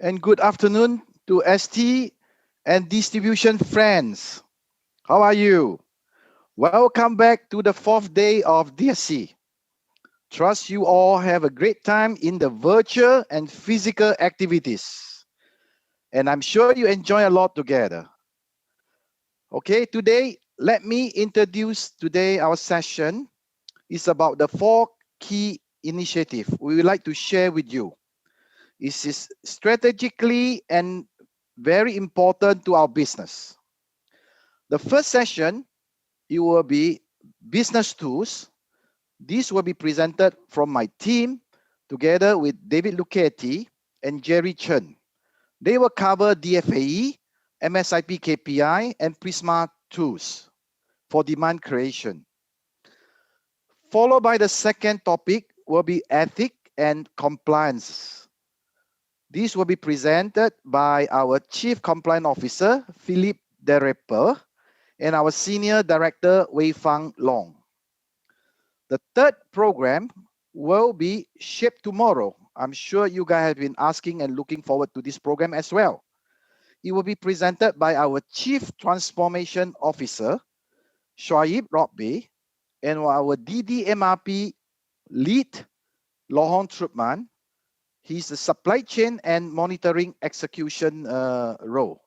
and good afternoon to ST and distribution friends. How are you? Welcome back to the fourth day of DSC. Trust you all have a great time in the virtual and physical activities. And I'm sure you enjoy a lot together. Okay, today, let me introduce today our session is about the 4 key initiatives we would like to share with you. This is strategically and very important to our business. The first session, it will be business tools. This will be presented from my team together with David Lucchetti and Jerry Chen. They will cover DFAE, MSIP KPI, and Prisma tools for demand creation. Followed by the second topic will be ethics and compliance. This will be presented by our Chief Compliance Officer, Philip Dereper, and our Senior Director, Wei Fang Long. The third program will be Shape Tomorrow. I'm sure you guys have been asking and looking forward to this program as well. It will be presented by our Chief Transformation Officer, Shoaib Robby, and our DDMRP lead, Lohon Trupman. He's the supply chain and monitoring execution role.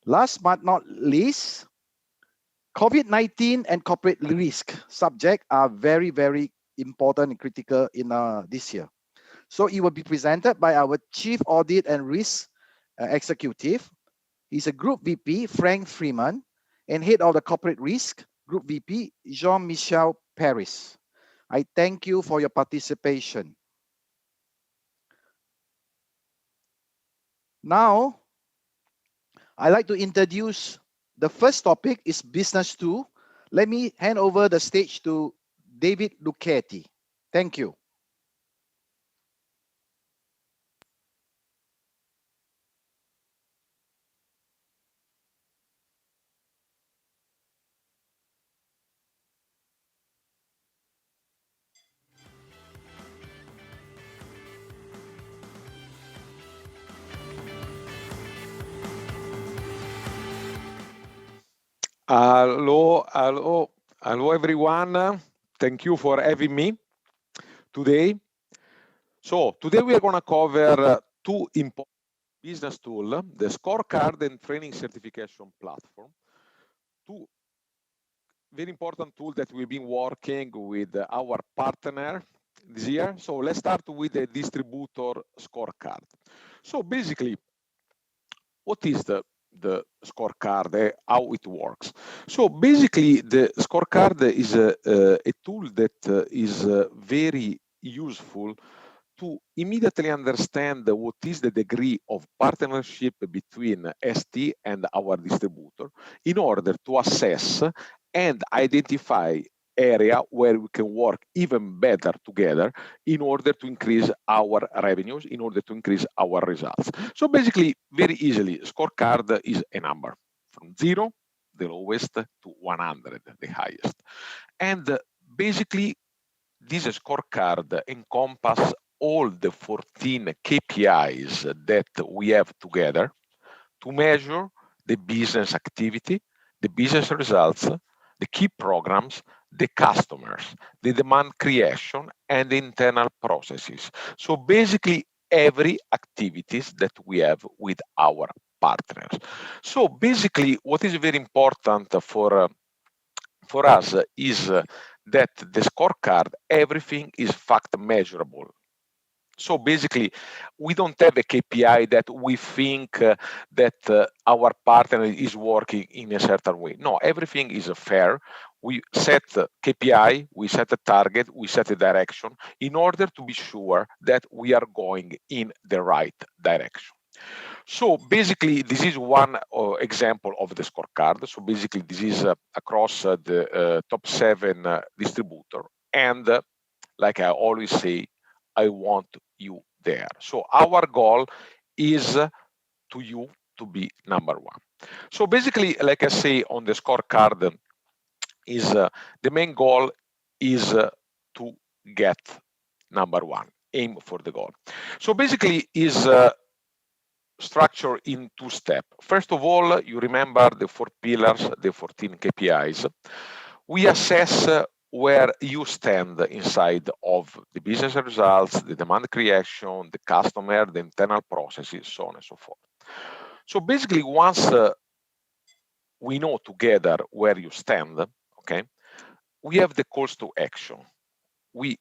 Last but not least, COVID-19 and corporate risk subject are very, very important and critical in this year. So it will be presented by our Chief Audit and Risk Executive. He's a Group VP, Frank Freeman, and Head of the Corporate Risk, Group VP, Jean-Michel Paris. I thank you for your participation. Now, I'd like to introduce the first topic is business tool. Let me hand over the stage to David Lucchetti. Thank you. Hello everyone. Thank you for having me today. So today we are going to cover 2 important business tools, the scorecard and training certification platform. 2 very important tools that we've been working with our partner this year. So let's start with the distributor scorecard. So basically, what is the scorecard, how it works? So basically, the scorecard is a tool that is very useful to immediately understand what is the degree of partnership between ST and our distributor in order to assess and identify area where we can work even better together in order to increase our revenues, in order to increase our results. So basically, very easily, scorecard is a number from 0, the lowest, to 100, the highest. And basically, this scorecard encompasses all the 14 KPIs that we have together to measure the business activity, the business results, the key programs, the customers, the demand creation, and the internal processes. So basically, every activities that we have with our partners. So basically, what is very important for us is that the scorecard, everything is fact measurable. So basically, we don't have a KPI that we think that our partner is working in a certain way. No, everything is fair. We set KPI, we set a target, we set a direction in order to be sure that we are going in the right direction. So basically, this is one example of the scorecard. So basically, this is across the top 7 distributor. And like I always say, I want you there. So our goal is to you to be number 1. So basically, like I say on the scorecard, is the main goal is to get number 1, aim for the goal. So basically is structured in 2 steps. First of all, you remember the 4 pillars, the 14 KPIs. We assess where you stand inside of the business results, the demand creation, the customer, the internal processes, so on and so forth. So basically, once we know together where you stand, okay, we have the calls to action. We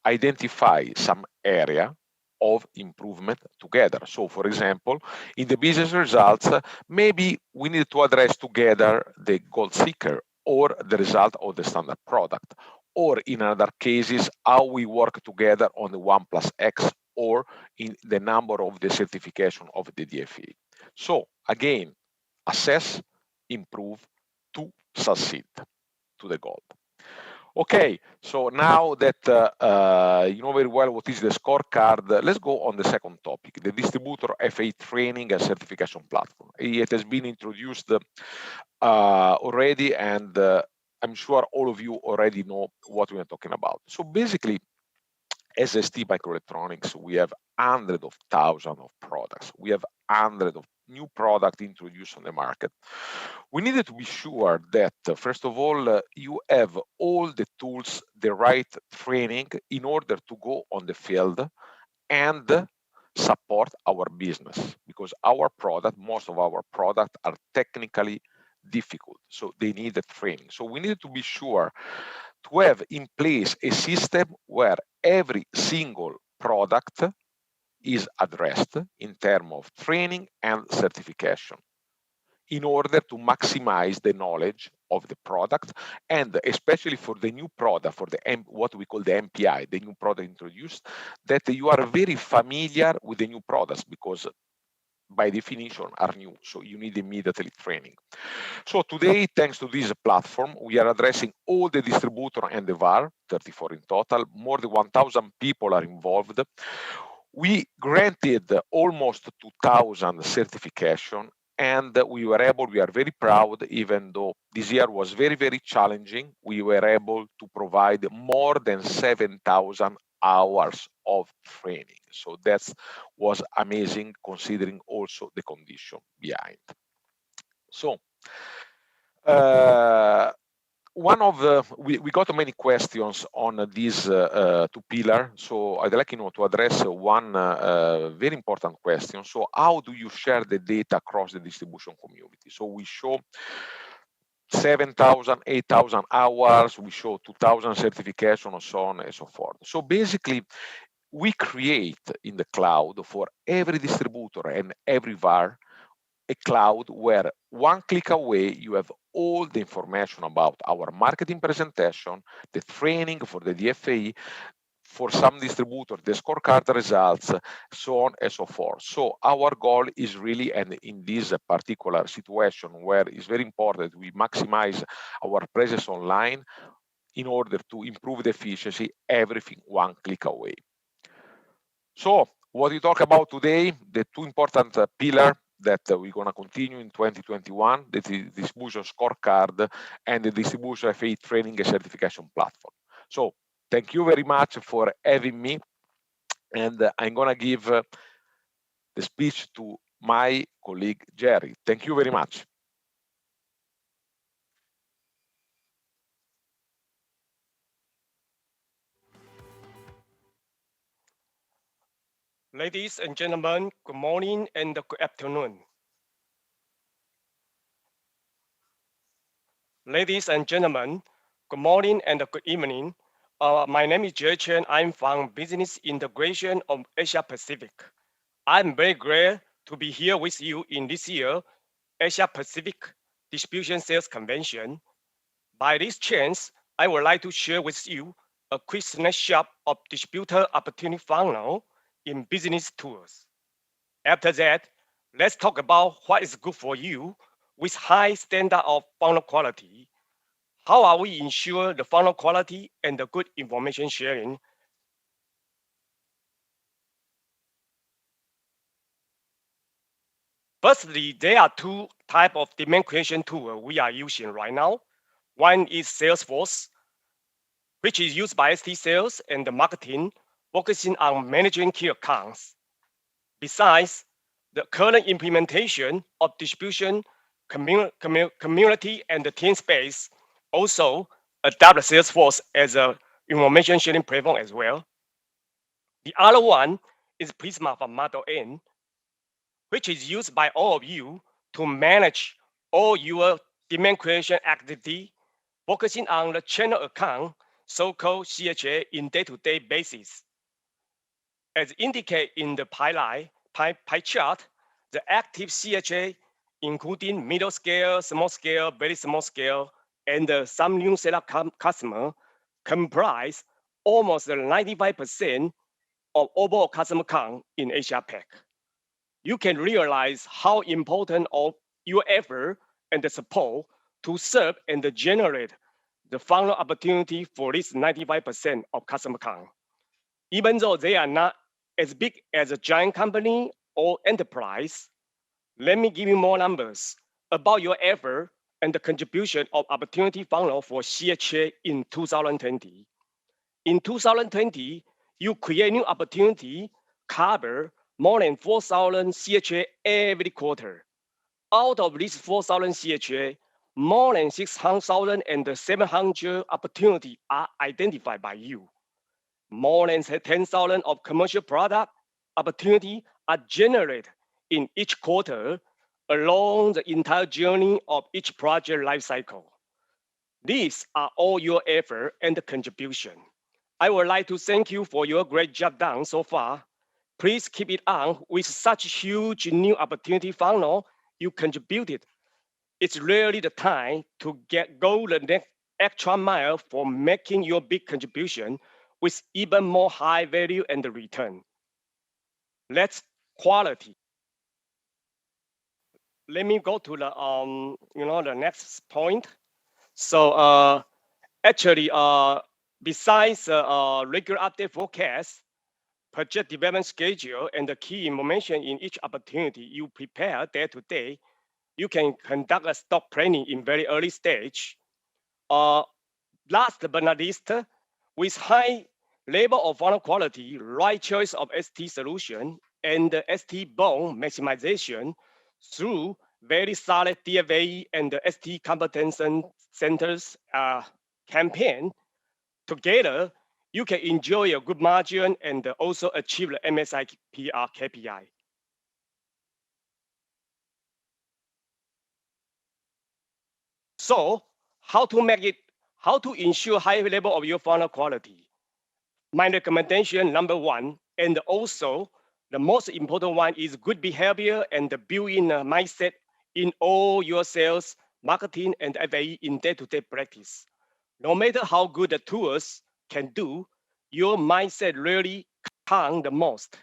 identify some area of improvement together. So for example, in the business results, maybe we need to address together the goal seeker or the result of the standard product, or in other cases, how we work together on the 1+X or in the number of the certification of the DFE. So again, assess, improve to succeed to the goal. Okay, so now that you know very well what is the scorecard, let's go on the second topic, the distributor FA training and certification platform. It has been introduced already, and I'm sure all of you already know what we are talking about. So basically, as ST Microelectronics, we have hundreds of thousands of products. We have hundreds of new products introduced on the market. We needed to be sure that, first of all, you have all the tools, the right training in order to go on the field and support our business, because our product, most of our products are technically difficult, so they need the training. So we needed to be sure to have in place a system where every single product is addressed in terms of training and certification in order to maximize the knowledge of the product, and especially for the new product, for the what we call the MPI, the new product introduced, that you are very familiar with the new products, because by definition are new, so you need immediately training. So today, thanks to this platform, we are addressing all the distributor and the VAR, 34 in total. More than 1,000 people are involved. We granted almost 2,000 certification, and we are very proud, even though this year was very, very challenging, we were able to provide more than 7,000 hours of training. So that was amazing, considering also the condition behind. So one of the, we got many questions on these 2 pillars. So I'd like to address one very important question. So how do you share the data across the distribution community? So we show 7,000, 8,000 hours, we show 2,000 certification, and so on and so forth. So basically, we create in the cloud for every distributor and every VAR a cloud where one click away you have all the information about our marketing presentation, the training for the DFA, for some distributor, the scorecard results, so on and so forth. So our goal is really, and in this particular situation where it's very important we maximize our presence online in order to improve the efficiency, everything one click away. So what we talk about today, the 2 important pillars that we're going to continue in 2021, the distribution scorecard and the distribution FA training and certification platform. So thank you very much for having me, and I'm going to give the speech to my colleague Jerry. Thank you very much. Ladies and gentlemen, good morning and good afternoon. Ladies and gentlemen, good morning and good evening. My name is Jerry Chen. I'm from Business Integration of Asia Pacific. I'm very glad to be here with you in this year Asia Pacific Distribution Sales Convention. By this chance, I would like to share with you a quick snapshot of distributor opportunity funnel in business tools. After that, let's talk about what is good for you with high standard of funnel quality. How are we ensure the funnel quality and the good information sharing? Firstly, there are 2 types of demand creation tools we are using right now. One is Salesforce, which is used by ST sales and the marketing, focusing on managing key accounts. Besides, the current implementation of distribution, community, and the team space also adopt Salesforce as a information sharing platform as well. The other one is Prisma from Model N, which is used by all of you to manage all your demand creation activity, focusing on the channel account, so-called CHA, in day-to-day basis. As indicated in the pie chart, the active CHA, including middle scale, small scale, very small scale, and some new setup customer, comprise almost 95% of overall customer count in Asia Pac. You can realize how important of your effort and the support to serve and generate the funnel opportunity for this 95% of customer count. Even though they are not as big as a giant company or enterprise, let me give you more numbers about your effort and the contribution of opportunity funnel for CHA in 2020. In 2020, you create new opportunity, cover more than 4,000 CHA every quarter. Out of these 4,000 CHA, more than 600,700 opportunities are identified by you. More than 10,000 of commercial product opportunity are generated in each quarter along the entire journey of each project lifecycle. These are all your effort and contribution. I would like to thank you for your great job done so far. Please keep it on with such huge new opportunity funnel you contributed. It's really the time to go the next extra mile for making your big contribution with even more high value and the return. Let's quality. Let me go to the the next point. So actually, besides regular update forecast, project development schedule, and the key information in each opportunity you prepare day to day, you can conduct a stock planning in very early stage. Last but not least, with high level of funnel quality, right choice of ST solution, and the ST bone maximization through very solid DFA and the ST competence centers campaign, together, you can enjoy a good margin and also achieve the MSI PR KPI. So how to ensure high level of your funnel quality? My recommendation, number one, and also the most important one, is good behavior and the built-in mindset in all your sales, marketing, and FAE in day-to-day practice. No matter how good the tools can do, your mindset really counts the most.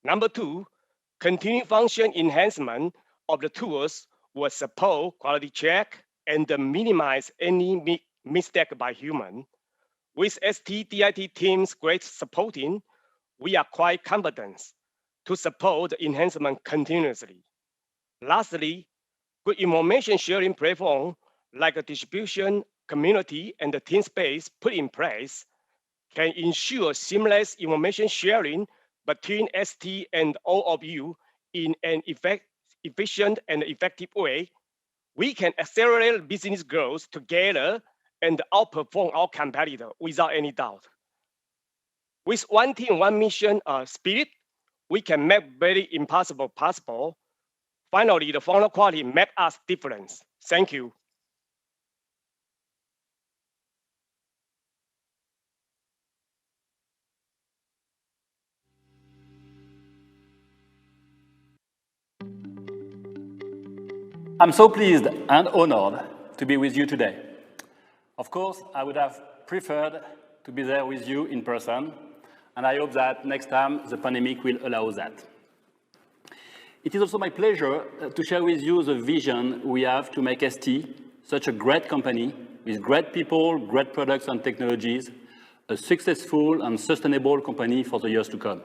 Number two, continued function enhancement of the tools will support quality check and minimize any mistake by human. With ST-DIT team's great supporting, we are quite confident to support the enhancement continuously. Lastly, good information sharing platform like a distribution, community, and the team space put in place can ensure seamless information sharing between ST and all of you in an efficient and effective way. We can accelerate business growth together and outperform our competitor without any doubt. With one team, one mission spirit, we can make very impossible possible. Finally, the funnel quality makes us different. Thank you. I'm so pleased and honored to be with you today. Of course, I would have preferred to be there with you in person, and I hope that next time the pandemic will allow that. It is also my pleasure to share with you the vision we have to make ST such a great company with great people, great products and technologies, a successful and sustainable company for the years to come.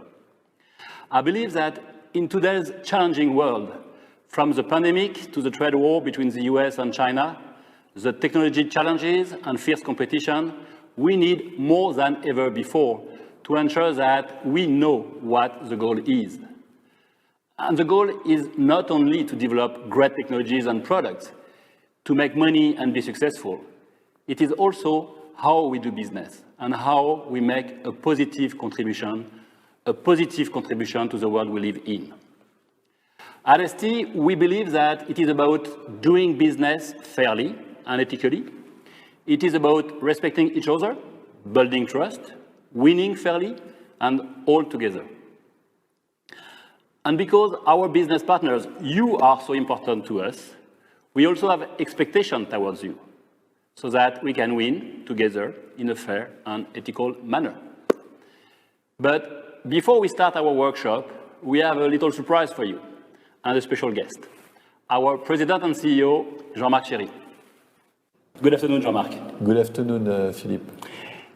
I believe that in today's challenging world, from the pandemic to the trade war between the US and China, the technology challenges and fierce competition, we need more than ever before to ensure that we know what the goal is. And the goal is not only to develop great technologies and products, to make money and be successful. It is also how we do business and how we make a positive contribution to the world we live in. At ST, we believe that it is about doing business fairly and ethically. It is about respecting each other, building trust, winning fairly, and all together. And because our business partners, you are so important to us, we also have expectations towards you, so that we can win together in a fair and ethical manner. But before we start our workshop, we have a little surprise for you and a special guest, our President and CEO, Jean-Marc Chéry. Good afternoon, Jean-Marc. Good afternoon, Philippe.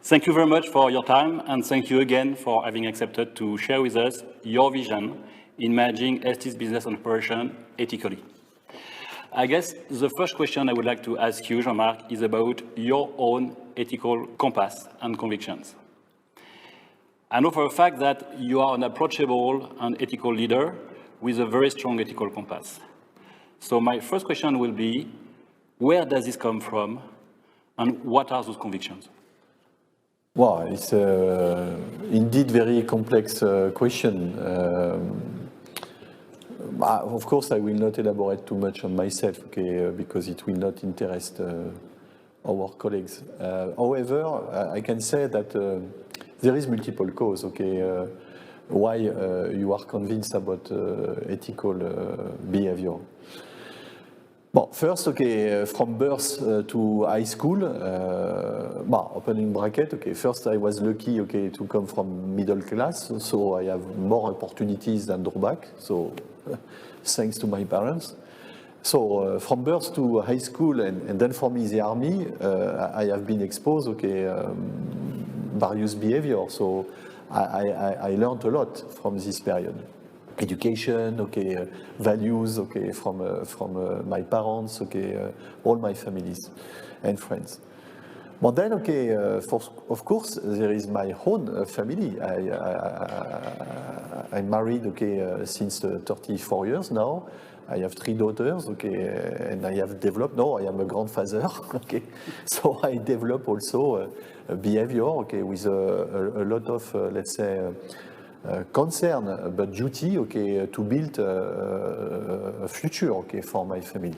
Thank you very much for your time, and thank you again for having accepted to share with us your vision in managing ST's business and operation ethically. I guess the first question I would like to ask you, Jean-Marc, is about your own ethical compass and convictions. I know for a fact that you are an approachable and ethical leader with a very strong ethical compass. So my first question will be, where does this come from, and what are those convictions? Wow, it's indeed very complex question. Of course, I will not elaborate too much on myself, okay, because it will not interest our colleagues. However, I can say that there is multiple cause, okay, why you are convinced about ethical behavior. Well, first, okay, from birth to high school, opening bracket, okay, first I was lucky, okay, to come from middle class, so I have more opportunities than drawback, so thanks to my parents. So from birth to high school and then for me the army, I have been exposed, okay, various behavior, so I learned a lot from this period. Education, okay, values, okay, from my parents, okay, all my families and friends. But then, okay, of course, there is my own family. I'm married, okay, since 34 years now. I have 3 daughters, okay, and I have developed, now I am a grandfather, okay, so I develop also behavior, okay, with a lot of, let's say, concern, but duty, okay, to build a future, okay, for my family.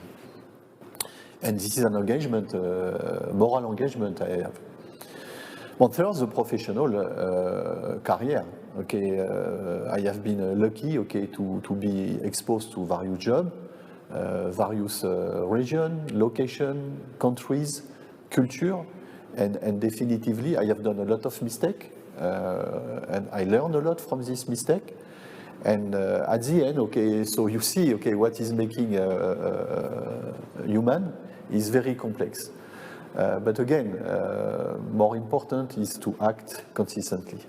And this is an engagement, moral engagement I have. Well, first, the professional career. Okay, I have been lucky, okay, to be exposed to various jobs, various regions, location, countries, culture, and definitively I have done a lot of mistakes, and I learned a lot from this mistake. And at the end, okay, so you see, okay, what is making human is very complex. But again, more important is to act consistently.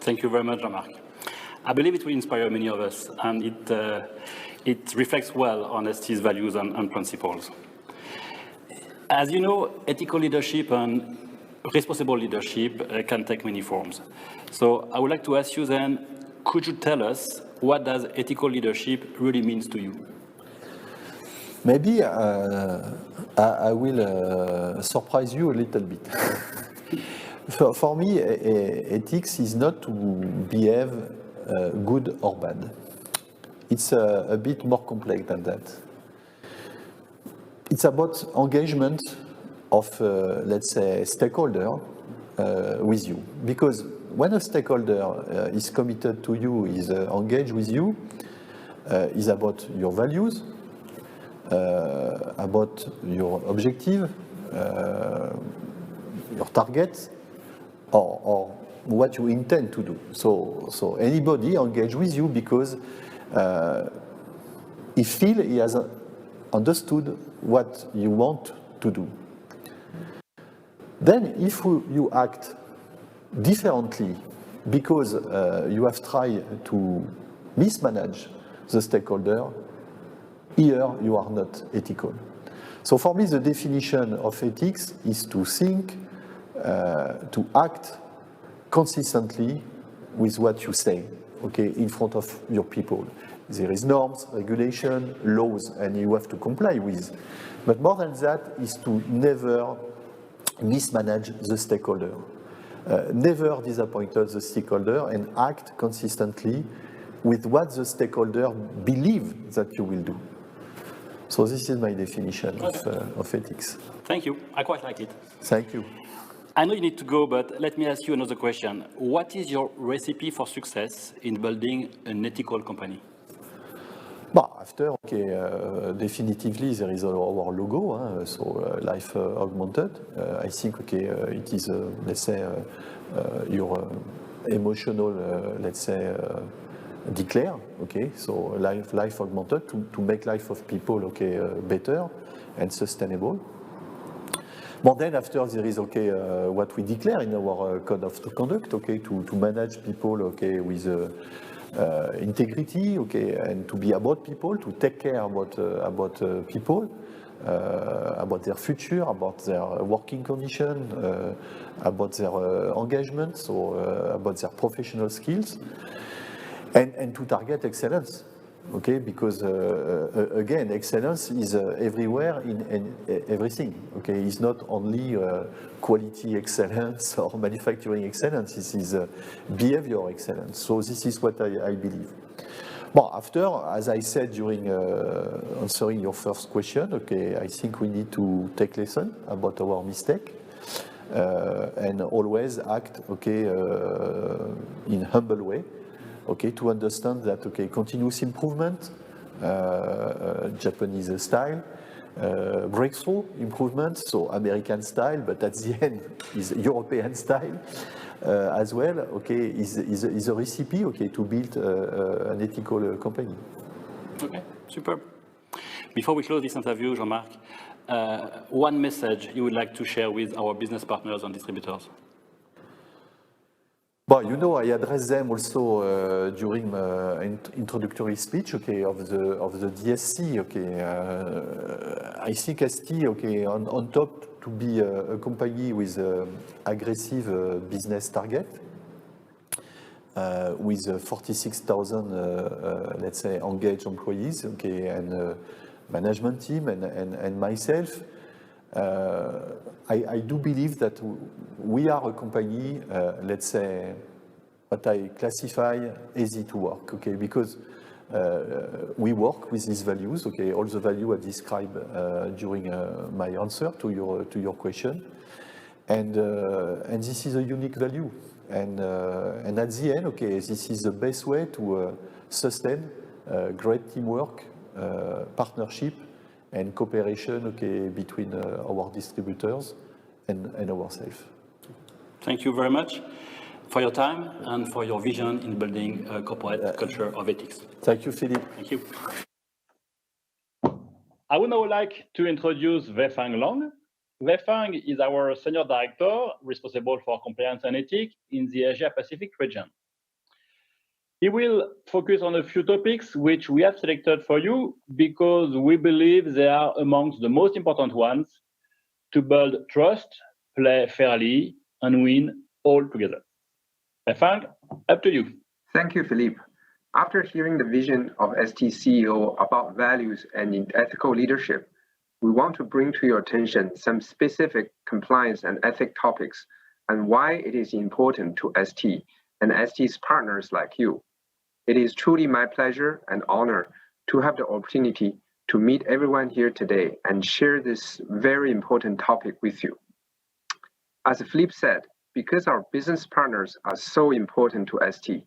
Thank you very much, Jean-Marc. I believe it will inspire many of us, and it reflects well on ST's values and principles. As you know, ethical leadership and responsible leadership can take many forms. So I would like to ask you then, could you tell us what does ethical leadership really means to you? Maybe I will surprise you a little bit. For me, ethics is not to behave good or bad. It's a bit more complex than that. It's about engagement of, let's say, stakeholder with you. Because when a stakeholder is committed to you, is engaged with you, is about your values, about your objective, your target, or what you intend to do. So anybody engage with you because he feels he has understood what you want to do. Then if you act differently because you have tried to mismanage the stakeholder, here you are not ethical. So for me, the definition of ethics is to think, to act consistently with what you say okay, in front of your people. There is norms, regulation, laws, and you have to comply with. But more than that is to never mismanage the stakeholder. Never disappoint the stakeholder and act consistently with what the stakeholder believe that you will do. So this is my definition of ethics. Thank you. I quite like it. Thank you. I know you need to go, but let me ask you another question. What is your recipe for success in building an ethical company? Well, after, okay, definitively there is our logo, so life augmented. I think, okay, it is, let's say, your emotional, let's say, declare, okay, so life augmented to make life of people, okay, better and sustainable. But then after there is, okay, what we declare in our code of conduct, okay, to manage people, okay, with integrity, okay, and to be about people, to take care about people, about their future, about their working condition, about their engagement, so about their professional skills, and to target excellence, okay, because again, excellence is everywhere in everything, okay. It's not only quality excellence or manufacturing excellence, this is behavior excellence. So this is what I believe. Well, after, as I said during answering your first question, okay, I think we need to take lesson about our mistake and always act, okay, in humble way, okay, to understand that, okay, continuous improvement, Japanese style, breakthrough improvement, so American style, but at the end is European style. As well, okay, is a recipe, okay, to build an ethical company. Okay, super. Before we close this interview, Jean-Marc, one message you would like to share with our business partners and distributors? Well, you know, I addressed them also during my introductory speech, okay, of the DSC, okay. I think ST, okay, on top to be a company with aggressive business target, with 46,000, let's say, engaged employees, okay, and management team and myself. I do believe that we are a company, let's say, what I classify easy to work, okay, because we work with these values, okay, all the value I described during my answer to your question, and this is a unique value, and at the end, okay, this is the best way to sustain great teamwork, partnership, and cooperation, okay, between our distributors and ourselves. Thank you very much for your time and for your vision in building a corporate culture of ethics. Thank you, Philippe. Thank you. I would now like to introduce Weifang Long. Weifang is our Senior Director responsible for compliance and ethics in the Asia-Pacific region. He will focus on a few topics which we have selected for you because we believe they are amongst the most important ones to build trust, play fairly, and win all together. Weifang, up to you. Thank you, Philippe. After hearing the vision of ST CEO about values and ethical leadership, we want to bring to your attention some specific compliance and ethics topics and why it is important to ST and ST's partners like you. It is truly my pleasure and honor to have the opportunity to meet everyone here today and share this very important topic with you. As Philippe said, because our business partners are so important to ST,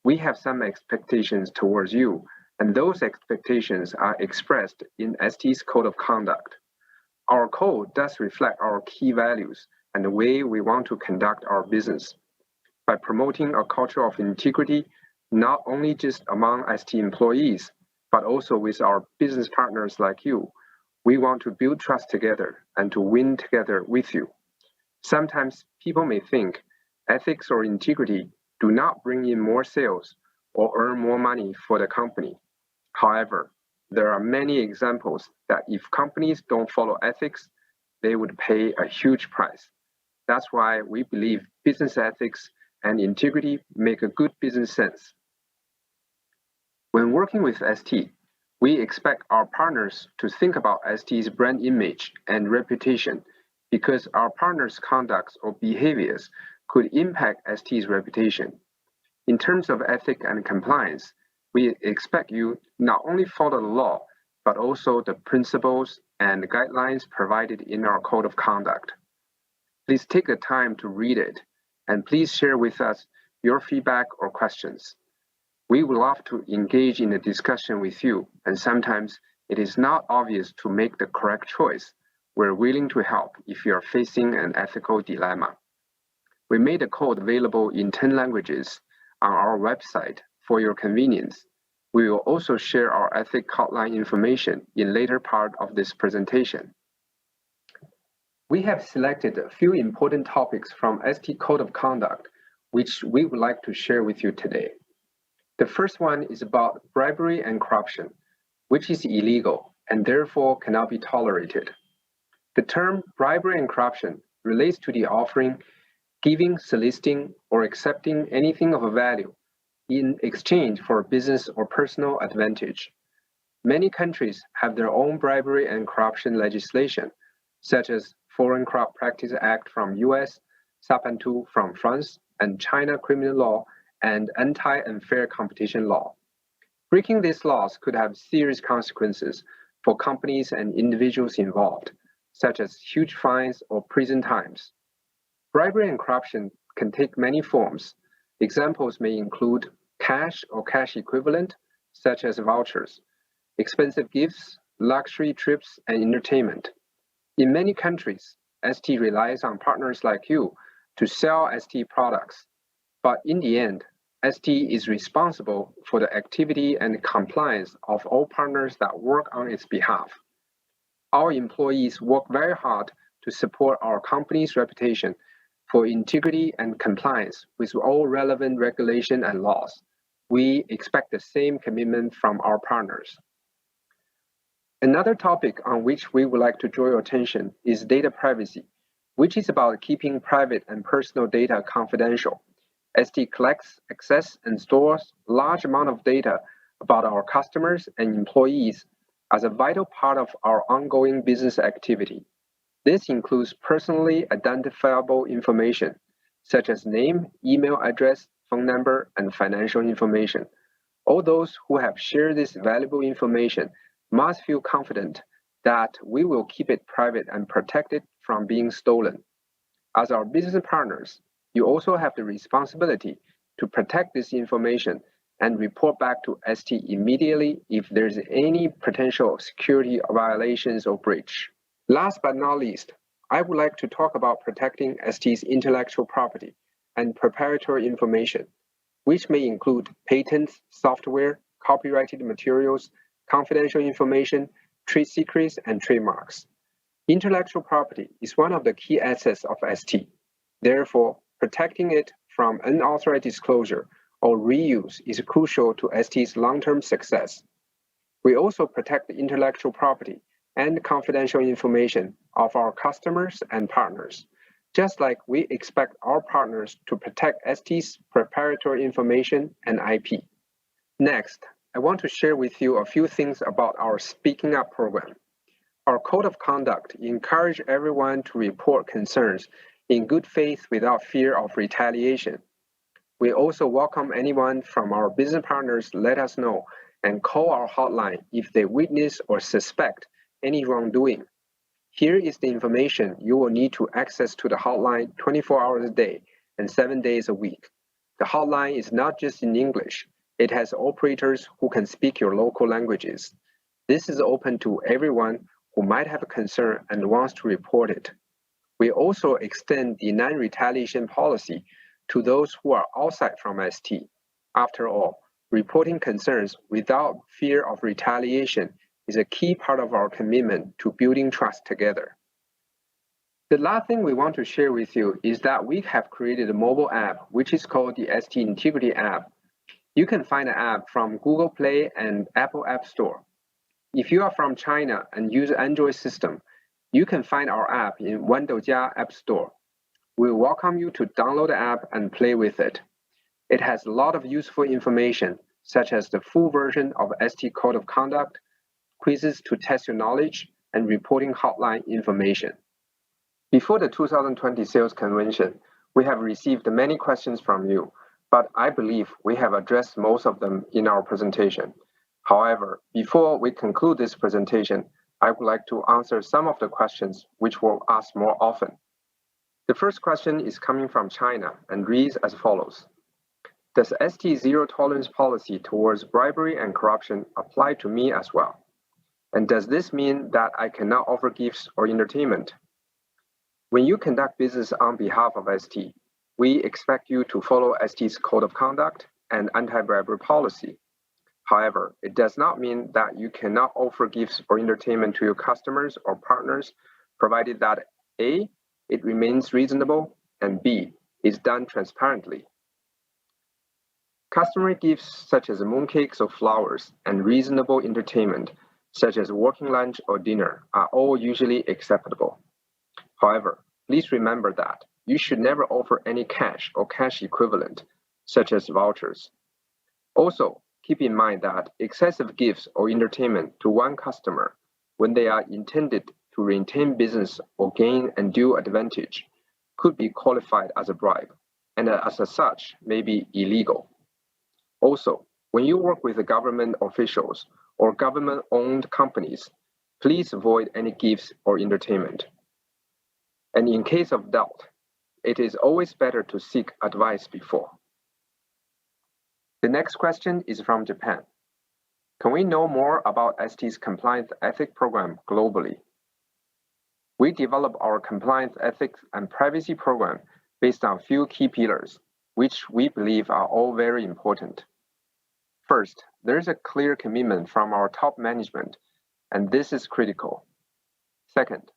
we have some expectations towards you, and those expectations are expressed in ST's code of conduct. Our code does reflect our key values and the way we want to conduct our business. By promoting a culture of integrity, not only just among ST employees, but also with our business partners like you, we want to build trust together and to win together with you. Sometimes people may think ethics or integrity do not bring in more sales or earn more money for the company. However, there are many examples that if companies don't follow ethics, they would pay a huge price. That's why we believe business ethics and integrity make a good business sense. When working with ST, we expect our partners to think about ST's brand image and reputation because our partners' conducts or behaviors could impact ST's reputation. In terms of ethics and compliance, we expect you not only follow the law, but also the principles and guidelines provided in our code of conduct. Please take the time to read it, and please share with us your feedback or questions. We would love to engage in a discussion with you, and sometimes it is not obvious to make the correct choice. We're willing to help if you are facing an ethical dilemma. We made the code available in 10 languages on our website for your convenience. We will also share our ethics hotline information in later part of this presentation. We have selected a few important topics from ST Code of Conduct, which we would like to share with you today. The first one is about bribery and corruption, which is illegal and therefore cannot be tolerated. The term bribery and corruption relates to the offering, giving, soliciting, or accepting anything of a value in exchange for business or personal advantage. Many countries have their own bribery and corruption legislation, such as Foreign Corrupt Practice Act from US, Sapin-II from France, and China criminal law and anti-unfair competition law. Breaking these laws could have serious consequences for companies and individuals involved, such as huge fines or prison times. Bribery and corruption can take many forms. Examples may include cash or cash equivalent, such as vouchers, expensive gifts, luxury trips, and entertainment. In many countries, ST relies on partners like you to sell ST products. But in the end, ST is responsible for the activity and compliance of all partners that work on its behalf. Our employees work very hard to support our company's reputation for integrity and compliance with all relevant regulation and laws. We expect the same commitment from our partners. Another topic on which we would like to draw your attention is data privacy, which is about keeping private and personal data confidential. ST collects, accesses, and stores a large amount of data about our customers and employees as a vital part of our ongoing business activity. This includes personally identifiable information, such as name, email address, phone number, and financial information. All those who have shared this valuable information must feel confident that we will keep it private and protect it from being stolen. As our business partners, you also have the responsibility to protect this information and report back to ST immediately if there's any potential security violations or breach. Last but not least, I would like to talk about protecting ST's intellectual property and proprietary information, which may include patents, software, copyrighted materials, confidential information, trade secrets, and trademarks. Intellectual property is one of the key assets of ST. Therefore, protecting it from unauthorized disclosure or reuse is crucial to ST's long-term success. We also protect the intellectual property and confidential information of our customers and partners, just like we expect our partners to protect ST's proprietary information and IP. Next, I want to share with you a few things about our Speaking Up program. Our code of conduct encourages everyone to report concerns in good faith without fear of retaliation. We also welcome anyone from our business partners let us know and call our hotline if they witness or suspect any wrongdoing. Here is the information you will need to access to the hotline 24 hours a day and 7 days a week. The hotline is not just in English. It has operators who can speak your local languages. This is open to everyone who might have a concern and wants to report it. We also extend the non-retaliation policy to those who are outside from ST. After all, reporting concerns without fear of retaliation is a key part of our commitment to building trust together. The last thing we want to share with you is that we have created a mobile app, which is called the ST Integrity app. You can find the app from Google Play and Apple App Store. If you are from China and use Android system, you can find our app in Wandojia App Store. We welcome you to download the app and play with it. It has a lot of useful information, such as the full version of ST Code of Conduct, quizzes to test your knowledge, and reporting hotline information. Before the 2020 sales convention, we have received many questions from you, but I believe we have addressed most of them in our presentation. However, before we conclude this presentation, I would like to answer some of the questions which were asked more often. The first question is coming from China and reads as follows. Does ST zero tolerance policy towards bribery and corruption apply to me as well? And does this mean that I cannot offer gifts or entertainment? When you conduct business on behalf of ST, we expect you to follow ST's code of conduct and anti-bribery policy. However, it does not mean that you cannot offer gifts or entertainment to your customers or partners, provided that A, it remains reasonable, and B, is done transparently. Customary gifts such as mooncakes or flowers and reasonable entertainment, such as working lunch or dinner, are all usually acceptable. However, please remember that you should never offer any cash or cash equivalent, such as vouchers. Also, keep in mind that excessive gifts or entertainment to one customer, when they are intended to retain business or gain undue advantage, could be qualified as a bribe, and as such may be illegal. Also, when you work with the government officials or government-owned companies, please avoid any gifts or entertainment. And in case of doubt, it is always better to seek advice before. The next question is from Japan. Can we know more about ST's compliance ethics program globally? We develop our compliance ethics and privacy program based on a few key pillars, which we believe are all very important. First, there is a clear commitment from our top management, and this is critical. Second,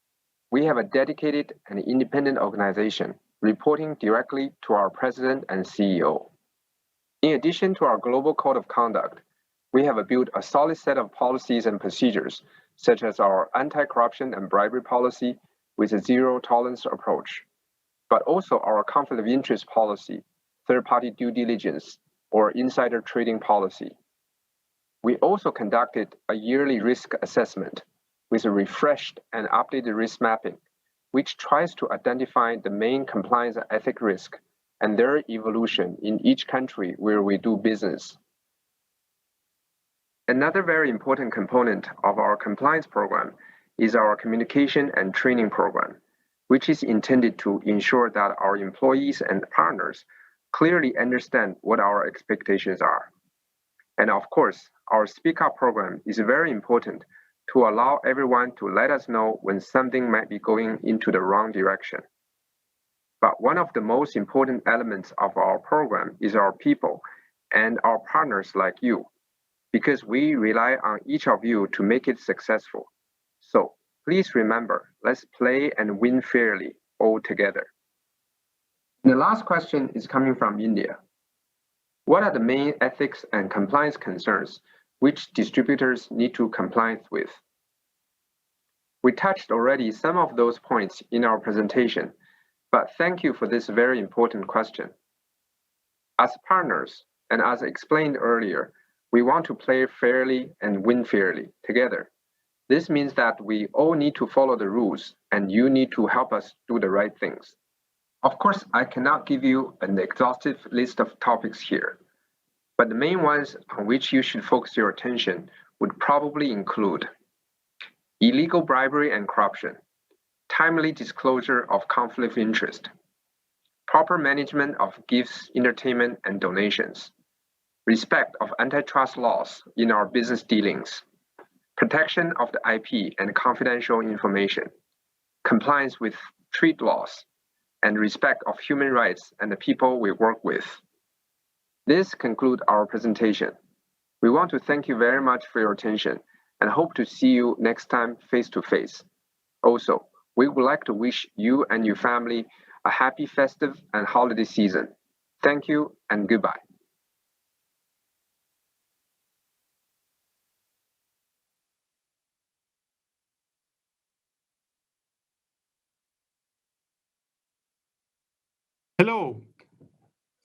we have a dedicated and independent organization reporting directly to our president and CEO. In addition to our global code of conduct, we have built a solid set of policies and procedures, such as our anti-corruption and bribery policy with a zero-tolerance approach, but also our conflict of interest policy, third-party due diligence, or insider trading policy. We also conducted a yearly risk assessment with a refreshed and updated risk mapping, which tries to identify the main compliance and ethics risk and their evolution in each country where we do business. Another very important component of our compliance program is our communication and training program, which is intended to ensure that our employees and partners clearly understand what our expectations are. And of course, our Speak Up program is very important to allow everyone to let us know when something might be going into the wrong direction. But one of the most important elements of our program is our people and our partners like you, because we rely on each of you to make it successful. So please remember, let's play and win fairly all together. The last question is coming from India. What are the main ethics and compliance concerns which distributors need to comply with? We touched already some of those points in our presentation, but thank you for this very important question. As partners, and as explained earlier, we want to play fairly and win fairly together. This means that we all need to follow the rules, and you need to help us do the right things. Of course, I cannot give you an exhaustive list of topics here, but the main ones on which you should focus your attention would probably include illegal bribery and corruption, timely disclosure of conflict of interest, proper management of gifts, entertainment, and donations, respect of antitrust laws in our business dealings, protection of the IP and confidential information, compliance with trade laws, and respect of human rights and the people we work with. This concludes our presentation. We want to thank you very much for your attention and hope to see you next time face-to-face. Also, we would like to wish you and your family a happy festive and holiday season. Thank you and goodbye. Hello.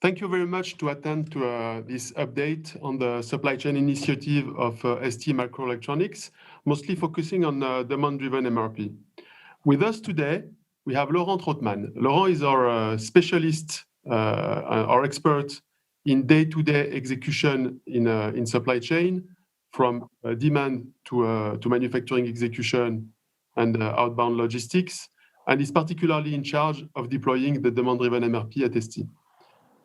Thank you very much to attend to this update on the supply chain initiative of ST Microelectronics, mostly focusing on demand-driven MRP. With us today, we have Laurent Trottmann. Laurent is our specialist, our expert in day-to-day execution in supply chain, from demand to manufacturing execution and outbound logistics, and is particularly in charge of deploying the demand-driven MRP at ST.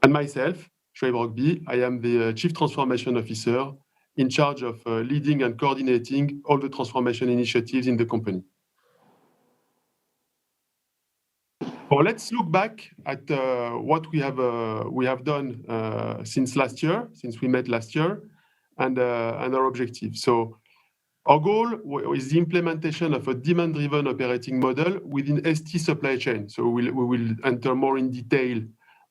And myself, Shoaib Rockby, I am the Chief Transformation Officer in charge of leading and coordinating all the transformation initiatives in the company. Well, let's look back at what we have done since last year, since we met last year, and our objective. So our goal is the implementation of a demand-driven operating model within ST supply chain. So we will enter more in detail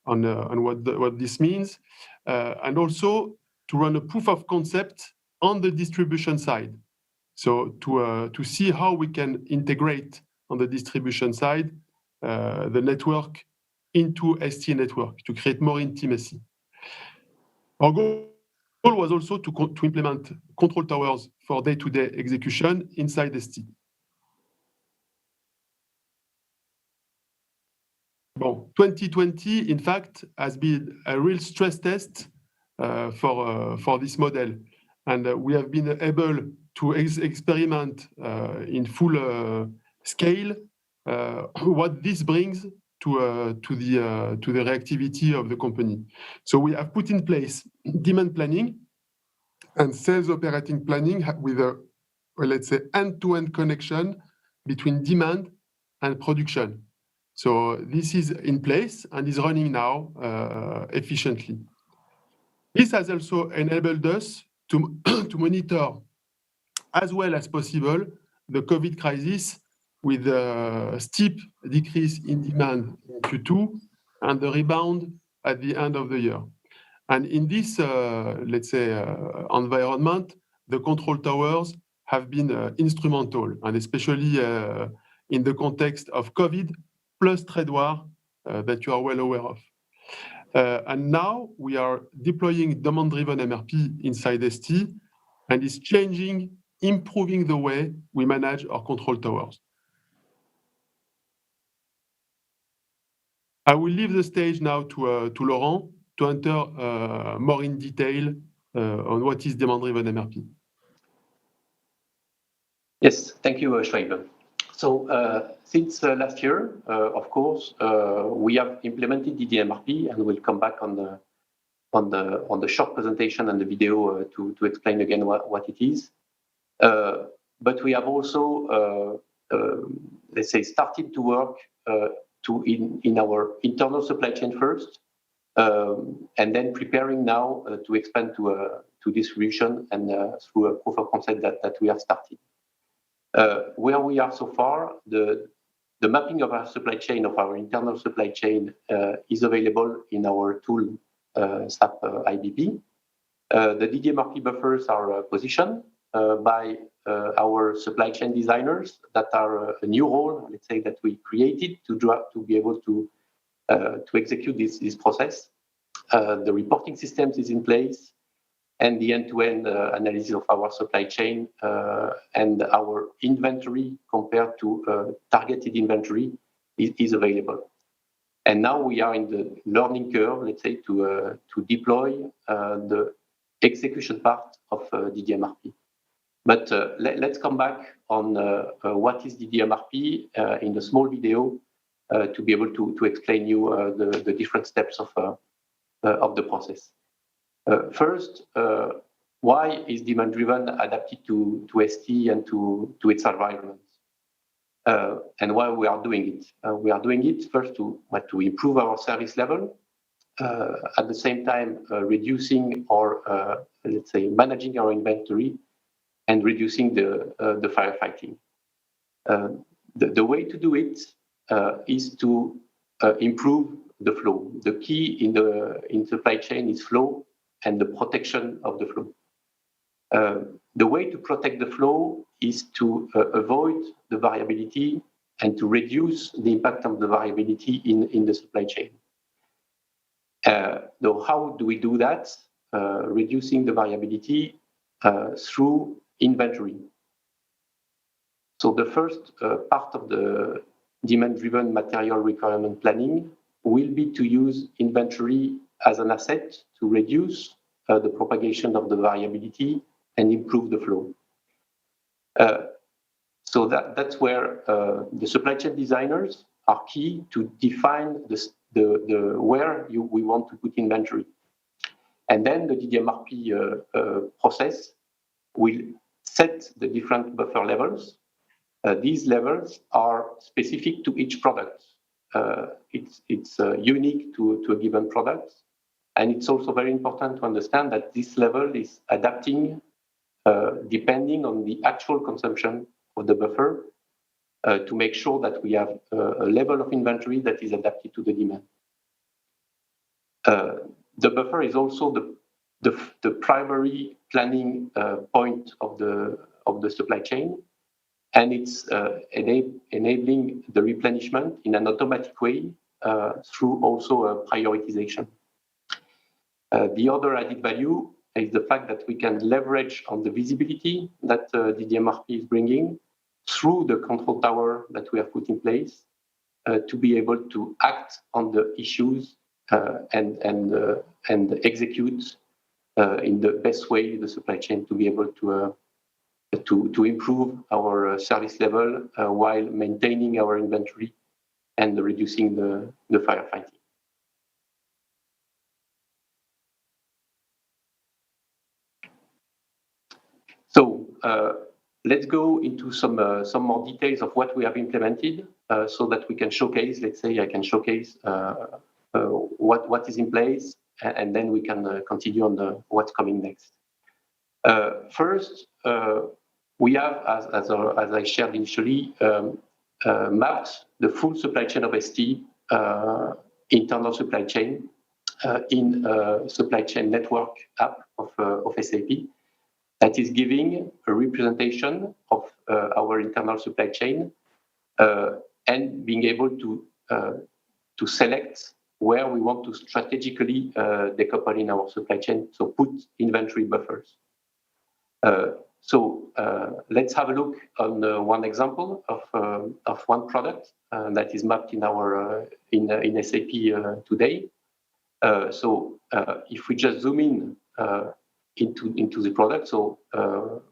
on what this means, and also to run a proof of concept on the distribution side. So to see how we can integrate on the distribution side the network into ST network to create more intimacy. Our goal was also to implement control towers for day-to-day execution inside ST. Well, 2020, in fact, has been a real stress test for this model. And we have been able to experiment in full scale what this brings to the reactivity of the company. So we have put in place demand planning and sales operating planning with a, well, let's say, end-to-end connection between demand and production. So this is in place and is running now efficiently. This has also enabled us to monitor as well as possible the COVID crisis with a steep decrease in demand in Q2 and the rebound at the end of the year. And in this, let's say, environment, the control towers have been instrumental, and especially in the context of COVID plus trade war that you are well aware of. And now we are deploying demand-driven MRP inside ST, and it's changing, improving the way we manage our control towers. I will leave the stage now to Laurent to enter more in detail on what is demand-driven MRP. Yes, thank you, Shoaib. So since last year, of course, we have implemented DDMRP, and we'll come back on the short presentation and the video to explain again what it is. But we have also, let's say, started to work in our internal supply chain first, and then preparing now to expand to distribution and through a proof of concept that we have started. Where we are so far, the mapping of our supply chain, of our internal supply chain, is available in our tool, SAP IBP. The DDMRP buffers are positioned by our supply chain designers that are a new role, let's say, that we created to be able to execute this process. The reporting systems is in place, and the end-to-end analysis of our supply chain and our inventory compared to targeted inventory is available. And now we are in the learning curve, let's say, to deploy the execution part of DDMRP. But let's come back on what is DDMRP in the small video to be able to explain you the different steps of the process. First, why is demand-driven adapted to ST and to its environment? And why we are doing it? We are doing it first to improve our service level, at the same time reducing or, let's say, managing our inventory and reducing the firefighting. The way to do it is to improve the flow. The key in supply chain is flow and the protection of the flow. The way to protect the flow is to avoid the variability and to reduce the impact of the variability in the supply chain. Now, how do we do that? Reducing the variability through inventory. So the first part of the demand-driven material requirement planning will be to use inventory as an asset to reduce the propagation of the variability and improve the flow. So that's where the supply chain designers are key to define where we want to put inventory. And then the DDMRP process will set the different buffer levels. These levels are specific to each product. It's unique to a given product. And it's also very important to understand that this level is adapting depending on the actual consumption of the buffer to make sure that we have a level of inventory that is adapted to the demand. The buffer is also the primary planning point of the supply chain, and it's enabling the replenishment in an automatic way through also a prioritization. The other added value is the fact that we can leverage on the visibility that DDMRP is bringing through the control tower that we have put in place to be able to act on the issues and execute in the best way the supply chain to be able to improve our service level while maintaining our inventory and reducing the firefighting. So let's go into some more details of what we have implemented so that we can showcase, let's say I can showcase what is in place, and then we can continue on what's coming next. First, we have, as I shared initially, mapped the full supply chain of ST, internal supply chain, in a supply chain network app of SAP that is giving a representation of our internal supply chain and being able to select where we want to strategically decouple in our supply chain, so put inventory buffers. So let's have a look on one example of one product that is mapped in our in SAP today. So if we just zoom in into the product, so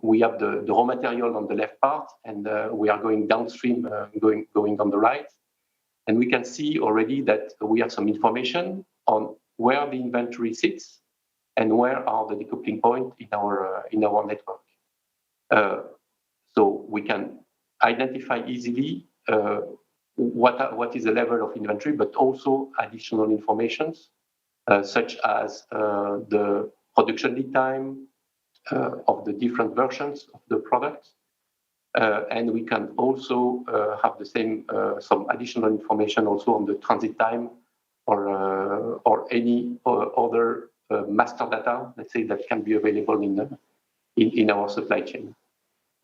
we have the raw material on the left part, and we are going downstream, going on the right, and we can see already that we have some information on where the inventory sits and where are the decoupling points in our network. So we can identify easily what is the level of inventory, but also additional informations such as the production lead time of the different versions of the product. And we can also have the same, some additional information also on the transit time or any other master data, let's say, that can be available in our supply chain,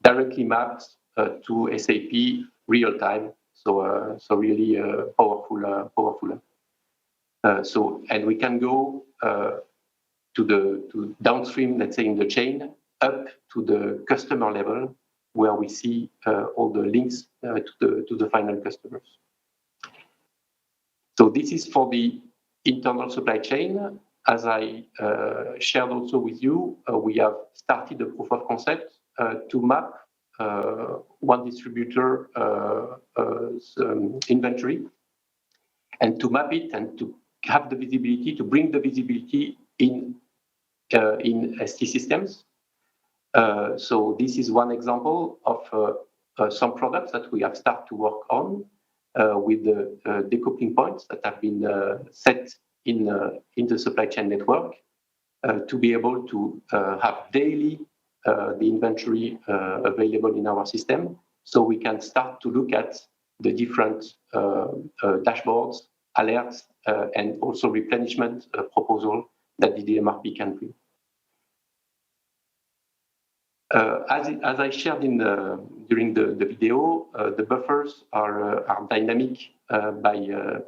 directly mapped to SAP real time. So really powerful. So, and we can go to downstream, let's say, in the chain, up to the customer level, where we see all the links to the final customers. So this is for the internal supply chain. As I shared also with you, we have started a proof of concept to map one distributor inventory, and to map it and to have the visibility, to bring the visibility in ST systems. So this is one example of some products that we have started to work on with the decoupling points that have been set in the supply chain network to be able to have daily the inventory available in our system, so we can start to look at the different dashboards, alerts, and also replenishment proposal that the DMRP can bring. As I shared during the video, the buffers are dynamic by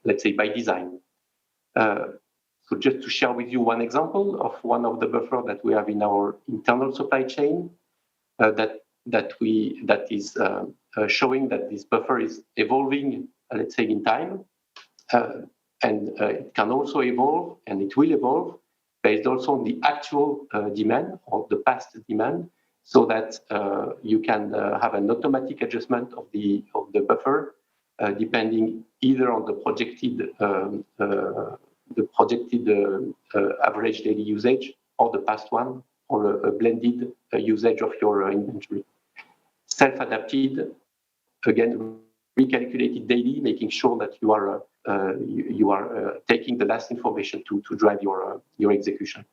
let's say by design. So just to share with you one example of one of the buffers that we have in our internal supply chain, that is showing that this buffer is evolving, let's say, in time, and it can also evolve, and it will evolve based also on the actual demand or the past demand, so that you can have an automatic adjustment of the buffer depending either on the projected average daily usage or the past one, or a blended usage of your inventory. Self-adapted, again, recalculated daily, making sure that you are taking the last information to drive your execution.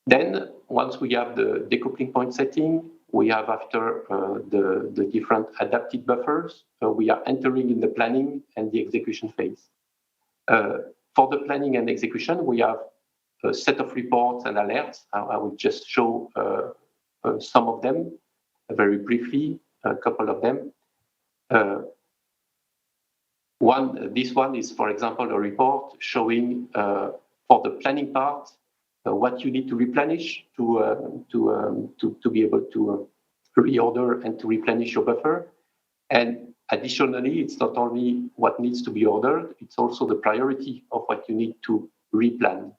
Then, once we have the decoupling point setting, we have after the different adapted buffers, we are entering in the planning and the execution phase. For the planning and execution, we have a set of reports and alerts. I will just show some of them very briefly, a couple of them. This one is, for example, a report showing for the planning part what you need to replenish to be able to reorder and to replenish your buffer. And additionally, it's not only what needs to be ordered, it's also the priority of what you need to replan,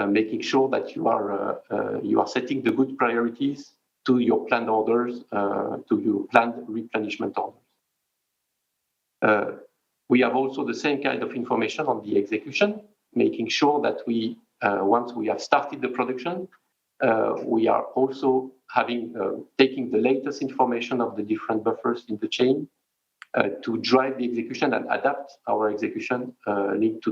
making sure that you are setting the good priorities to your planned orders, to your planned replenishment orders. We have also the same kind of information on the execution, making sure that we, once we have started the production, we are also taking the latest information of the different buffers in the chain to drive the execution and adapt our execution linked to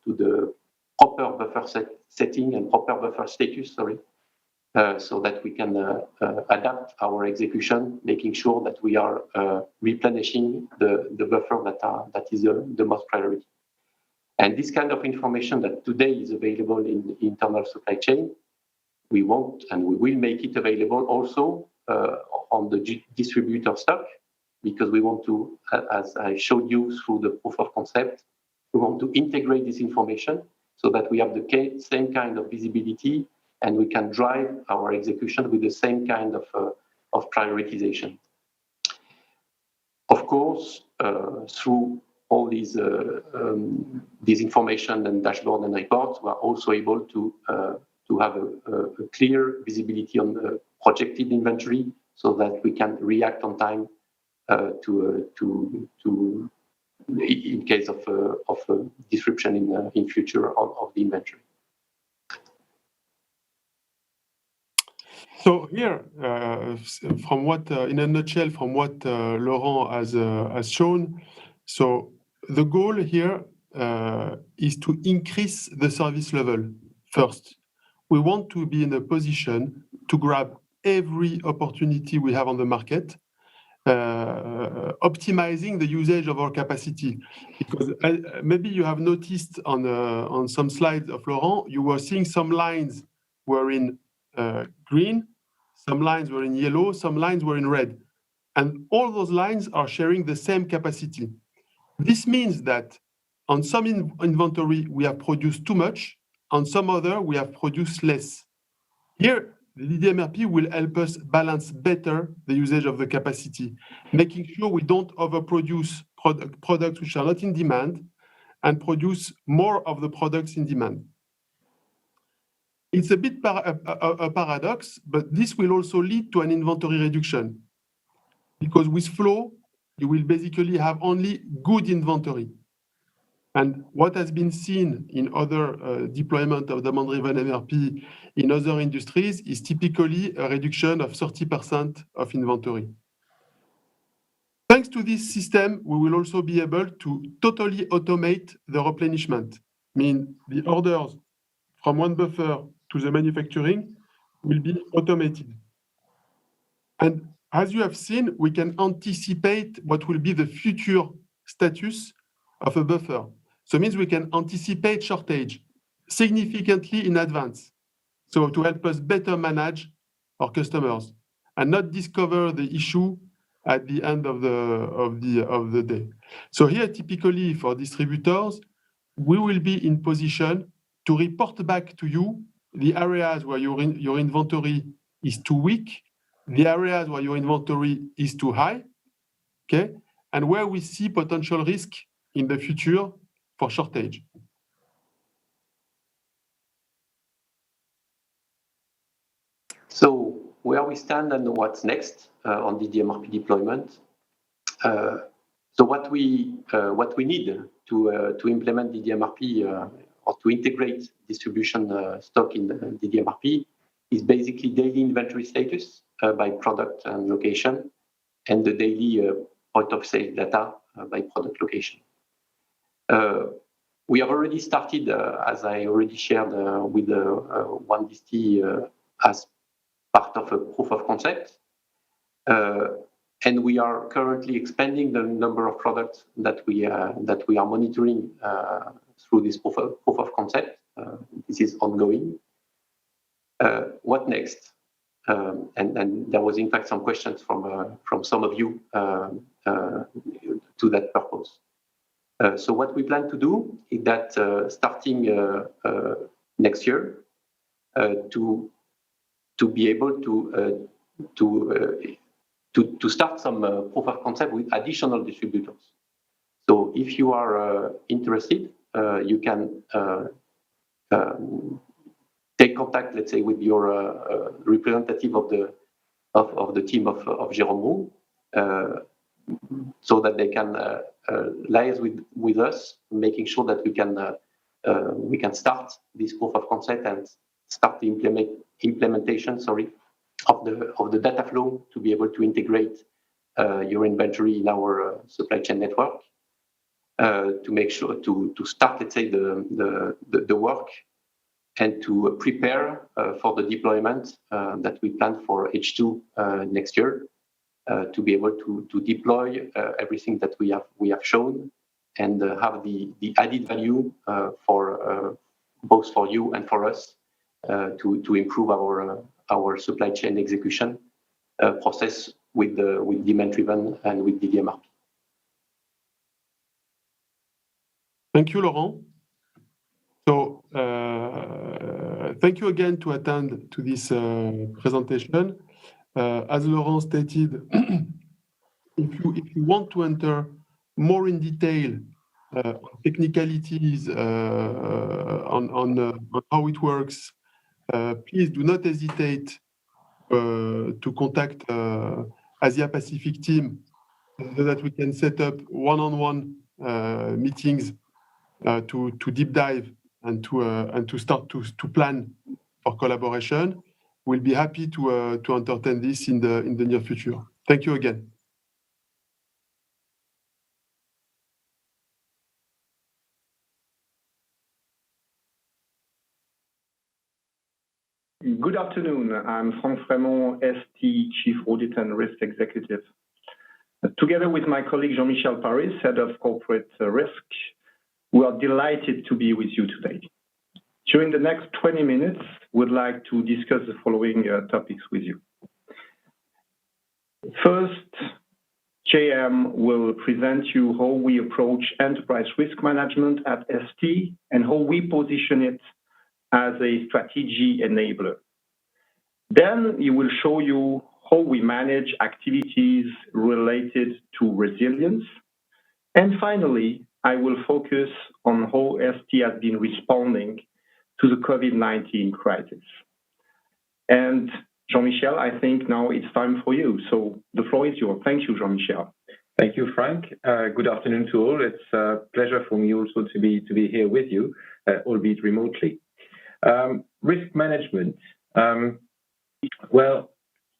the proper buffer setting and proper buffer status, so that we can adapt our execution, making sure that we are replenishing the buffer that is the most priority. And this kind of information that today is available in the internal supply chain, we want and we will make it available also on the distributor stock, because we want to, as I showed you through the proof of concept, we want to integrate this information so that we have the same kind of visibility and we can drive our execution with the same kind of prioritization. Of course, through all these information and dashboard and reports, we are also able to have a clear visibility on the projected inventory, so that we can react on time in case of disruption in future of the inventory. So here, from what, in a nutshell, from what Laurent has shown, so the goal here is to increase the service level first. We want to be in a position to grab every opportunity we have on the market, optimizing the usage of our capacity. Because maybe you have noticed on some slides of Laurent, you were seeing some lines were in green, some lines were in yellow, some lines were in red. And all those lines are sharing the same capacity. This means that on some inventory, we have produced too much, on some other, we have produced less. Here, the DDMRP will help us balance better the usage of the capacity, making sure we don't overproduce products which are not in demand and produce more of the products in demand. It's a bit a paradox, but this will also lead to an inventory reduction, because with flow, you will basically have only good inventory. And what has been seen in other deployment of demand-driven MRP in other industries is typically a reduction of 30% of inventory. Thanks to this system, we will also be able to totally automate the replenishment, meaning the orders from one buffer to the manufacturing will be automated. And as you have seen, we can anticipate what will be the future status of a buffer. So it means we can anticipate shortage significantly in advance, so to help us better manage our customers and not discover the issue at the end of the day. So here, typically for distributors, we will be in position to report back to you the areas where your inventory is too weak, the areas where your inventory is too high, okay, and where we see potential risk in the future for shortage. So where we stand and what's next on the DMRP deployment. So what we need to implement the DMRP or to integrate distribution stock in the DMRP is basically daily inventory status by product and location, and the daily point of sale data by product location. We have already started, as I already shared, with one DST as part of a proof of concept. And we are currently expanding the number of products that we are monitoring through this proof of concept. This is ongoing. What next? And there was in fact some questions from some of you to that purpose. So what we plan to do is that starting next year, to be able to start some proof of concept with additional distributors. So if you are interested, you can take contact, let's say, with your representative of the team of Jérôme, so that they can liaise with us, making sure that we can start this proof of concept and start the implementation, of the data flow to be able to integrate your inventory in our supply chain network, to make sure to start, let's say, the work and to prepare for the deployment that we plan for H2 next year, to be able to deploy everything that we have shown and have the added value for both for you and for us to improve our supply chain execution process with demand driven and with DDMRP. Thank you, Laurent. So thank you again to attend to this presentation. As Laurent stated, if you want to enter more in detail technicalities on how it works, please do not hesitate to contact Asia Pacific team so that we can set up one-on-one meetings to deep dive and to start to plan for collaboration. We'll be happy to entertain this in the near future. Thank you again. Good afternoon. I'm Franck Frémont, ST Chief Audit and Risk Executive. Together with my colleague Jean-Michel Paris, Head of Corporate Risk, we are delighted to be with you today. During the next 20 minutes, we'd like to discuss the following topics with you. First, JM will present you how we approach enterprise risk management at ST and how we position it as a strategy enabler. Then he will show you how we manage activities related to resilience. And finally, I will focus on how ST has been responding to the COVID-19 crisis. And Jean-Michel, I think now it's time for you. So the floor is yours. Thank you, Jean-Michel. Thank you, Frank. Good afternoon to all. It's a pleasure for me also to be here with you, albeit remotely. Risk management. Well,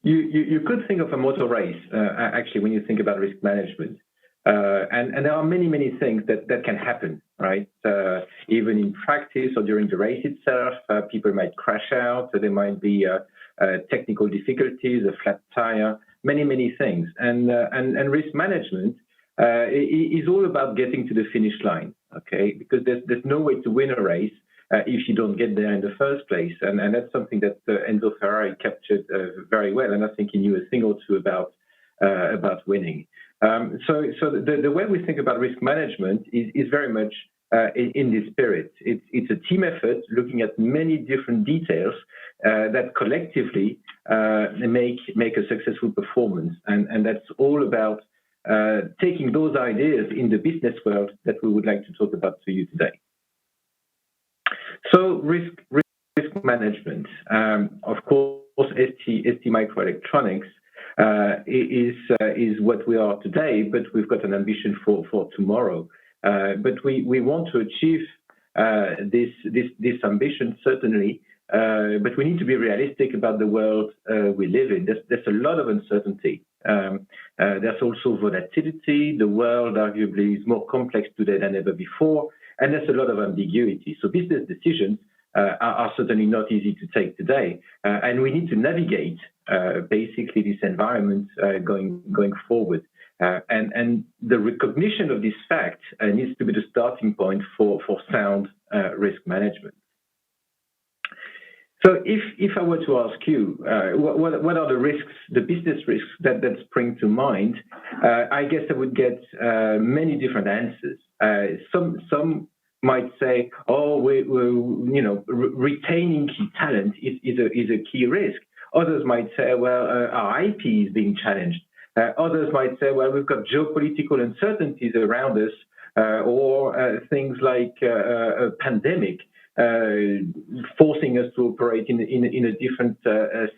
you could think of a motor race, actually, when you think about risk management. And there are many things that can happen, right? Even in practice or during the race itself, people might crash out, there might be technical difficulties, a flat tire, many things. And risk management is all about getting to the finish line, okay? Because there's no way to win a race if you don't get there in the first place. And that's something that Enzo Ferrari captured very well. And I think he knew a thing or two about about winning. So the way we think about risk management is very much in this spirit. It's a team effort looking at many different details that collectively make a successful performance. And that's all about taking those ideas in the business world that we would like to talk about to you today. So risk management, of course, ST Microelectronics is what we are today, but we've got an ambition for tomorrow. But we want to achieve this ambition, certainly, but we need to be realistic about the world we live in. There's a lot of uncertainty. There's also volatility. The world arguably is more complex today than ever before, and there's a lot of ambiguity. So business decisions are certainly not easy to take today, and we need to navigate basically this environment going forward. And the recognition of this fact needs to be the starting point for sound risk management. So if I were to ask you, what are the risks, the business risks that spring to mind, I guess I would get many different answers. Some might say, oh, retaining key talent is a key risk. Others might say, well, our IP is being challenged. Others might say, well, we've got geopolitical uncertainties around us, or things like a pandemic forcing us to operate in a different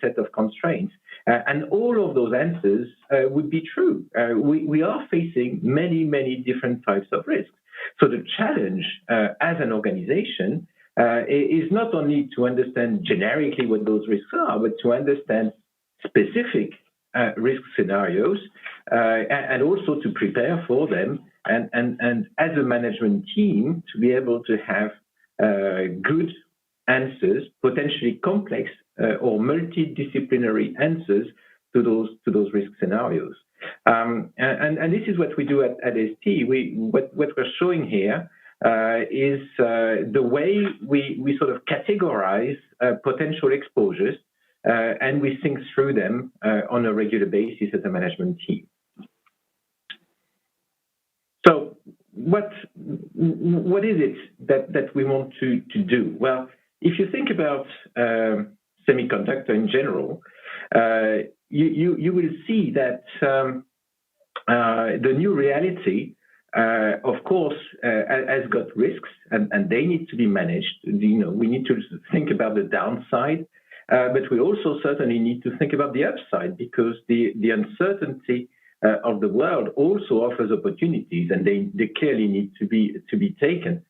set of constraints. And all of those answers would be true. We are facing many different types of risks. So the challenge as an organization is not only to understand generically what those risks are, but to understand specific risk scenarios and also to prepare for them, and as a management team to be able to have good answers, potentially complex or multidisciplinary answers to those risk scenarios. And this is what we do at ST. What we're showing here is the way we sort of categorize potential exposures, and we think through them on a regular basis as a management team. So what is it that we want to do? Well, if you think about semiconductor in general, you will see that the new reality, of course, has got risks, and they need to be managed. We need to think about the downside, but we also certainly need to think about the upside, because the uncertainty of the world also offers opportunities, and they clearly need to be taken.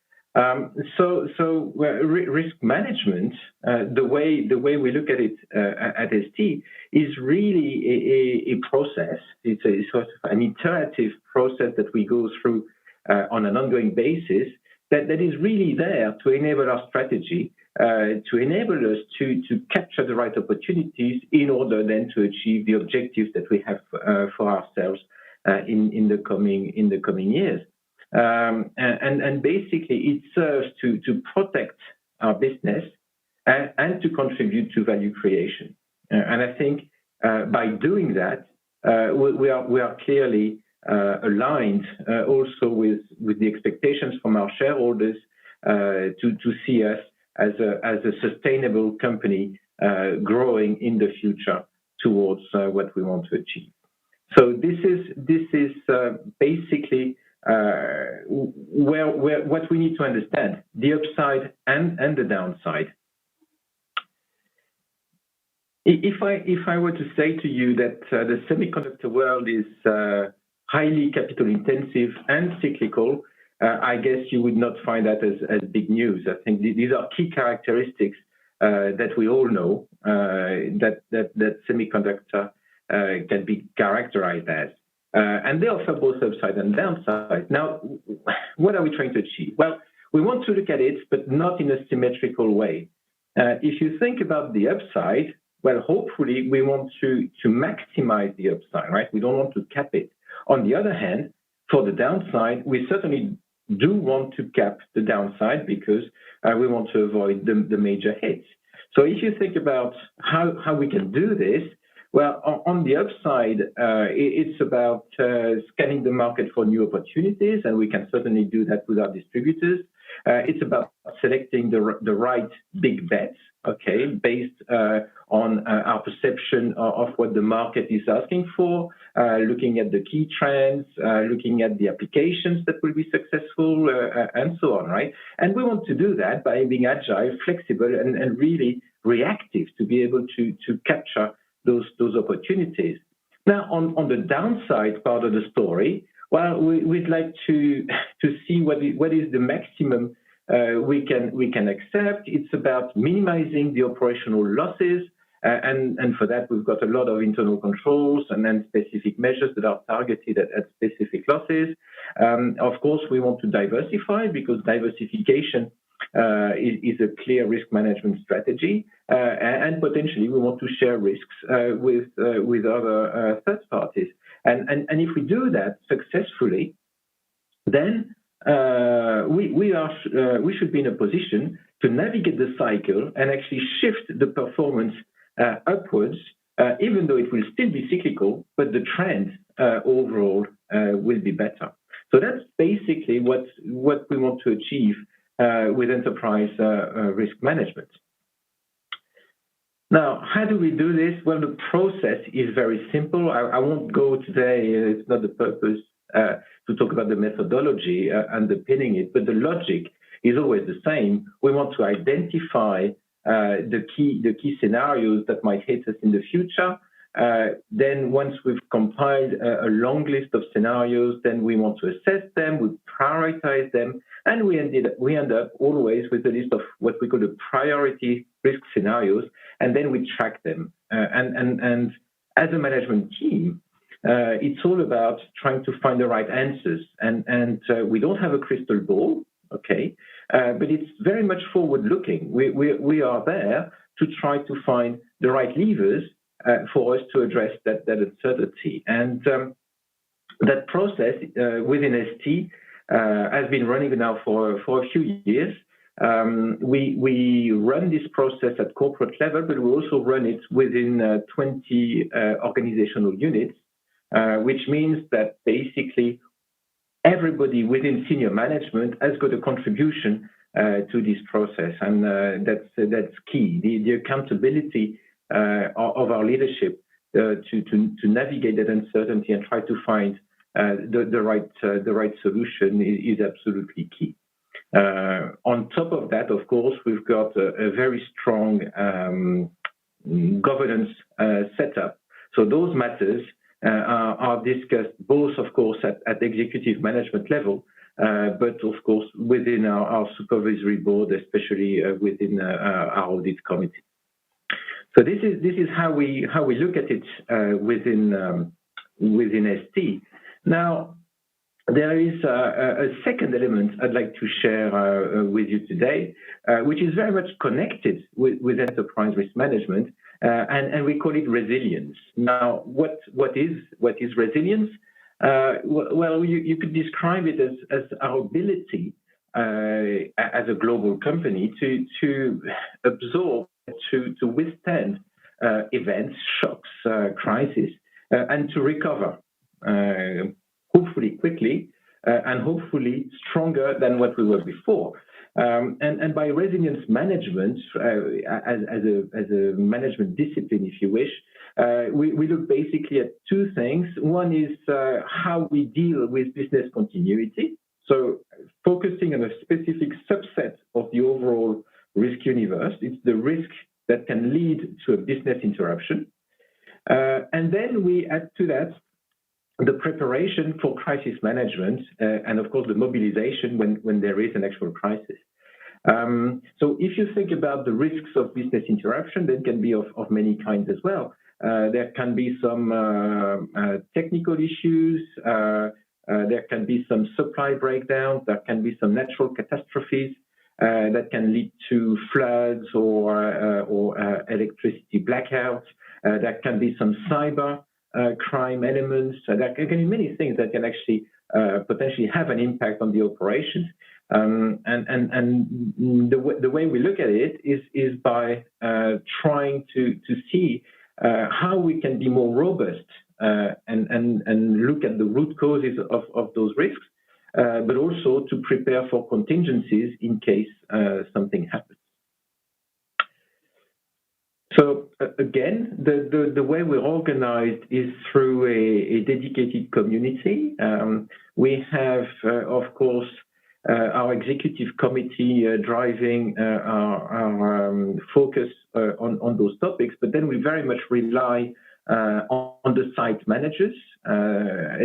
So risk management, the way we look at it at ST, is really a process. It's a sort of an iterative process that we go through on an ongoing basis that is really there to enable our strategy, to enable us to capture the right opportunities in order then to achieve the objectives that we have for ourselves in the coming years. And basically, it serves to protect our business and to contribute to value creation. And I think by doing that, we are clearly aligned also with the expectations from our shareholders to see us as a sustainable company growing in the future towards what we want to achieve. So this is basically what we need to understand: the upside and the downside. If I were to say to you that the semiconductor world is highly capital intensive and cyclical, I guess you would not find that as big news. I think these are key characteristics that we all know that semiconductor can be characterized as. And they offer both upside and downside. Now, what are we trying to achieve? Well, we want to look at it, but not in a symmetrical way. If you think about the upside, well, hopefully we want to maximize the upside, right? We don't want to cap it. On the other hand, for the downside, we certainly do want to cap the downside because we want to avoid the major hits. So if you think about how we can do this, Well, on the upside, it's about scanning the market for new opportunities, and we can certainly do that with our distributors. It's about selecting the right big bets, okay, based on our perception of what the market is asking for, looking at the key trends, looking at the applications that will be successful, and so on, right? And we want to do that by being agile, flexible, and really reactive to be able to capture those opportunities. Now, on the downside part of the story, well, we'd like to see what is the maximum we can accept. It's about minimizing the operational losses, and for that we've got a lot of internal controls and then specific measures that are targeted at specific losses. Of course, we want to diversify because diversification is a clear risk management strategy, and potentially we want to share risks with other third parties. And if we do that successfully, then we should be in a position to navigate the cycle and actually shift the performance upwards, even though it will still be cyclical, but the trend overall will be better. So that's basically what we want to achieve with enterprise risk management. Now, how do we do this? Well, the process is very simple. I won't go today, it's not the purpose to talk about the methodology underpinning it, but the logic is always the same. We want to identify the key scenarios that might hit us in the future. Then once we've compiled a long list of scenarios, then we want to assess them, we prioritize them, and we end up always with a list of what we call the priority risk scenarios, and then we track them. And as a management team, it's all about trying to find the right answers. And we don't have a crystal ball, okay, but it's very much forward-looking. We are there to try to find the right levers for us to address that uncertainty. And that process within ST has been running now for a few years. We run this process at corporate level, but we also run it within 20 organizational units, which means that basically everybody within senior management has got a contribution to this process, and that's key. The accountability of our leadership to navigate that uncertainty and try to find the right solution is absolutely key. On top of that, of course, we've got a very strong governance setup. So those matters are discussed both, of course, at executive management level, but of course within our supervisory board, especially within our audit committee. So this is how we look at it within ST. Now, there is a second element I'd like to share with you today, which is very much connected with enterprise risk management, and we call it resilience. Now, what is resilience? Well, you could describe it as our ability as a global company to absorb, to withstand events, shocks, crises, and to recover, hopefully quickly, and hopefully stronger than what we were before. And by resilience management, as a management discipline, if you wish, we look basically at two things. One is how we deal with business continuity. So focusing on a specific subset of the overall risk universe, it's the risk that can lead to a business interruption. And then we add to that the preparation for crisis management, and of course the mobilization when there is an actual crisis. So if you think about the risks of business interruption, they can be of many kinds as well. There can be some technical issues, there can be some supply breakdowns, there can be some natural catastrophes that can lead to floods or electricity blackouts. There can be some cyber crime elements. There can be many things that can actually potentially have an impact on the operations. And the way we look at it is by trying to see how we can be more robust and look at the root causes of those risks, but also to prepare for contingencies in case something happens. So again, the way we're organized is through a dedicated community. We have, of course, our executive committee driving our focus on those topics, but then we very much rely on the site managers,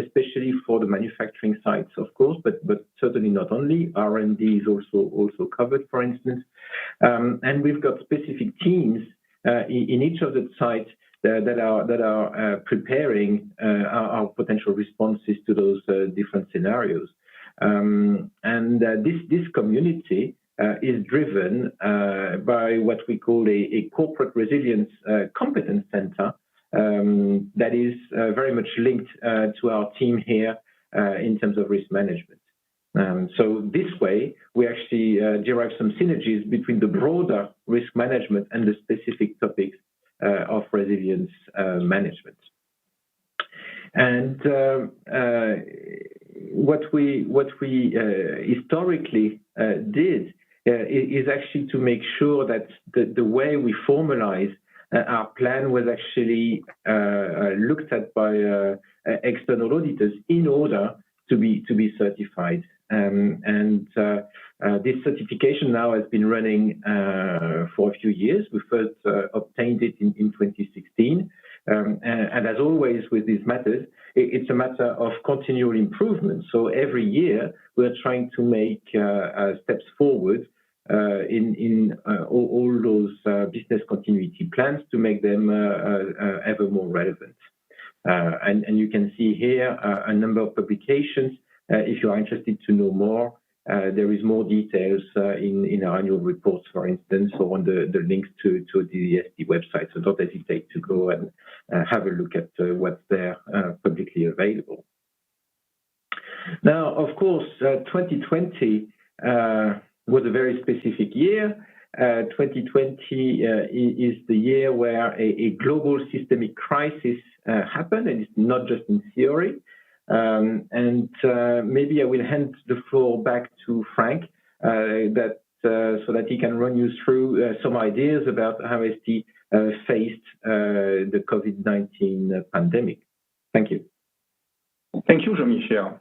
especially for the manufacturing sites, of course, but certainly not only. R&D is also covered, for instance. And we've got specific teams in each of the sites that are preparing our potential responses to those different scenarios. This community is driven by what we call a corporate resilience competence center that is very much linked to our team here in terms of risk management. So this way, we actually derive some synergies between the broader risk management and the specific topics of resilience management. And what we historically did is actually to make sure that the way we formalize our plan was actually looked at by external auditors in order to be certified. This certification now has been running for a few years. We first obtained it in 2016. And as always with these matters, it's a matter of continual improvement. So every year, we're trying to make steps forward in all those business continuity plans to make them ever more relevant. And you can see here a number of publications. If you are interested to know more, there is more details in our annual reports, for instance, or on the links to the ST website. So don't hesitate to go and have a look at what's there publicly available. Now, of course, 2020 was a very specific year. 2020 is the year where a global systemic crisis happened, and it's not just in theory. Maybe I will hand the floor back to Frank so that he can run you through some ideas about how ST faced the COVID-19 pandemic. Thank you. Thank you, Jean-Michel.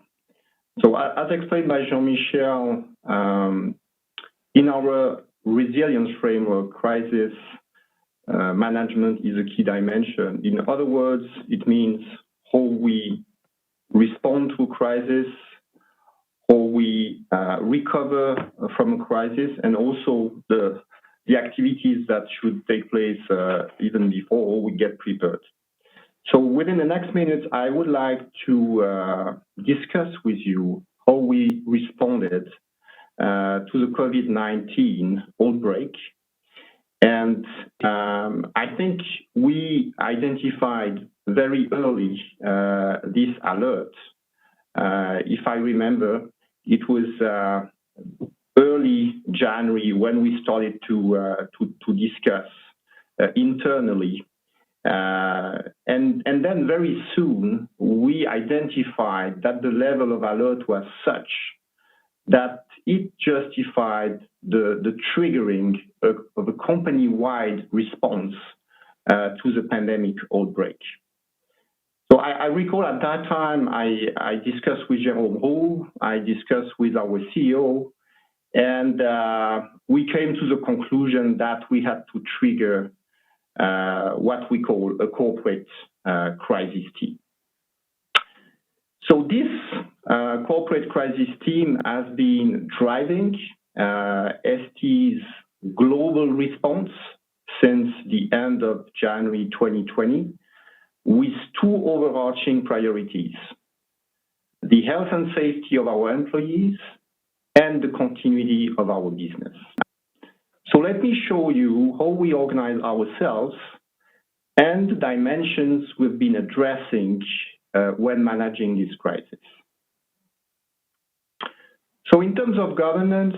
So as explained by Jean-Michel, in our resilience framework, crisis management is a key dimension. In other words, it means how we respond to a crisis, how we recover from a crisis, and also the activities that should take place even before we get prepared. So within the next minutes, I would like to discuss with you how we responded to the COVID-19 outbreak. And I think we identified very early this alert. If I remember, it was early January when we started to discuss internally. And then very soon, we identified that the level of alert was such that it justified the triggering of a company-wide response to the pandemic outbreak. So I recall at that time, I discussed with Jérôme Roux, I discussed with our CEO, and we came to the conclusion that we had to trigger what we call a corporate crisis team. So this corporate crisis team has been driving ST's global response since the end of January 2020 with two overarching priorities: the health and safety of our employees and the continuity of our business. So let me show you how we organize ourselves and the dimensions we've been addressing when managing this crisis. So in terms of governance,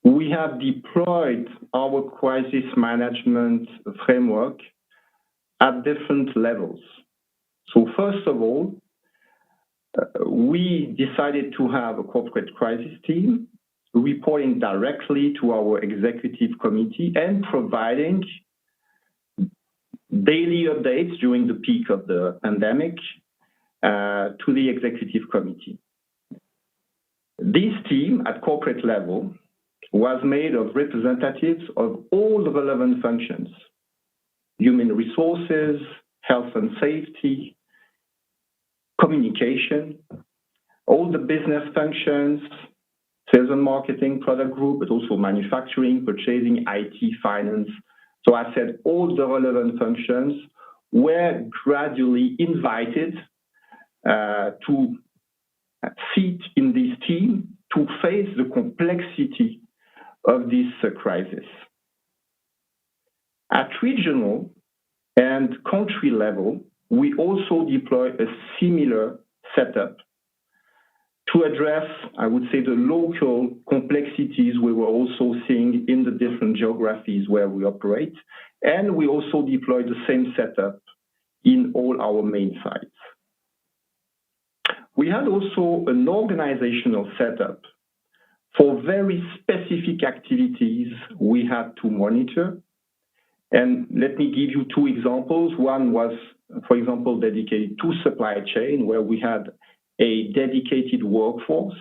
we have deployed our crisis management framework at different levels. So first of all, we decided to have a corporate crisis team reporting directly to our executive committee and providing daily updates during the peak of the pandemic to the executive committee. This team at corporate level was made of representatives of all the relevant functions: human resources, health and safety, communication, all the business functions, sales and marketing, product group, but also manufacturing, purchasing, IT, finance. So I said all the relevant functions were gradually invited to sit in this team to face the complexity of this crisis. At regional and country level, we also deploy a similar setup to address, I would say, the local complexities we were also seeing in the different geographies where we operate. And we also deploy the same setup in all our main sites. We had also an organizational setup for very specific activities we had to monitor. And let me give you two examples. One was, for example, dedicated to supply chain, where we had a dedicated workforce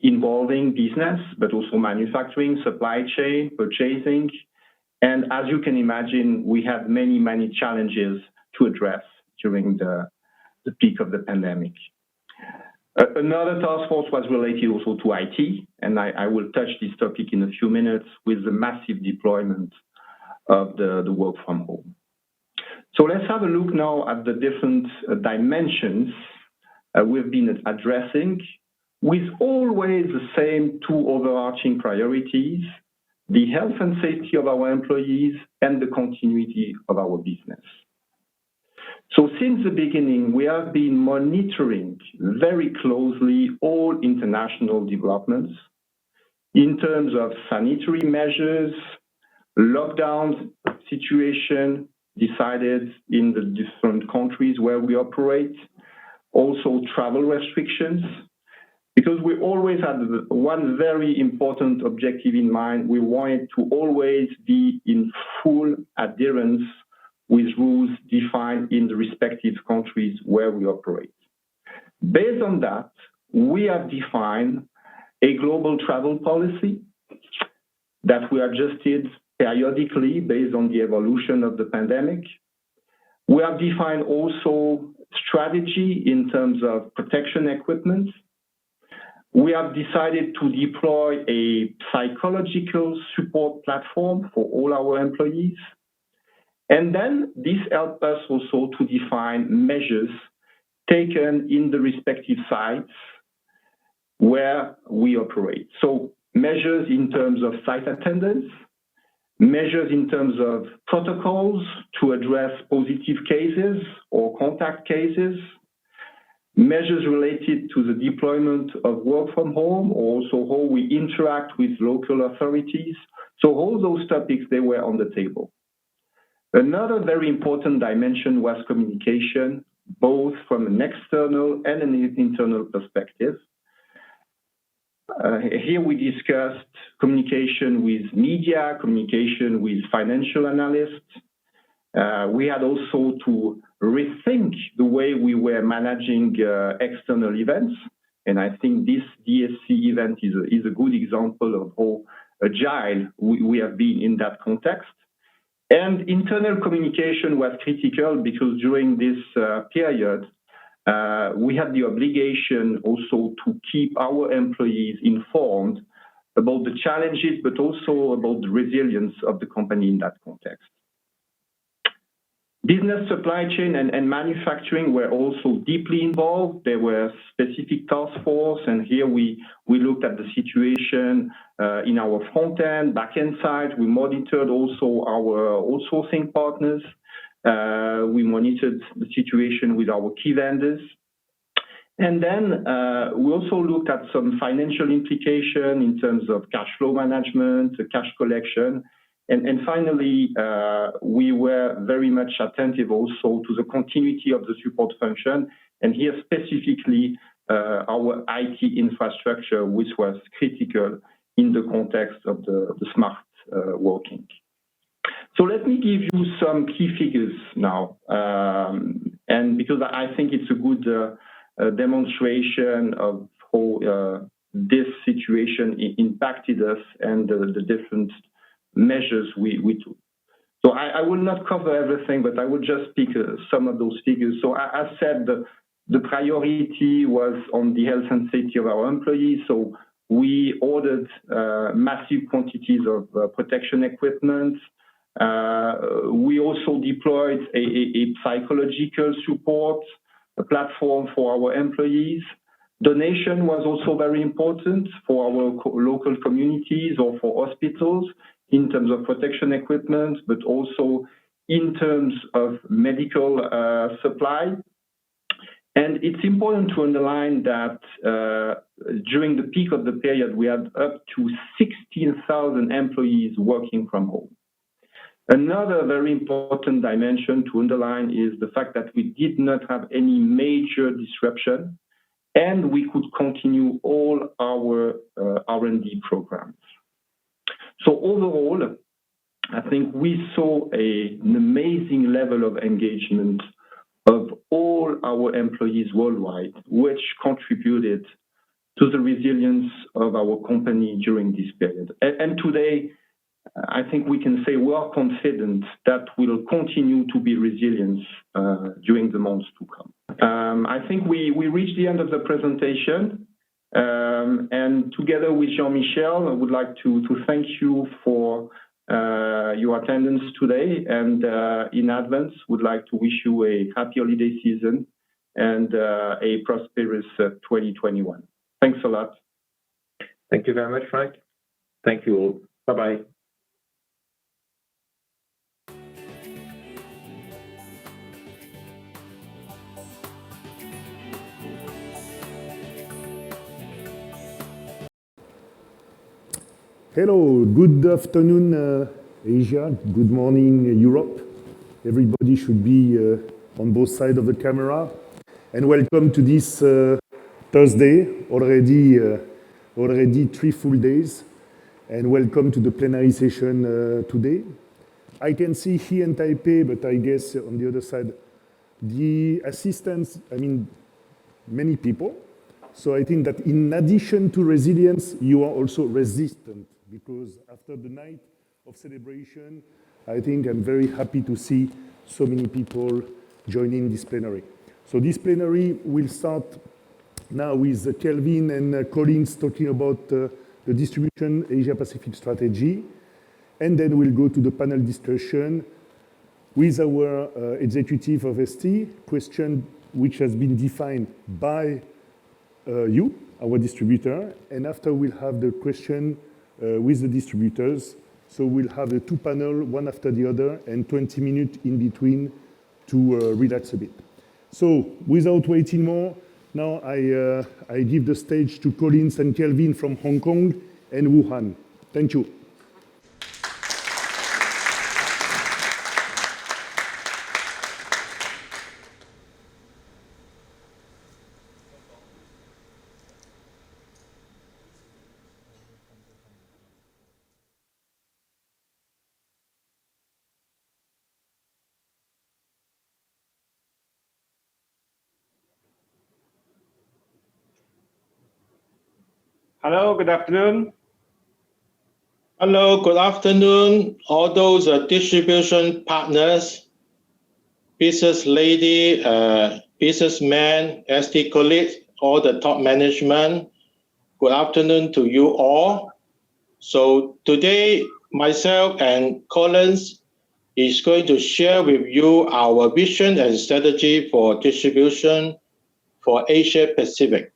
involving business, but also manufacturing, supply chain, purchasing. And as you can imagine, we had many, many challenges to address during the peak of the pandemic. Another task force was related also to IT, and I will touch this topic in a few minutes with the massive deployment of the work from home. So let's have a look now at the different dimensions we've been addressing, with always the same two overarching priorities: the health and safety of our employees and the continuity of our business. So since the beginning, we have been monitoring very closely all international developments in terms of sanitary measures, lockdown situation decided in the different countries where we operate, also travel restrictions, because we always had one very important objective in mind. We wanted to always be in full adherence with rules defined in the respective countries where we operate. Based on that, we have defined a global travel policy that we adjusted periodically based on the evolution of the pandemic. We have defined also strategy in terms of protection equipment. We have decided to deploy a psychological support platform for all our employees. And then this helped us also to define measures taken in the respective sites where we operate. So measures in terms of site attendance, measures in terms of protocols to address positive cases or contact cases, measures related to the deployment of work from home, or also how we interact with local authorities. So all those topics, they were on the table. Another very important dimension was communication, both from an external and an internal perspective. Here we discussed communication with media, communication with financial analysts. We had also to rethink the way we were managing external events. And I think this DSC event is a good example of how agile we have been in that context. And internal communication was critical because during this period, we had the obligation also to keep our employees informed about the challenges, but also about the resilience of the company in that context. Business, supply chain, and manufacturing were also deeply involved. There were specific task force, and here we looked at the situation in our front end, back end side. We monitored also our outsourcing partners. We monitored the situation with our key vendors. And then we also looked at some financial implication in terms of cash flow management, cash collection. And finally, we were very much attentive also to the continuity of the support function, and here specifically our IT infrastructure, which was critical in the context of the smart working. So let me give you some key figures now, and because I think it's a good demonstration of how this situation impacted us and the different measures we took. So I will not cover everything, but I will just pick some of those figures. So as said, the priority was on the health and safety of our employees. So we ordered massive quantities of protection equipment. We also deployed a psychological support platform for our employees. Donation was also very important for our local communities or for hospitals in terms of protection equipment, but also in terms of medical supply. And it's important to underline that during the peak of the period, we had up to 16,000 employees working from home. Another very important dimension to underline is the fact that we did not have any major disruption, and we could continue all our R&D programs. So overall, I think we saw an amazing level of engagement of all our employees worldwide, which contributed to the resilience of our company during this period. And today, I think we can say we are confident that we'll continue to be resilient during the months to come. I think we reached the end of the presentation. And together with Jean-Michel, I would like to thank you for your attendance today. And in advance, would like to wish you a happy holiday season and a prosperous 2021. Thanks a lot. Thank you very much, Frank. Thank you all. Bye-bye. Hello, good afternoon, Asia. Good morning, Europe. Everybody should be on both sides of the camera. And welcome to this Thursday, already 3 full days. And welcome to the plenary session today. I can see here in Taipei, but I guess on the other side, the assistants, many people. So I think that in addition to resilience, you are also resistant, because after the night of celebration, I think I'm very happy to see so many people joining this plenary. So this plenary will start now with Kelvin and Collins talking about the distribution Asia-Pacific strategy. And then we'll go to the panel discussion with our executive of ST, question which has been defined by you, our distributor. And after we'll have the question with the distributors. So we'll have the 2 panels, one after the other, and 20 minutes in between to relax a bit. So without waiting more, now I give the stage to Collins and Kelvin from Hong Kong and Wuhan. Thank you. Hello, good afternoon. Hello, good afternoon, all those distribution partners, business lady, businessmen, ST colleagues, all the top management. Good afternoon to you all. So today, myself and Collins is going to share with you our vision and strategy for distribution for Asia Pacific.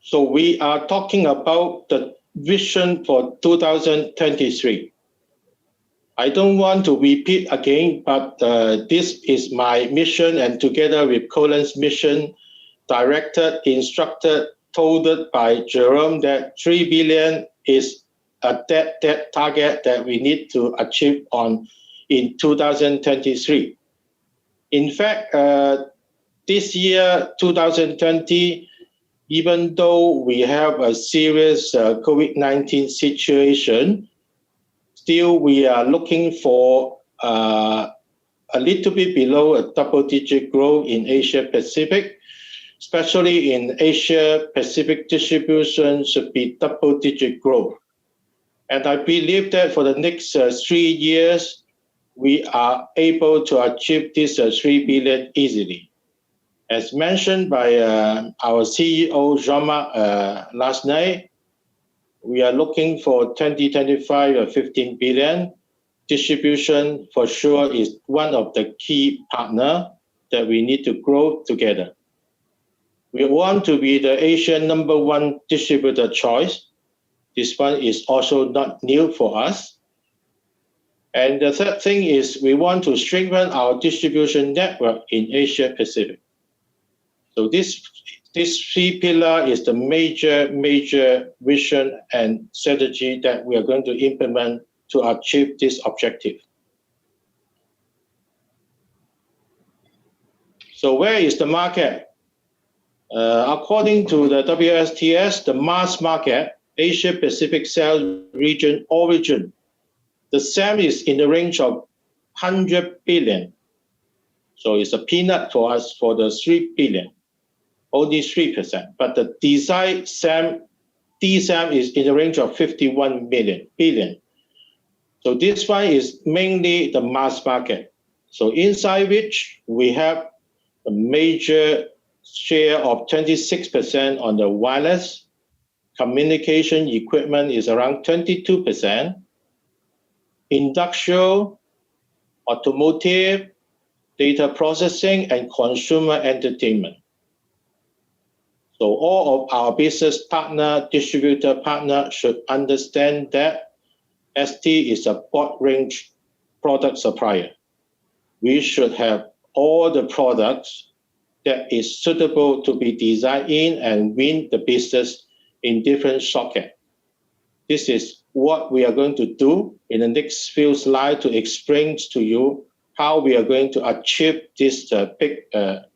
So we are talking about the vision for 2023. I don't want to repeat again, but this is my mission, and together with Colin's mission, directed, instructed, told by Jerome that 3 billion is a debt target that we need to achieve in 2023. In fact, this year, 2020, even though we have a serious COVID-19 situation, still we are looking for a little bit below a double-digit growth in Asia Pacific, especially in Asia Pacific distribution should be double-digit growth. And I believe that for the next 3 years, we are able to achieve this 3 billion easily. As mentioned by our CEO, Jean-Marc, last night, we are looking for 2025 15 billion. Distribution for sure is one of the key partners that we need to grow together. We want to be the Asian #1 distributor choice. This one is also not new for us. And the third thing is we want to strengthen our distribution network in Asia Pacific. So this 3 pillar is the major vision and strategy that we are going to implement to achieve this objective. So where is the market? According to the WSTS, the mass market, Asia Pacific sales region origin, the SAM is in the range of 100 billion. So it's a peanut for us for the 3 billion, only 3%. But the design SAM, DSAM is in the range of 51 billion. So this one is mainly the mass market. So inside which we have a major share of 26% on the wireless. Communication equipment is around 22%. Industrial, automotive, data processing, and consumer entertainment. So all of our business partner, distributor partner should understand that ST is a broad range product supplier. We should have all the products that is suitable to be designed in and win the business in different sockets. This is what we are going to do in the next few slides to explain to you how we are going to achieve this big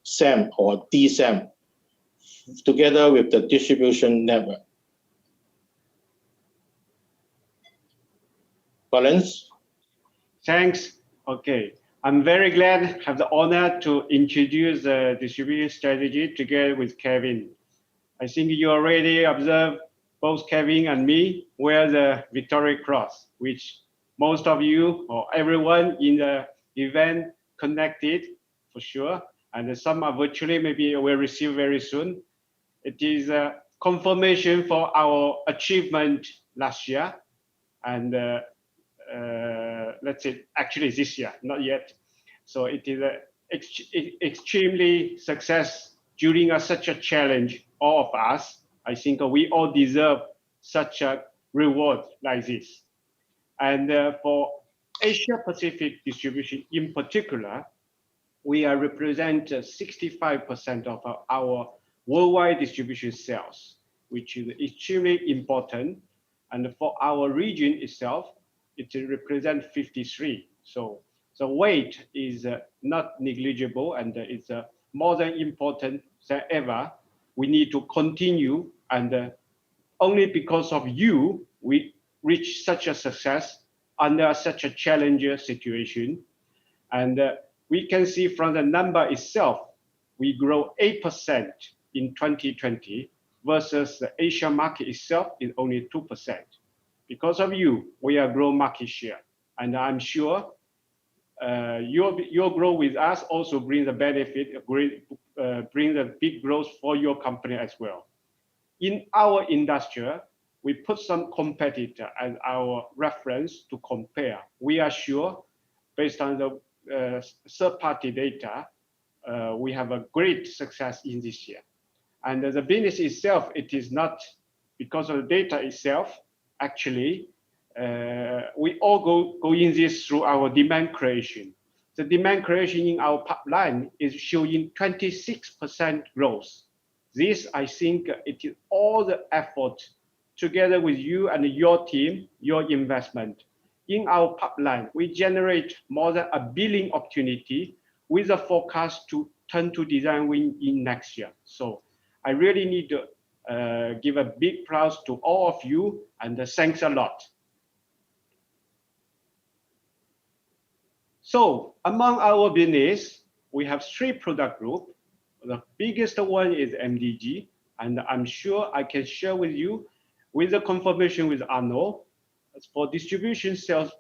SAM or DSAM together with the distribution network. Collins? Thanks. Okay. I'm very glad to have the honor to introduce the distribution strategy together with Kevin. I think you already observed both Kevin and me wear the Victoria Cross, which most of you or everyone in the event connected for sure, and some are virtually, maybe will receive very soon. It is a confirmation for our achievement last year, and let's say actually this year, not yet. So it is extremely success during such a challenge, all of us. I think we all deserve such a reward like this. And for Asia Pacific distribution in particular, we are represent 65% of our worldwide distribution sales, which is extremely important. And for our region itself, it represents 53%. So the weight is not negligible, and it's more than important than ever. We need to continue, and only because of you, we reach such a success under such a challenging situation. And we can see from the number itself, we grow 8% in 2020 versus the Asia market itself is only 2%. Because of you, we are growing market share. And I'm sure your growth with us also brings a benefit, brings a big growth for your company as well. In our industry, we put some competitor as our reference to compare. We are sure, based on the third-party data, we have a great success in this year. And the business itself, it is not because of the data itself. Actually, we all go in this through our demand creation. The demand creation in our pipeline is showing 26% growth This, I think, it is all the effort together with you and your team, your investment. In our pipeline, we generate more than 1 billion opportunity with a forecast to turn to design win in next year. So I really need to give a big applause to all of you, and thanks a lot. So among our business, we have 3 product groups. The biggest one is MDG, and I'm sure I can share with you with the confirmation with Arno. For distribution sales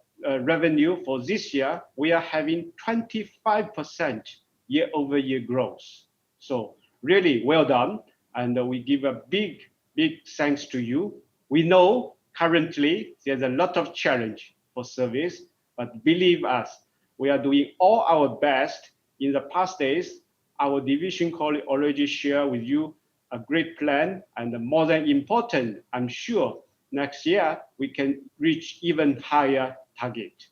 revenue for this year, we are having 25% year-over-year growth. So really well done, and we give a big thanks to you. We know currently there's a lot of challenge for service, but believe us, we are doing all our best. In the past days, our division colleague already shared with you a great plan, and more than important, I'm sure next year we can reach even higher target.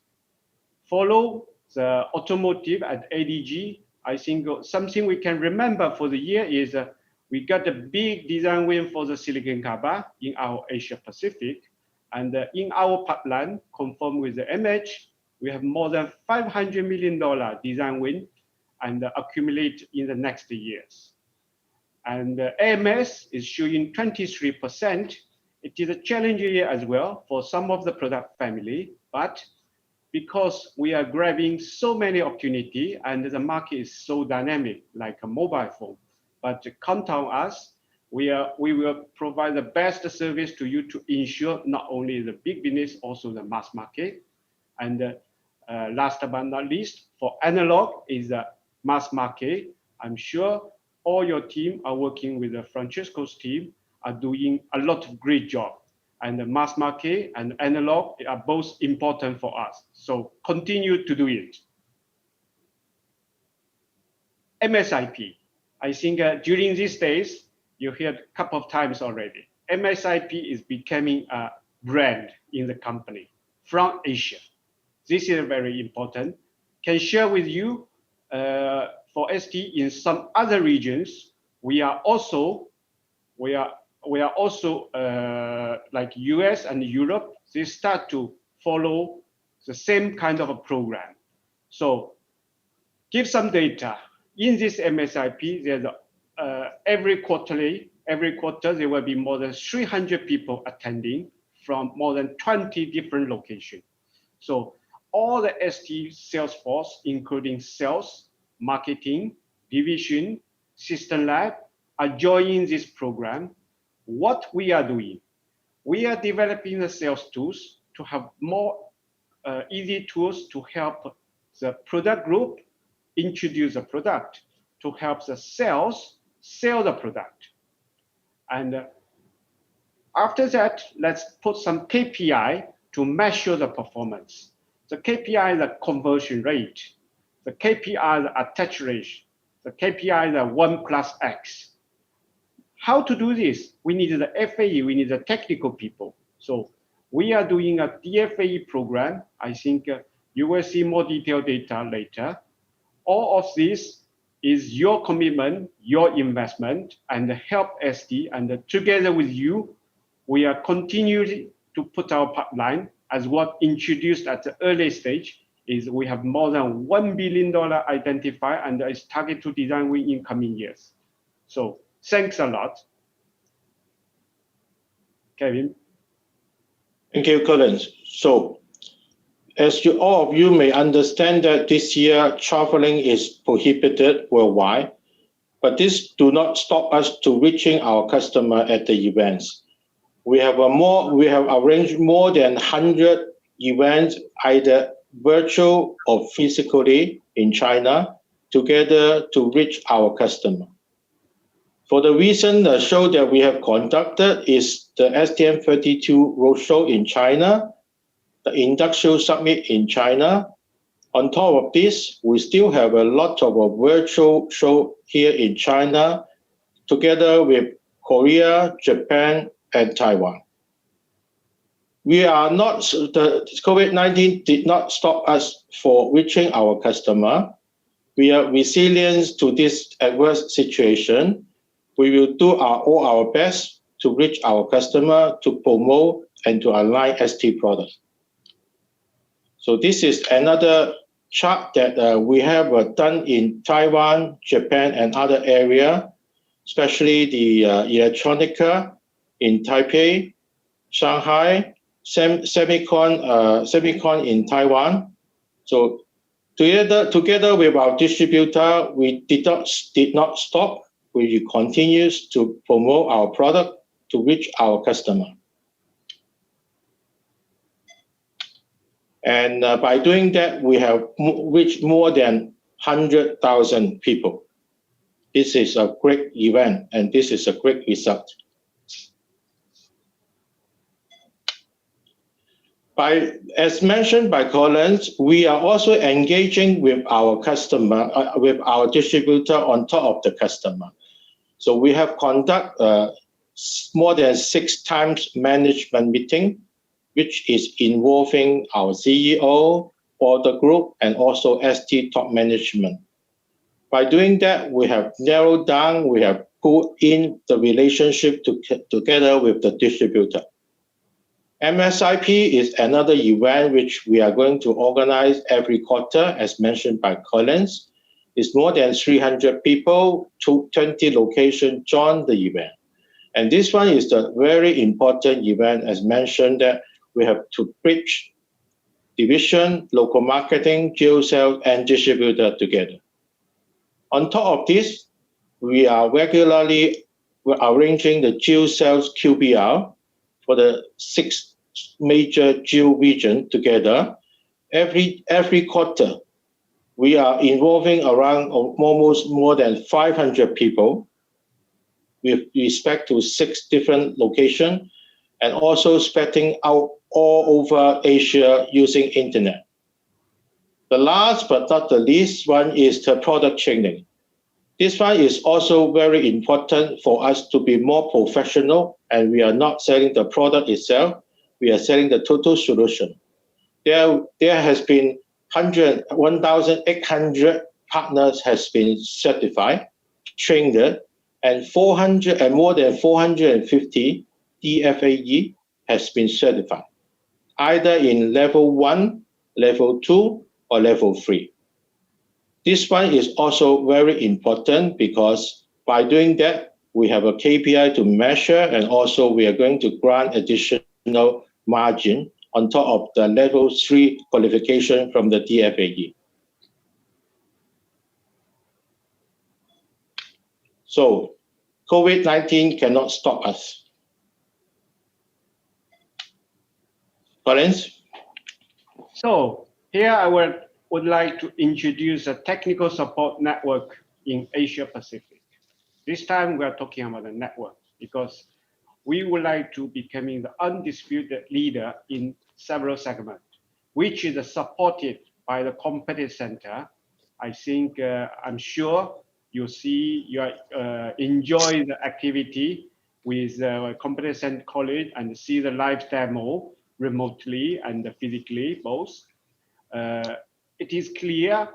Follow the automotive at ADG. I think something we can remember for the year is we got a big design win for the silicon carbide in our Asia Pacific, and in our pipeline, confirmed with the MH, we have more than $500 million design win and accumulate in the next years. And AMS is showing 23%. It is a challenging year as well for some of the product family, but because we are grabbing so many opportunity and the market is so dynamic, like a mobile phone, but count on us, we will provide the best service to you to ensure not only the big business, also the mass market. And last but not least, for analog is the mass market. I'm sure all your team are working with Francesco's team, are doing a lot of great job. And the mass market and analog are both important for us. So continue to do it. MSIP. I think during these days, you heard a couple of times already. MSIP is becoming a brand in the company from Asia. This is very important. Can share with you for ST in some other regions, we are also like US and Europe, they start to follow the same kind of a program. So give some data. In this MSIP, there's every quarter there will be more than 300 people attending from more than 20 different locations. So all the ST sales force, including sales, marketing, division, system lab, are joining this program. What we are doing, we are developing the sales tools to have more easy tools to help the product group introduce the product, to help the sales sell the product. And after that, let's put some KPI to measure the performance. The KPI is the conversion rate. The KPI is the attach rate. The KPI is the 1+X. How to do this? We need the FAE, we need the technical people. So we are doing a DFAE program. I think you will see more detailed data later. All of this is your commitment, your investment, and help ST. And together with you, we are continuing to put our pipeline as what introduced at the early stage is we have more than $1 billion identified and is targeted to design win in coming years. So thanks a lot. Kevin. Thank you, Collins. So as all of you may understand that this year traveling is prohibited worldwide, but this do not stop us to reaching our customer at the events. We have arranged more than 100 events, either virtual or physically in China, together to reach our customer. For the recent show that we have conducted is the STM32 Roadshow in China, the Industrial Summit in China. On top of this, we still have a lot of a virtual show here in China, together with Korea, Japan, and Taiwan. We are not, the COVID-19 did not stop us for reaching our customer. We are resilient to this adverse situation. We will do all our best to reach our customer, to promote and to align ST products. So this is another chart that we have done in Taiwan, Japan, and other area, especially the electronica in Taipei, Shanghai, semicon in Taiwan. So together with our distributor, we did not stop. We continue to promote our product to reach our customer. And by doing that, we have reached more than 100,000 people. This is a great event, and this is a great result. As mentioned by Collins, we are also engaging with our customer, with our distributor on top of the customer. So we have conducted more than 6 times management meeting, which is involving our CEO, order group, and also ST top management. By doing that, we have narrowed down, we have put in the relationship together with the distributor. MSIP is another event which we are going to organize every quarter, as mentioned by Collins. It's more than 300 people, 20 locations join the event. And this one is a very important event, as mentioned, that we have to bridge division, local marketing, geo sales, and distributor together. On top of this, we are regularly arranging the geo sales QBR for the 6 major geo regions together. Every quarter, we are involving around almost more than 500 people with respect to 6 different locations, and also spreading out all over Asia using internet. The last but not the least one is the product training. This one is also very important for us to be more professional, and we are not selling the product itself, we are selling the total solution. There has been 1,800 partners has been certified, trained, and more than 450 DFAE has been certified, either in level 1, level 2, or level 3. This one is also very important because by doing that, we have a KPI to measure, and also we are going to grant additional margin on top of the level 3 qualification from the DFAE. So COVID-19 cannot stop us. Collins? So here I would like to introduce a technical support network in Asia Pacific. This time we are talking about the network because we would like to becoming the undisputed leader in several segments, which is supported by the competence center. I think, I'm sure you enjoy the activity with competence center college and see the live demo remotely and physically both. It is clear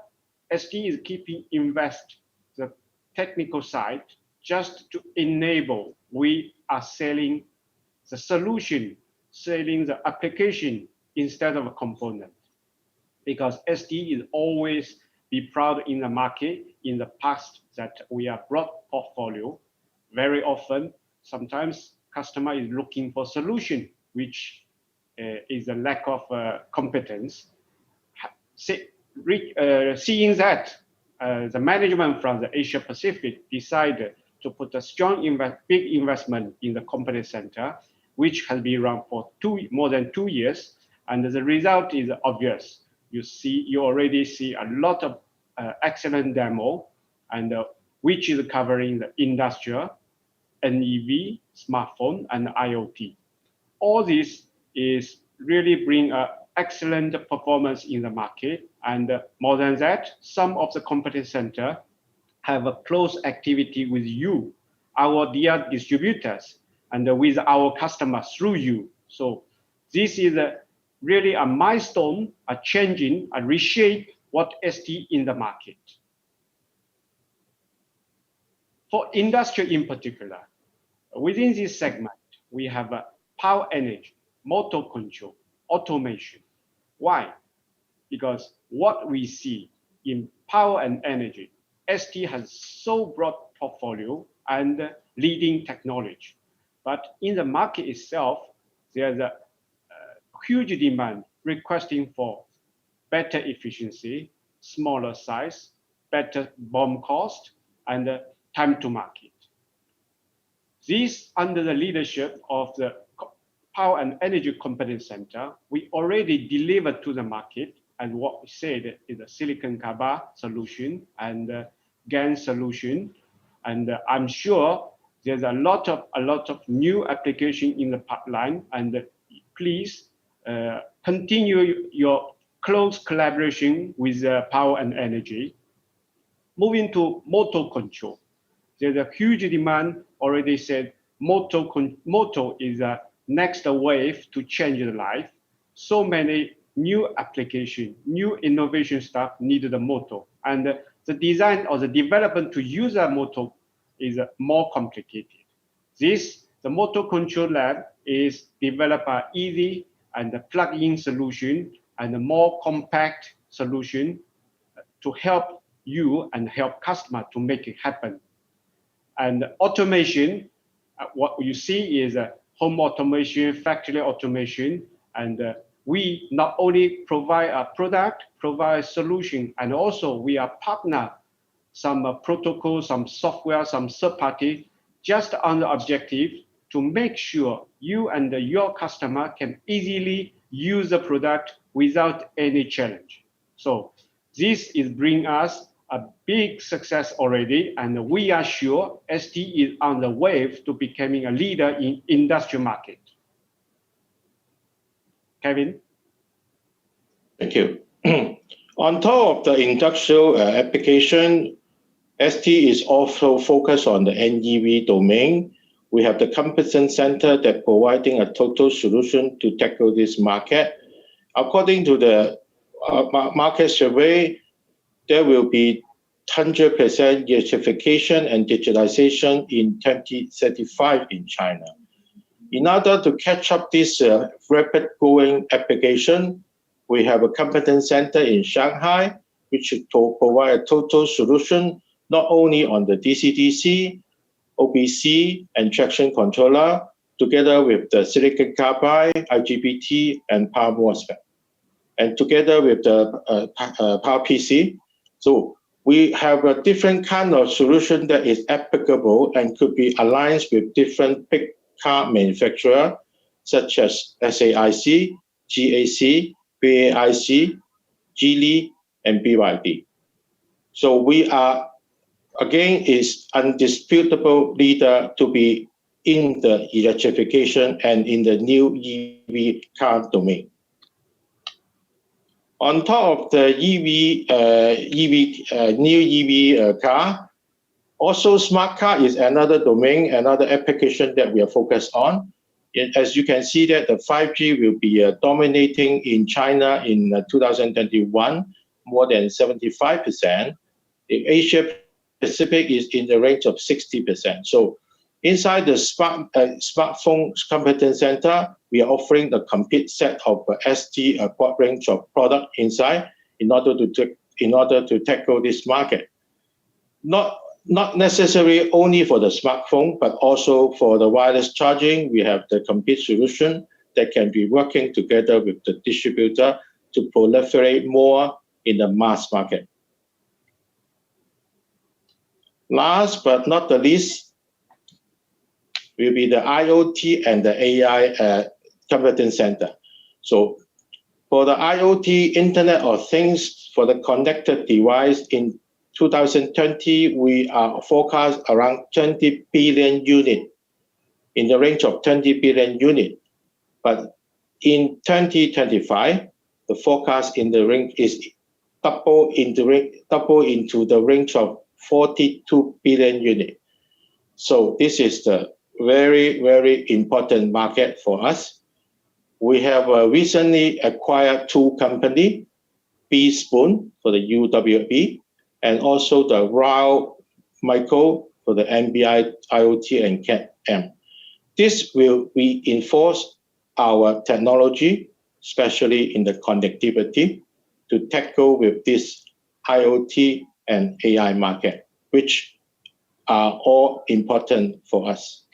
ST is keeping invest the technical side just to enable we are selling the solution, selling the application instead of a component. Because ST is always be proud in the market in the past that we are broad portfolio. Very often, sometimes customer is looking for solution, which is a lack of competence. Seeing that, the management from the Asia Pacific decided to put a strong big investment in the competence center, which has been run for more than 2 years, and the result is obvious. You already see a lot of excellent demo, and which is covering the industrial, NEV, smartphone, and IoT. All this is really bring excellent performance in the market, and more than that, some of the competence center have a close activity with you, our dear distributors, and with our customers through you. So this is really a milestone, a changing, a reshape what ST in the market. For industry in particular, within this segment, we have power energy, motor control, automation. Why? Because what we see in power and energy, ST has so broad portfolio and leading technology. But in the market itself, there's a huge demand requesting for better efficiency, smaller size, better BOM cost, and time to market. This, under the leadership of the Power and Energy Competence Center, we already delivered to the market, and what we said is a silicon carbide solution and GaN solution. And I'm sure there's a lot of new application in the pipeline, and please continue your close collaboration with Power and Energy. Moving to motor control, there's a huge demand. Already said, motor is a next wave to change the life. So many new application, new innovation stuff needed a motor, and the design or the development to use a motor is more complicated. The motor control lab is develop an easy and plug-in solution and a more compact solution to help you and help customer to make it happen. And automation, what you see is home automation, factory automation, and we not only provide a product, provide a solution, and also we are partner some protocol, some software, some third party, just on the objective to make sure you and your customer can easily use the product without any challenge. So this is bring us a big success already, and we are sure ST is on the wave to becoming a leader in industrial market. Kevin? Thank you. On top of the industrial application, ST is also focused on the NEV domain. We have the competence center that providing a total solution to tackle this market. According to the market survey, there will be 100% electrification and digitalization in 2035 in China. In order to catch up this rapid growing application, we have a competence center in Shanghai, which will provide a total solution, not only on the DC-DC, OBC, and traction controller, together with the silicon carbide, IGBT, and power MOSFET, and together with the power PC. So we have a different kind of solution that is applicable and could be aligned with different big car manufacturers, such as SAIC, GAC, BAIC, Geely, and BYD. So we are, again, is undisputable leader to be in the electrification and in the new EV car domain. On top of the new EV car, also smart car is another domain, another application that we are focused on. As you can see that the 5G will be dominating in China in 2021, more than 75%. In Asia Pacific is in the range of 60%. So inside the smartphone competence center, we are offering the complete set of ST quad range of product inside in order to tackle this market. Not necessarily only for the smartphone, but also for the wireless charging. We have the complete solution that can be working together with the distributor to proliferate more in the mass market. Last but not the least will be the IoT and the AI competence center. So for the IoT, Internet of Things, for the connected device in 2020, we are forecast around 20 billion units, in the range of 20 billion units. But in 2025, the forecast in the range is double into the range of 42 billion units. So this is the very, very important market for us. We have recently acquired two companies, B-Spoon for the UWB, and also the Raw Micro for the NBI, IoT, and CAT-M. This will reinforce our technology, especially in the connectivity, to tackle with this IoT and AI market, which are all important for us.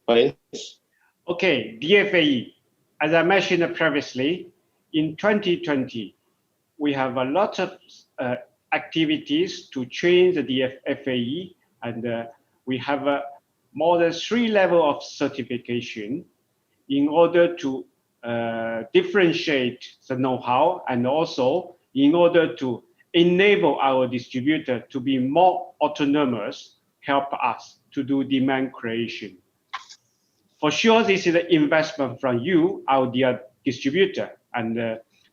Okay, DFAE, as I mentioned previously, in 2020, we have a lot of activities to train the DFAE, and we have more than 3 levels of certification in order to differentiate the know-how, and also in order to enable our distributor to be more autonomous, help us to do demand creation. For sure, this is an investment from you, our dear distributor, and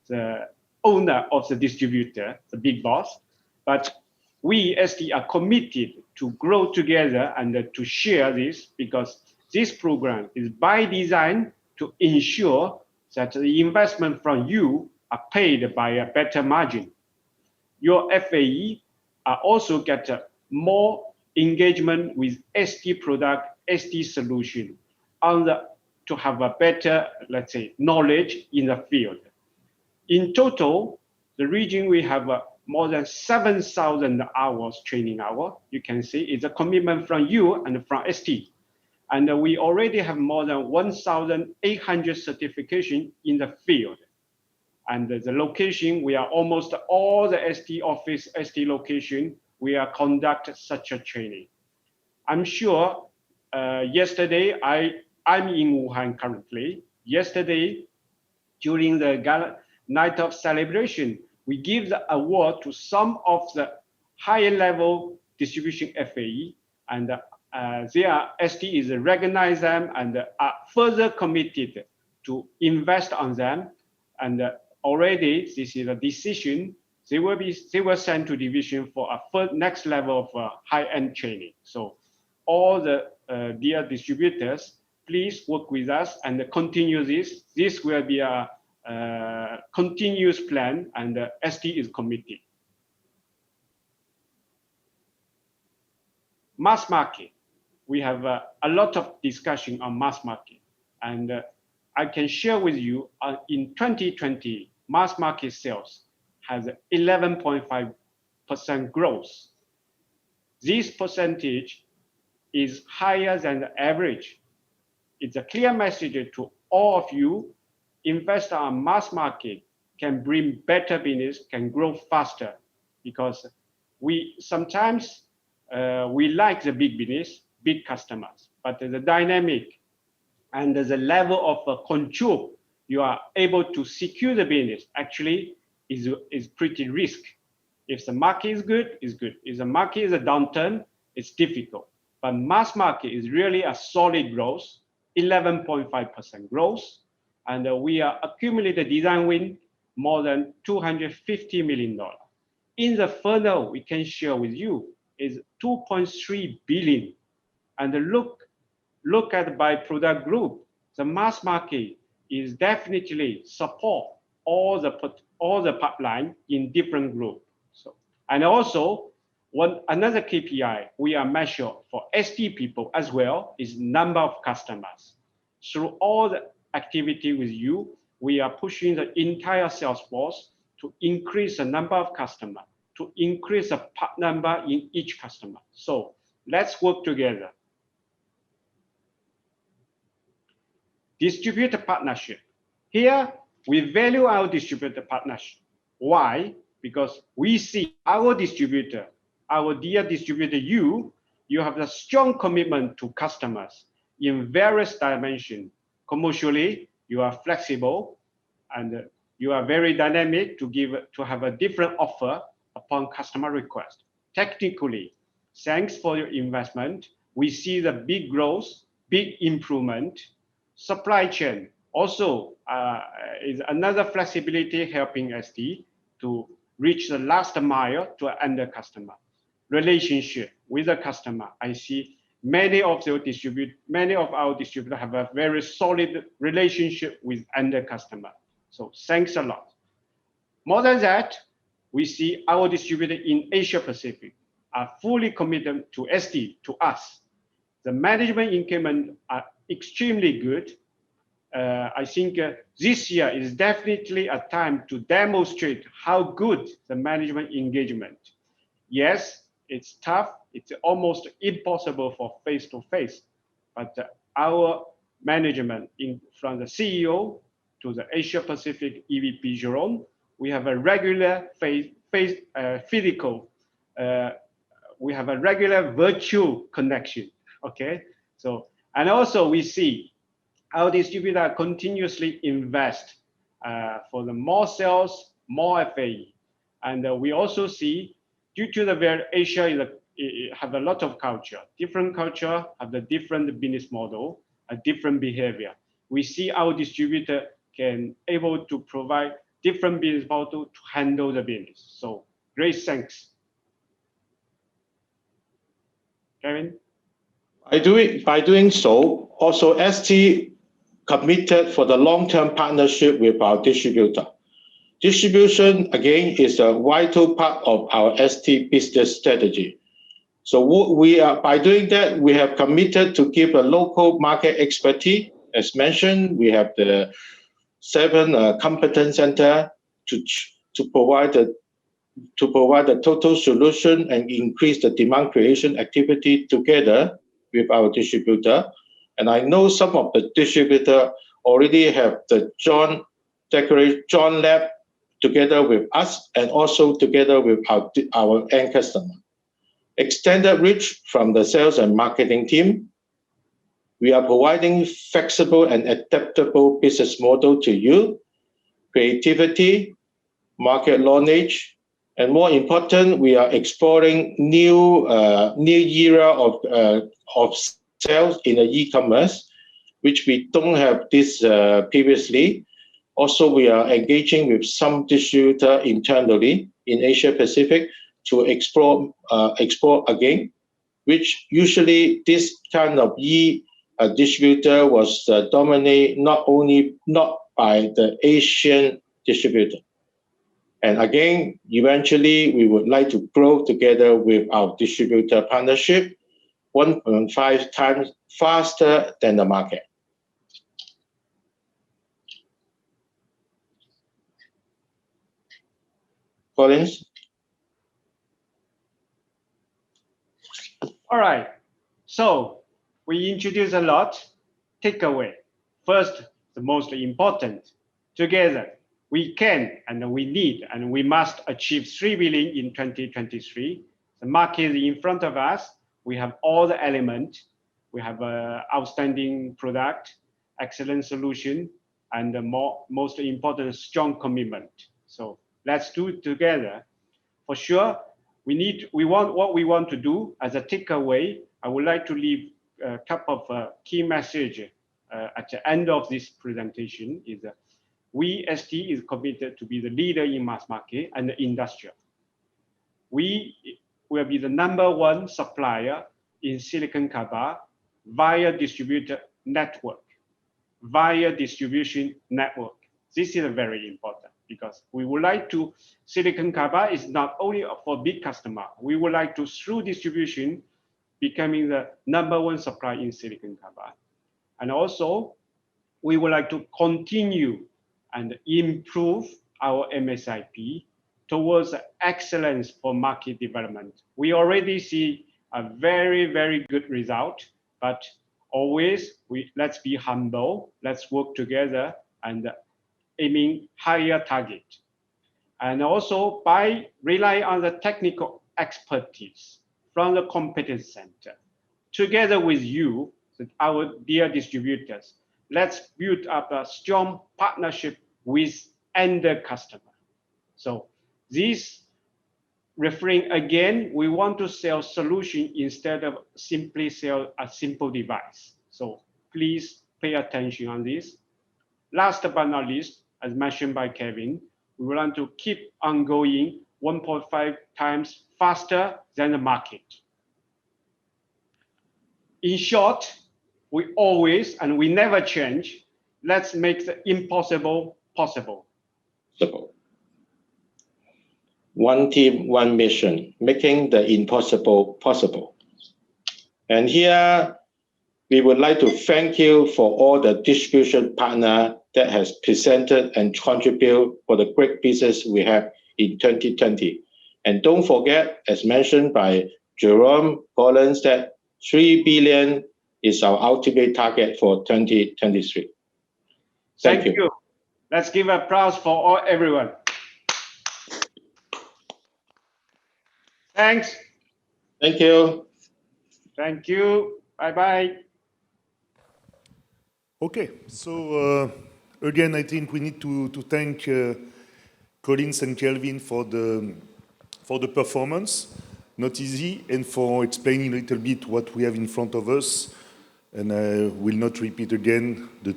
the owner of the distributor, the big boss. But we, ST, are committed to grow together and to share this, because this program is by design to ensure that the investment from you are paid by a better margin. Your FAE are also get more engagement with ST product, ST solution, to have a better, let's say, knowledge in the field. In total, the region we have more than 7,000 hours training hour. You can see it's a commitment from you and from ST. And we already have more than 1,800 certification in the field. And the location, we are almost all the ST office, ST location, we are conduct such a training. I'm sure yesterday, I'm in Wuhan currently. Yesterday, during the night of celebration, we give the award to some of the higher level distribution FAE, and ST is recognize them and are further committed to invest on them. And already this is a decision. They will send to division for a next level of high-end training. So all the dear distributors, please work with us and continue this. This will be a continuous plan, and ST is committed. Mass market. We have a lot of discussion on mass market, and I can share with you in 2020, mass market sales has 11.5% growth. This percentage is higher than the average. It's a clear message to all of you. Invest on mass market can bring better business, can grow faster, because we sometimes we like the big business, big customers, but the dynamic and the level of control you are able to secure the business actually is pretty risky. If the market is good, it's good. If the market is a downturn, it's difficult. But mass market is really a solid growth, 11.5% growth. And we are accumulated design win more than $250 million. In the funnel, we can share with you is 2.3 billion. And look at by product group, the mass market is definitely support all the pipeline in different group. So, and also another KPI we are measured for ST people as well is number of customers. Through all the activity with you, we are pushing the entire sales force to increase the number of customers, to increase the part number in each customer. So let's work together. Distributor partnership. Here, we value our distributor partnership. Why? Because we see our distributor, our dear distributor, you have a strong commitment to customers in various dimensions. Commercially, you are flexible and you are very dynamic to have a different offer upon customer request. Technically, thanks for your investment, we see the big growth, big improvement. Supply chain also is another flexibility helping ST to reach the last mile to end customer. Relationship with the customer, I see many of our distributors have a very solid relationship with end customer. So thanks a lot. More than that, we see our distributor in Asia Pacific are fully committed to ST, to us. The management increment are extremely good. I think this year is definitely a time to demonstrate how good the management engagement. Yes, it's tough. It's almost impossible for face-to-face, but our management from the CEO to the Asia Pacific EVP Jerome, we have a regular physical, we have a regular virtual connection, okay? So, and also we see our distributor continuously invest for the more sales, more FAE. And we also see, due to the Asia have a lot of culture, different culture have the different business model, a different behavior. We see our distributor can able to provide different business model to handle the business. So great thanks. Kevin? By doing so, also ST committed for the long-term partnership with our distributor. Distribution, again, is a vital part of our ST business strategy. So by doing that, we have committed to give a local market expertise. As mentioned, we have the 7 competence center to provide the total solution and increase the demand creation activity together with our distributor. And I know some of the distributor already have the joint lab together with us and also together with our end customer. Extended reach from the sales and marketing team. We are providing flexible and adaptable business model to you, creativity, market knowledge, and more important, we are exploring new era of sales in the e-commerce, which we don't have this previously. Also, we are engaging with some distributor internally in Asia Pacific to explore again, which usually this kind of distributor was dominated not by the Asian distributor. And again, eventually we would like to grow together with our distributor partnership 1.5 times faster than the market. Collins? All right, so we introduced a lot. Takeaway. First, the most important, together, we can and we need and we must achieve 3 billion in 2023. The market is in front of us. We have all the elements. We have an outstanding product, excellent solution, and the most important, strong commitment. So let's do it together. For sure, what we want to do as a takeaway. I would like to leave a couple of key messages at the end of this presentation. Is we, ST, is committed to be the leader in mass market and the industrial. We will be the #1 supplier in silicon carbide via distributor network, via distribution network. This is very important because we would like to, silicon carbide is not only for big customer. We would like to, through distribution, becoming the #1 supplier in silicon carbide. And also, we would like to continue and improve our MSIP towards excellence for market development. We already see a very, very good result, but always let's be humble, let's work together and aiming higher target. And also by relying on the technical expertise from the competence center, together with you, our dear distributors, let's build up a strong partnership with end customer. So this referring again, we want to sell solution instead of simply sell a simple device. So please pay attention on this. Last but not least, as mentioned by Kevin, we want to keep on going 1.5 times faster than the market. In short, we always and we never change. Let's make the impossible possible. one team, one mission, making the impossible possible. And here, we would like to thank you for all the distribution partner that has presented and contributed for the great business we have in 2020. And don't forget, as mentioned by Jerome Collins, that 3 billion is our ultimate target for 2023. Thank you. Let's give applause for everyone. Thanks. Thank you. Thank you. Bye-bye. Okay, so again, I think we need to thank Collins and Kelvin for the performance. Not easy, and for explaining a little bit what we have in front of us. And I will not repeat again the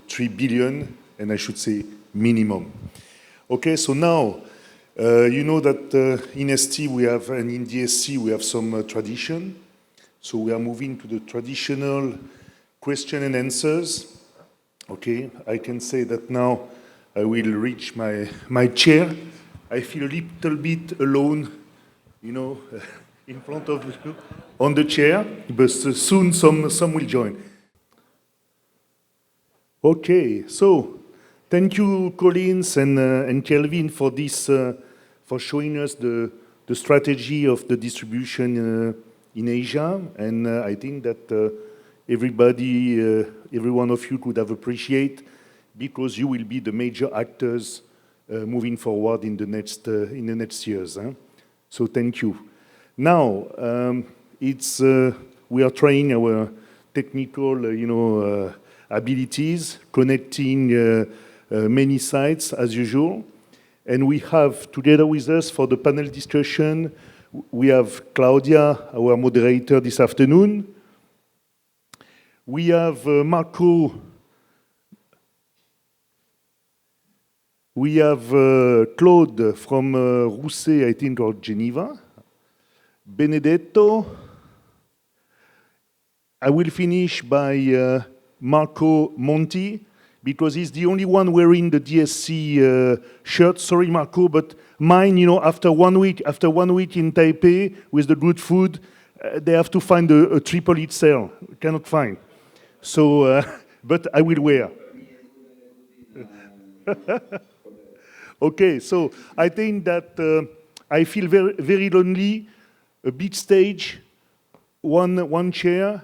3 billion, and I should say minimum. Okay, so now, you know that in ST we have, and in DSC we have some tradition. So we are moving to the traditional question and answers. Okay, I can say that now I will reach my chair. I feel a little bit alone, you know, in front of you on the chair, but soon some will join. Okay, so thank you, Collins and Kelvin, for this, for showing us the strategy of the distribution in Asia, and I think that everybody, every one of you could have appreciated, because you will be the major actors moving forward in the next years. Huh? So thank you. Now we are trying our technical, abilities, connecting many sites as usual, and we have together with us for the panel discussion. We have Claudia, our moderator this afternoon. We have Marco. We have Claude from Rousset, I think, or Geneva. Benedetto. I will finish by Marco Monti, because he's the only one wearing the DSC shirt. Sorry, Marco, but mine, you know, after one week in Taipei with the good food, they have to find a triple XL. Cannot find. So, but I will wear. Okay, so I think that I feel very, very lonely. A big stage, one chair.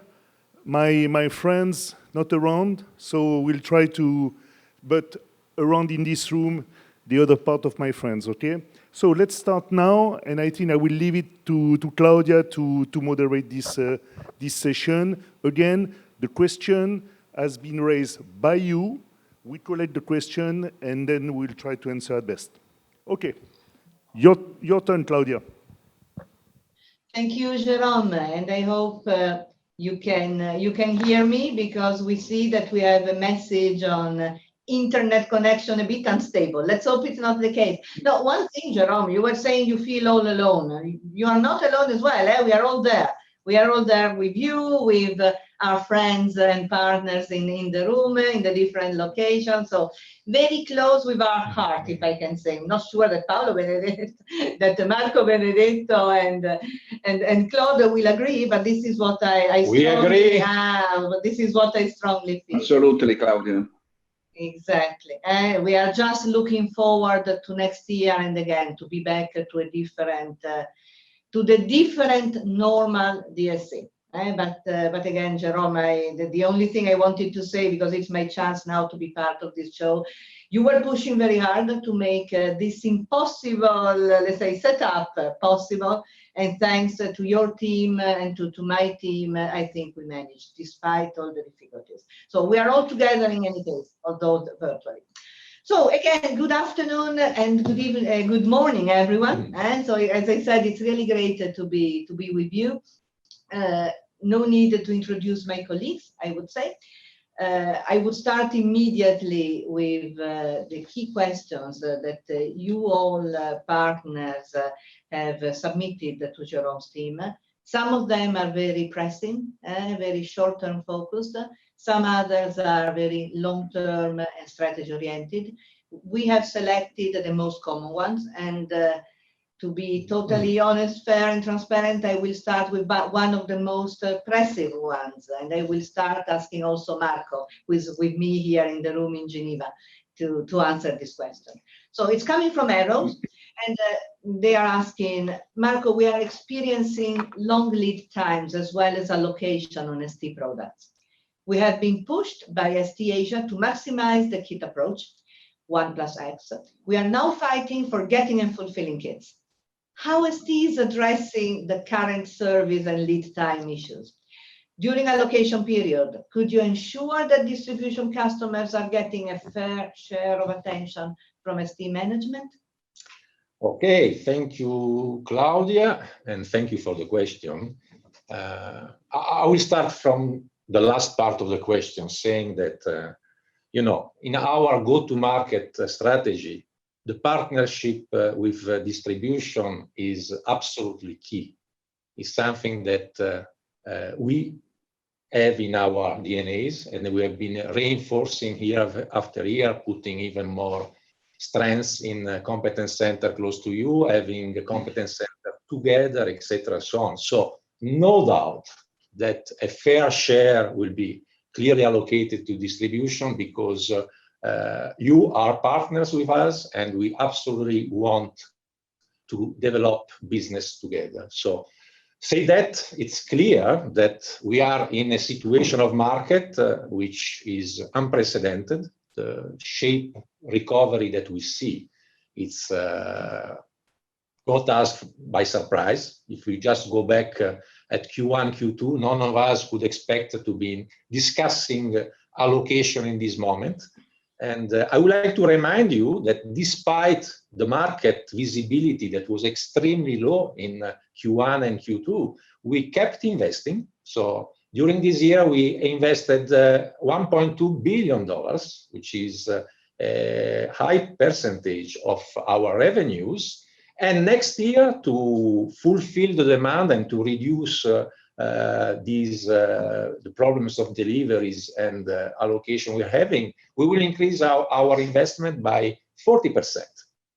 My friends not around, so we'll try to, but around in this room, the other part of my friends, okay? So let's start now, and I think I will leave it to Claudia to moderate this session. Again, the question has been raised by you. We collect the question, and then we'll try to answer at best. Okay, your turn, Claudia. Thank you, Jerome, and I hope you can hear me, because we see that we have a message on internet connection a bit unstable. Let's hope it's not the case. Now, one thing, Jerome, you were saying you feel all alone. You are not alone as well. Eh? We are all there. We are all there with you, with our friends and partners in the room, in the different locations. So very close with our heart, if I can say. I'm not sure that Paolo Benedetto, that Marco Benedetto and Claude will agree, but this is what I strongly, but this is what I strongly feel. Absolutely, Claudia. Exactly. We are just looking forward to next year, and again, to be back to a different, to the different normal DSC. But again, Jerome, the only thing I wanted to say, because it's my chance now to be part of this show, you were pushing very hard to make this impossible, let's say, setup possible. And thanks to your team and to my team, I think we managed, despite all the difficulties. So we are all together in any case, although virtually. So again, good afternoon and good evening, good morning, everyone. And so, as I said, it's really great to be with you. No need to introduce my colleagues, I would say. I would start immediately with the key questions that you all partners have submitted to Jerome's team. Some of them are very pressing, very short-term focused. Some others are very long-term and strategy-oriented. We have selected the most common ones, and To be totally honest, fair, and transparent, I will start with one of the most pressing ones, and I will start asking also Marco, who is with me here in the room in Geneva, to answer this question. So it's coming from Arrows, and they are asking, Marco, we are experiencing long lead times as well as allocation on ST products. We have been pushed by ST Asia to maximize the kit approach, 1+X. We are now fighting for getting and fulfilling kits. How ST is addressing the current service and lead time issues? During allocation period, could you ensure that distribution customers are getting a fair share of attention from ST management? Okay, thank you, Claudia, and thank you for the question. I will start from the last part of the question, saying that, you know, in our go-to-market strategy, the partnership with distribution is absolutely key. It's something that we have in our DNAs, and we have been reinforcing year after year, putting even more strengths in a competence center close to you, having a competence center together, etc., so on. So no doubt that a fair share will be clearly allocated to distribution, because you are partners with us, and we absolutely want to develop business together. So say that it's clear that we are in a situation of market which is unprecedented. The shape recovery that we see, it's got us by surprise. If we just go back at Q1, Q2, none of us could expect to be discussing allocation in this moment. And I would like to remind you that despite the market visibility that was extremely low in Q1 and Q2, we kept investing. So during this year, we invested $1.2 billion, which is a high percentage of our revenues. And next year, to fulfill the demand and to reduce the problems of deliveries and allocation we're having, we will increase our investment by 40%.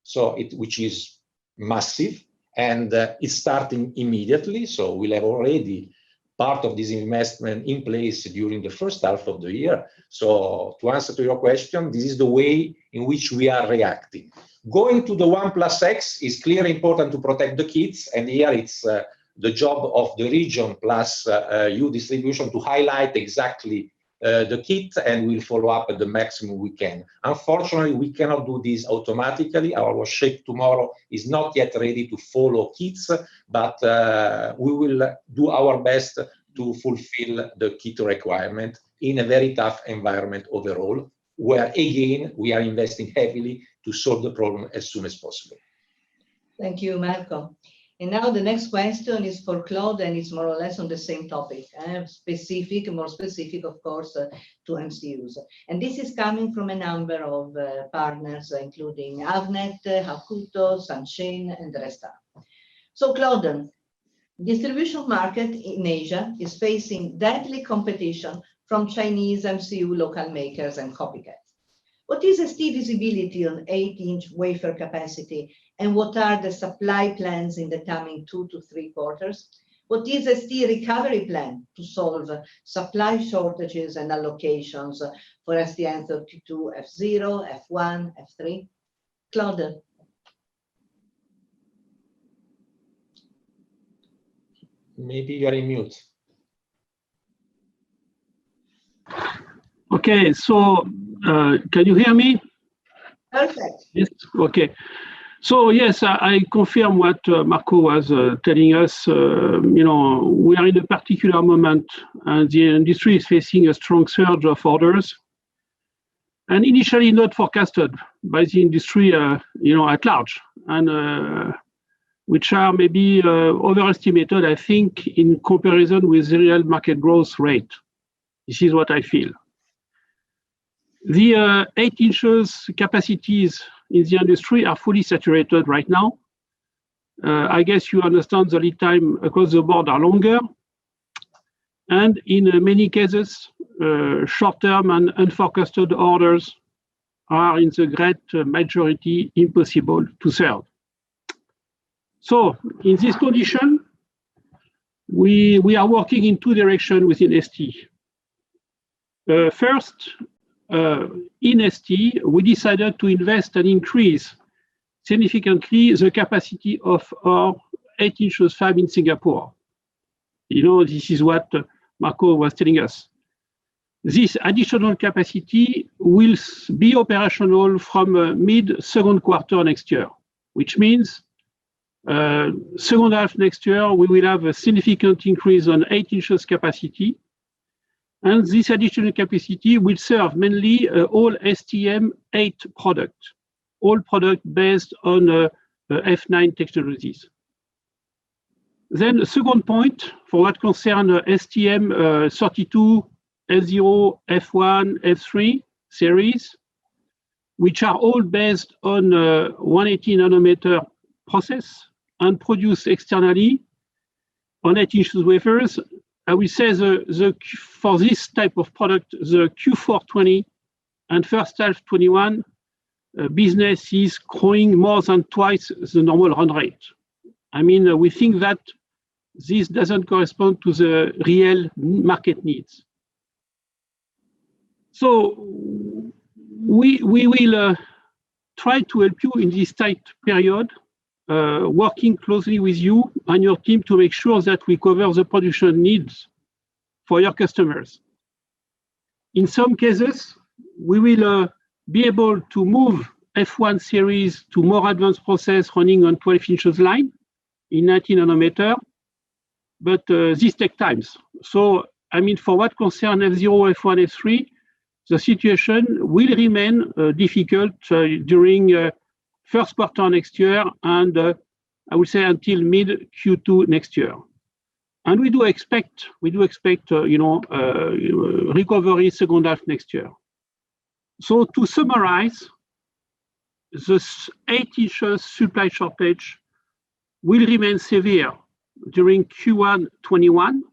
So which is massive, and it's starting immediately. So we'll have already part of this investment in place during the first half of the year. So to answer to your question, this is the way in which we are reacting. Going to the 1+X is clearly important to protect the kids, and here it's the job of the region plus you distribution to highlight exactly the kit, and we'll follow up at the maximum we can. Unfortunately, we cannot do this automatically. Our shape tomorrow is not yet ready to follow kits, but we will do our best to fulfill the kit requirement in a very tough environment overall, where again, we are investing heavily to solve the problem as soon as possible. Thank you, Marco. And now the next question is for Claude, and it's more or less on the same topic, more specific, of course, to MCUs. And this is coming from a number of partners, including Avnet, Hakuto, Sanshin, and the rest. So, Claude, distribution market in Asia is facing deadly competition from Chinese MCU local makers and copycats. What is ST visibility on 8-inch wafer capacity, and what are the supply plans in the coming 2 to 3 quarters? What is ST recovery plan to solve supply shortages and allocations for STM32 F0, F1, F3? Claude. Maybe you're in mute. Okay, so can you hear me? Perfect. Yes. Okay. So yes, I confirm what Marco was telling us. You know, we are in a particular moment, and the industry is facing a strong surge of orders, and initially not forecasted by the industry, you know, at large, and which are maybe overestimated, I think, in comparison with the real market growth rate. This is what I feel. The 8 inches capacities in the industry are fully saturated right now. I guess you understand the lead time across the board are longer. And in many cases, short-term and unforecasted orders are in the great majority impossible to serve. So in this condition, we are working in two directions within ST. First, in ST, we decided to invest and increase significantly the capacity of our 8-inch fab in Singapore. You know, this is what Marco was telling us. This additional capacity will be operational from mid-second quarter next year, which means second half next year, we will have a significant increase on 8-inch capacity. And this additional capacity will serve mainly all STM8 products, all products based on F9 technologies. Then the second point, for what concerns STM32, F0, F1, F3 series, which are all based on 180 nanometer process and produced externally on 8-inch wafers. I will say for this type of product, the Q4 20 and first half 21 business is growing more than twice the normal run rate. I mean, we think that this doesn't correspond to the real market needs. So we will try to help you in this tight period, working closely with you and your team to make sure that we cover the production needs for your customers. In some cases, we will be able to move F1 series to more advanced process running on 12-inch line in 19 nanometer, but this takes time. So, I mean, for what concerns F0, F1, F3, the situation will remain difficult during first quarter next year and I would say until mid Q2 next year. And we do expect recovery second half next year. So to summarize, this 8-inch supply shortage will remain severe during Q1 21.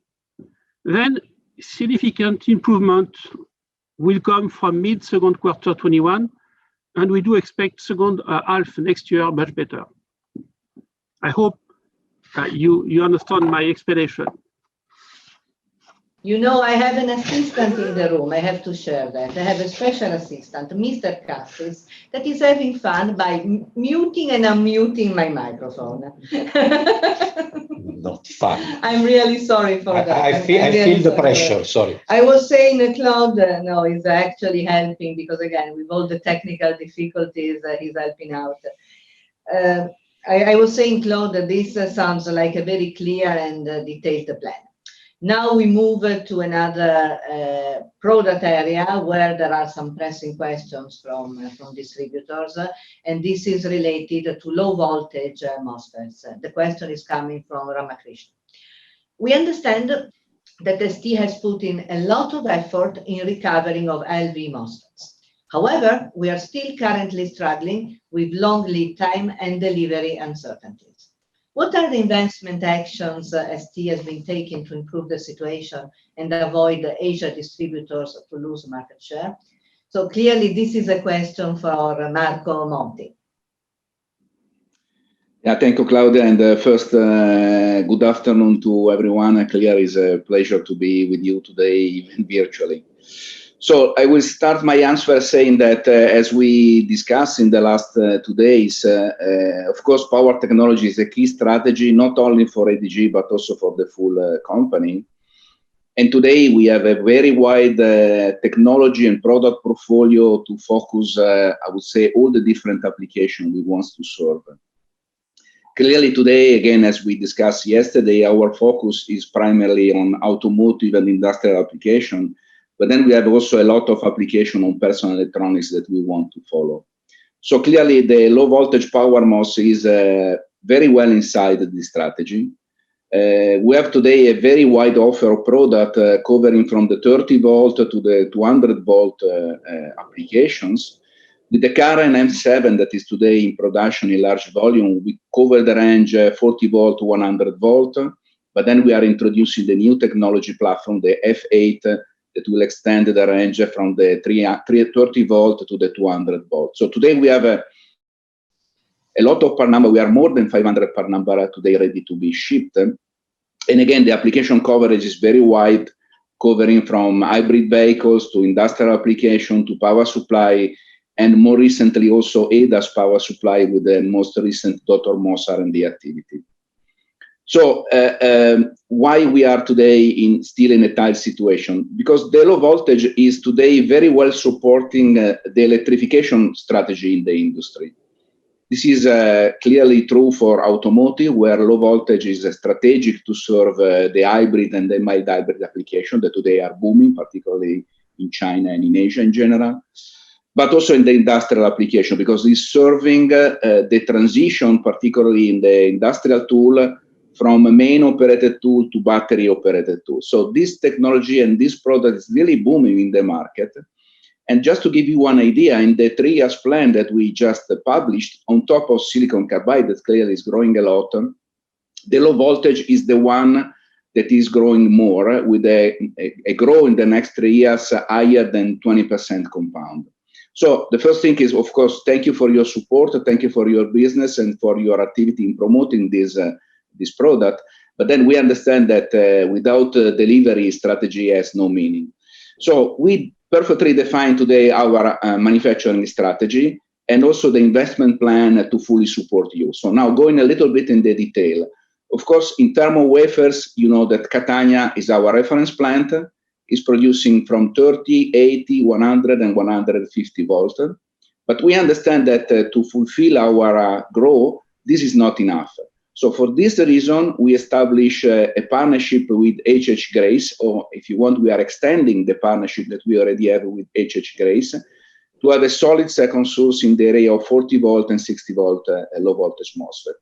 Then significant improvement will come from mid-second quarter 21, and we do expect second half next year much better. I hope you understand my explanation. You know, I have an assistant in the room. I have to share that. I have a special assistant, Mr. Cassis, that is having fun by muting and unmuting my microphone. Not fun. I'm really sorry for that. I feel the pressure, sorry. I was saying Claude, no, is actually helping because again, with all the technical difficulties, he's helping out. I was saying, Claude, that this sounds like a very clear and detailed plan. Now we move to another product area where there are some pressing questions from distributors, and this is related to low voltage MOSFETs. The question is coming from Ramakrishna. We understand that ST has put in a lot of effort in recovering of LV MOSFETs. However, we are still currently struggling with long lead time and delivery uncertainties. What are the investment actions ST has been taking to improve the situation and avoid Asia distributors to lose market share? So clearly, this is a question for Marco Monti. Yeah, thank you, Claudia. And first, good afternoon to everyone. Clearly, it's a pleasure to be with you today, even virtually. So I will start my answer saying that as we discussed in the last 2 days, of course, power technology is a key strategy, not only for ADG, but also for the full company. And today we have a very wide technology and product portfolio to focus, I would say, all the different applications we want to serve. Clearly today, again, as we discussed yesterday, our focus is primarily on automotive and industrial application. But then we have also a lot of application on personal electronics that we want to follow. So clearly the low voltage power MOS is very well inside this strategy. We have today a very wide offer of product covering from the 30 volt to the 200 volt applications. With the current M7 that is today in production in large volume, we cover the range 40 volt to 100 volt. But then we are introducing the new technology platform, the F8, that will extend the range from the 30 volt to the 200 volt. So today we have a lot of part number. We are more than 500 part number today ready to be shipped. And again, the application coverage is very wide, covering from hybrid vehicles to industrial application to power supply, and more recently also ADAS power supply with the most recent Dr. Moss R&D activity. So why we are today still in a tight situation? Because the low voltage is today very well supporting the electrification strategy in the industry. This is clearly true for automotive, where low voltage is strategic to serve the hybrid and the mild hybrid application that today are booming, particularly in China and in Asia in general, but also in the industrial application, because it's serving the transition, particularly in the industrial tool, from a main operated tool to battery operated tool. So this technology and this product is really booming in the market. And just to give you one idea, in the 3 years plan that we just published, on top of silicon carbide, that clearly is growing a lot, the low voltage is the one that is growing more, with a growth in the next 3 years higher than 20% compound. So the first thing is, of course, thank you for your support, thank you for your business and for your activity in promoting this product. But then we understand that without delivery, strategy has no meaning. So we perfectly define today our manufacturing strategy and also the investment plan to fully support you. So now going a little bit in the detail. Of course, in terms of wafers, you know that Catania is our reference plant, is producing from 30, 80, 100, and 150 volts. But we understand that to fulfill our growth, this is not enough. So for this reason, we establish a partnership with HH Grace, or if you want, we are extending the partnership that we already have with HH Grace to have a solid second source in the area of 40 volt and 60 volt low voltage MOSFET.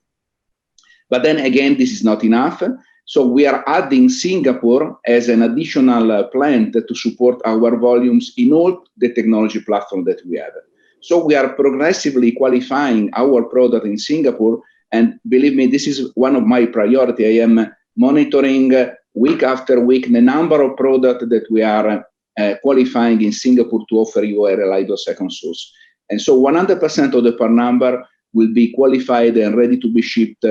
But then again, this is not enough. So we are adding Singapore as an additional plant to support our volumes in all the technology platform that we have. So we are progressively qualifying our product in Singapore. And believe me, this is one of my priorities. I am monitoring week after week the number of products that we are qualifying in Singapore to offer you a reliable second source. And so 100% of the part number will be qualified and ready to be shipped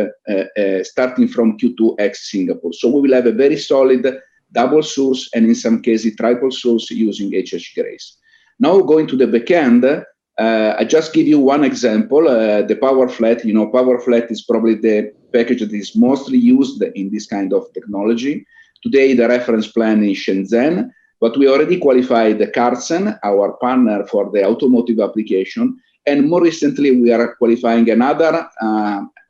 starting from Q2 ex Singapore. So we will have a very solid double source and in some cases triple source using HH Grace. Now going to the back end, I just give you one example, the Power Flat. You know, Power Flat is probably the package that is mostly used in this kind of technology. Today, the reference plan is Shenzhen, but we already qualified the Carson, our partner for the automotive application. And more recently, we are qualifying another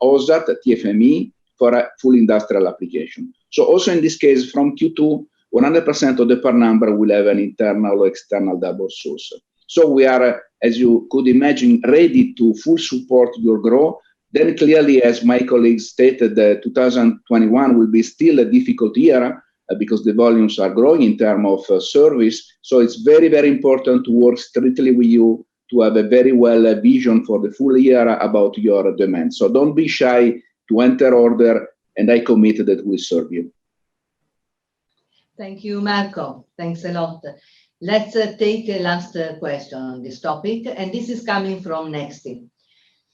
OSAT, TFME, for a full industrial application. So also in this case, from Q2, 100% of the part number will have an internal or external double source. So we are, as you could imagine, ready to full support your growth. Then clearly, as my colleagues stated, 2021 will be still a difficult year because the volumes are growing in terms of service. So it's very, very important to work strictly with you to have a very well vision for the full year about your demand. So don't be shy to enter order, and I commit that we'll serve you. Thank you, Marco. Thanks a lot. Let's take the last question on this topic, and this is coming from Nexty.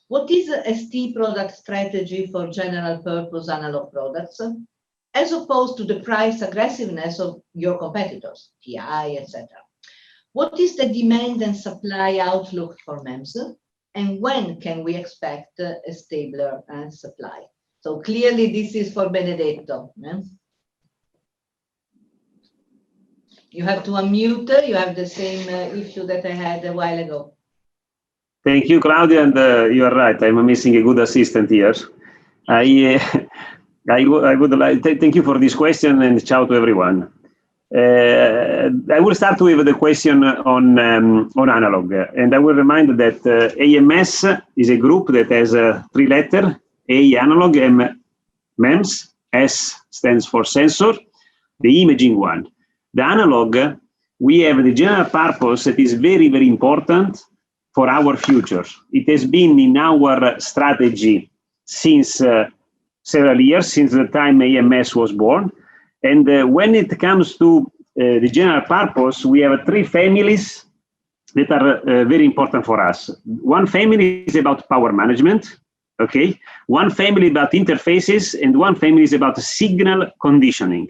What is ST product strategy for general purpose analog products, as opposed to the price aggressiveness of your competitors, TI, etc.? What is the demand and supply outlook for MEMS, and when can we expect a stabler supply? So clearly this is for Benedetto. You have to unmute. You have the same issue that I had a while ago. Thank you, Claudia, and you are right. I'm missing a good assistant here. I would like to thank you for this question and ciao to everyone. I will start with the question on analog, and I will remind that AMS is a group that has 3 letters: A analog, M MEMS, S stands for sensor, the imaging one. The analog, we have the general purpose that is very, very important for our future. It has been in our strategy since several years, since the time AMS was born. And when it comes to the general purpose, we have 3 families that are very important for us. One family is about power management, Okay, one family about interfaces and one family is about signal conditioning.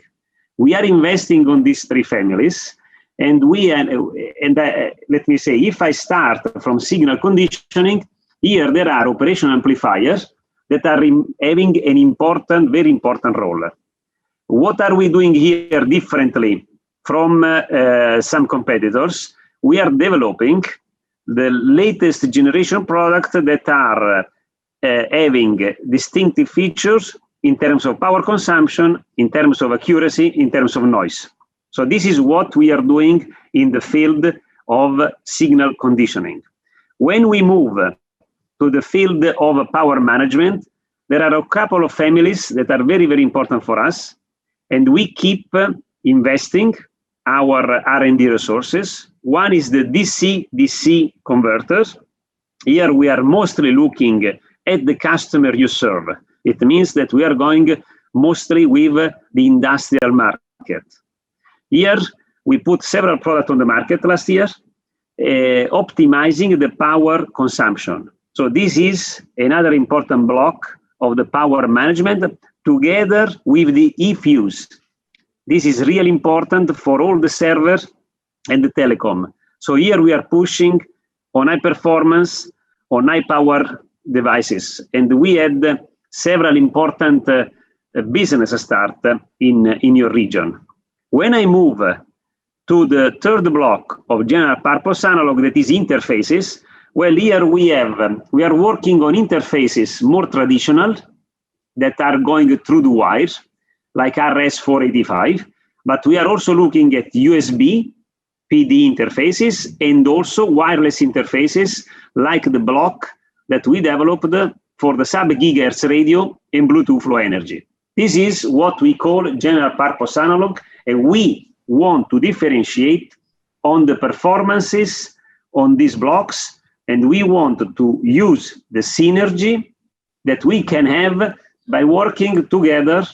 We are investing on these three families, and let me say, if I start from signal conditioning, here there are operational amplifiers that are having an very important role. What are we doing here differently from some competitors? We are developing the latest generation products that are having distinctive features in terms of power consumption, in terms of accuracy, in terms of noise. So this is what we are doing in the field of signal conditioning. When we move to the field of power management, there are a couple of families that are very, very important for us, and we keep investing our R&D resources. One is the DC-DC converters. Here we are mostly looking at the customer you serve. It means that we are going mostly with the industrial market. Here we put several products on the market last year, optimizing the power consumption. So this is another important block of the power management together with the eFuse. This is really important for all the servers and the telecom. So here we are pushing on high performance, on high power devices. And we had several important business start in your region. When I move to the third block of general purpose analog, that is interfaces, well, here we are working on interfaces more traditional that are going through the wires, like RS485, but we are also looking at USB, PD interfaces, and also wireless interfaces, like the block that we developed for the sub-gigahertz radio and Bluetooth Low Energy. This is what we call general purpose analog, and we want to differentiate on the performances on these blocks, and we want to use the synergy that we can have by working together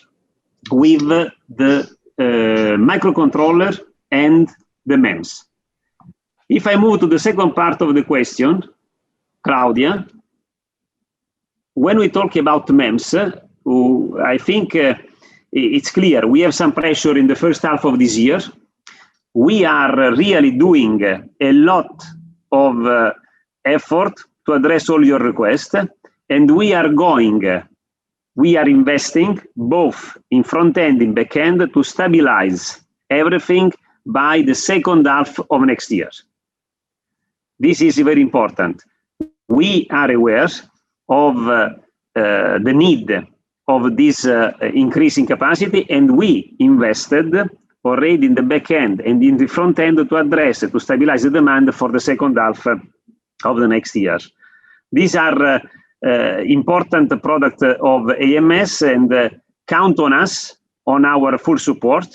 with the microcontroller and the MEMS. If I move to the second part of the question, Claudia, when we talk about MEMS, I think it's clear we have some pressure in the first half of this year. We are really doing a lot of effort to address all your requests, and we are investing both in front end and back end to stabilize everything by the second half of next year. This is very important. We are aware of the need of this increasing capacity, and we invested already in the back end and in the front end to address, to stabilize the demand for the second half of the next year. These are important product of AMS, and count on us on our full support.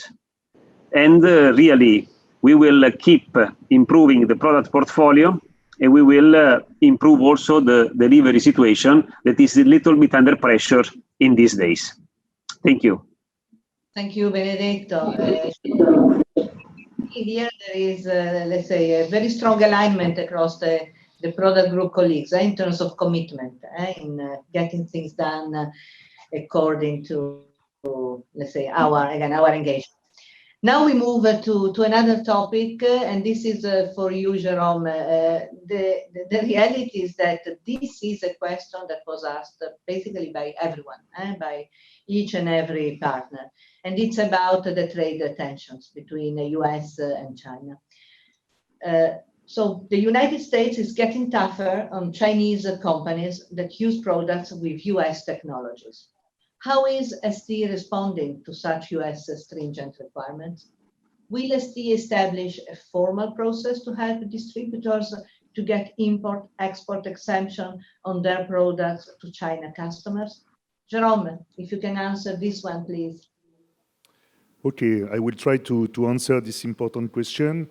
And really, we will keep improving the product portfolio, and we will improve also the delivery situation that is a little bit under pressure in these days. Thank you. Thank you, Benedetto. Here there is, let's say, a very strong alignment across the product group colleagues in terms of commitment in getting things done according to, let's say, our engagement. Now we move to another topic, and this is for you, Jerome. The reality is that this is a question that was asked basically by everyone, by each and every partner, and it's about the trade tensions between the US and China. So the United States is getting tougher on Chinese companies that use products with US technologies. How is ST responding to such US stringent requirements? Will ST establish a formal process to help distributors to get import-export exemption on their products to China customers? Jerome, if you can answer this one, please. Okay, I will try to answer this important question.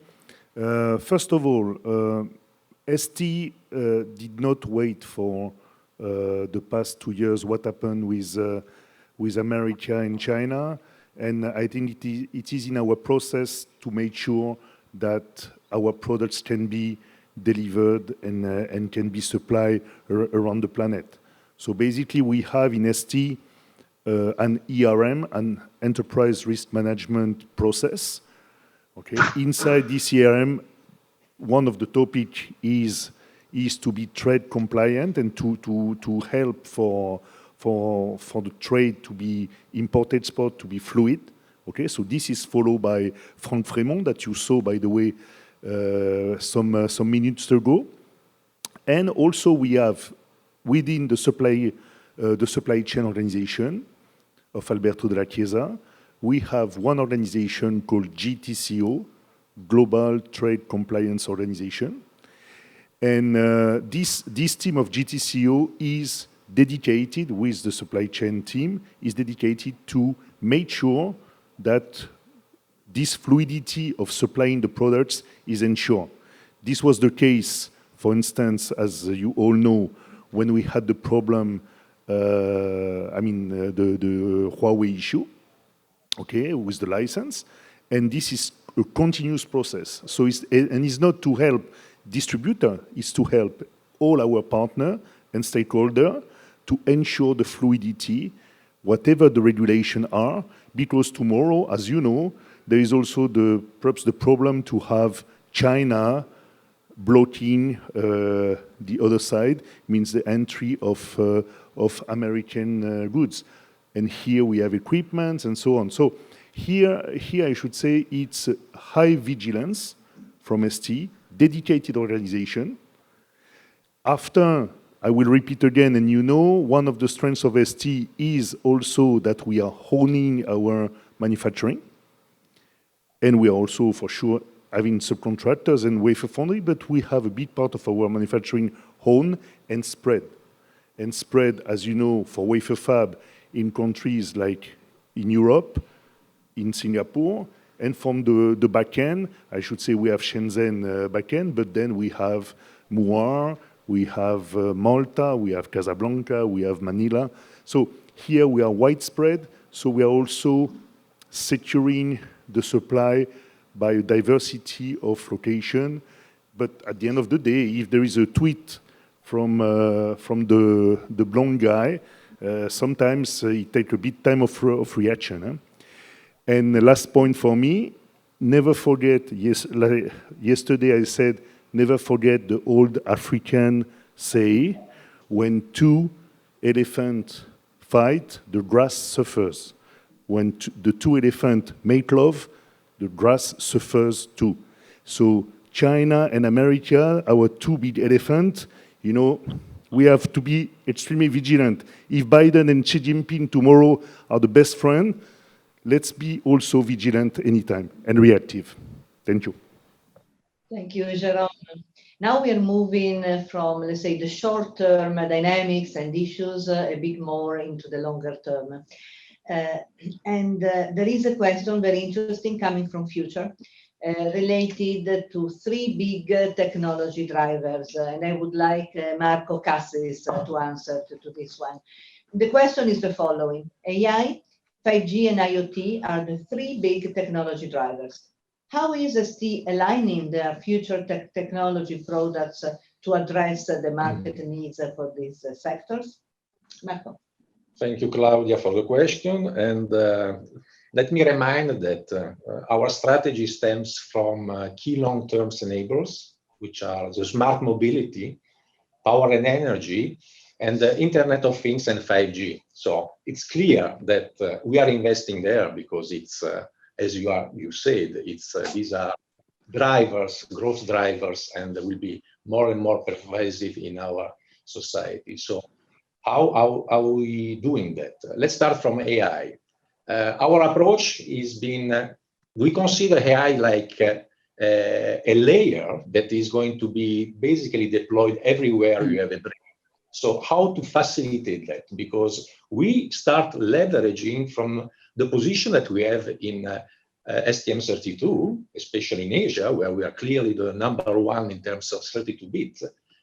First of all, ST did not wait for the past 2 years what happened with America and China, and I think it is in our process to make sure that our products can be delivered and can be supplied around the planet. So basically, we have in ST an ERM, an enterprise risk management process. Okay, inside this ERM, one of the topics is to be trade compliant and to help for the trade to be import-export to be fluid. Okay, so this is followed by Franck Frémont that you saw, by the way, some minutes ago. And also we have within the supply chain organization of Alberto de la Chiesa, we have one organization called GTCO, Global Trade Compliance Organization. And this team of GTCO is dedicated, with the supply chain team, is dedicated to make sure that this fluidity of supplying the products is ensured. This was the case, for instance, as you all know, when we had the problem, the Huawei issue, okay, with the license. And this is a continuous process. So it's not to help distributor, it's to help all our partner and stakeholder to ensure the fluidity, whatever the regulation are, because tomorrow, as you know, there is also perhaps the problem to have China blocking the other side, means the entry of American goods. And here we have equipment and so on. So here I should say it's high vigilance from ST, dedicated organization. After, I will repeat again, and you know, one of the strengths of ST is also that we are honing our manufacturing. And we are also, for sure, having subcontractors and wafer foundry, but we have a big part of our manufacturing honed and spread. And spread, as you know, for wafer fab in countries like in Europe, in Singapore, and from the back end, I should say we have Shenzhen back end, but then we have Muar, we have Malta, we have Casablanca, we have Manila. So here we are widespread, so we are also securing the supply by a diversity of location. But at the end of the day, if there is a tweet from the blonde guy, sometimes it takes a bit time of reaction. Eh? And the last point for me, never forget, yesterday I said, never forget the old African say, when two elephants fight, the grass suffers. When the two elephants make love, the grass suffers too. So China and America, our two big elephants, you know, we have to be extremely vigilant. If Biden and Xi Jinping tomorrow are the best friends, let's be also vigilant anytime and reactive. Thank you. Thank you, Jérôme. Now we are moving from, let's say, the short-term dynamics and issues a bit more into the longer term. And there is a question very interesting coming from Future related to three big technology drivers. And I would like Marco Cassis to answer to this one. The question is the following. AI, 5G and IoT are the three big technology drivers. How is ST aligning their future technology products to address the market needs for these sectors? Marco. Thank you, Claudia, for the question. And let me remind that our strategy stems from key long-term enablers, which are the smart mobility, power and energy, and the Internet of Things and 5G. So it's clear that we are investing there because it's, as you said, it's these are drivers, growth drivers, and will be more and more pervasive in our society. So how are we doing that? Let's start from AI. Our approach is been, we consider AI like a layer that is going to be basically deployed everywhere you have a brain. So how to facilitate that? Because we start leveraging from the position that we have in STM32, especially in Asia, where we are clearly the #1 in terms of 32-bit.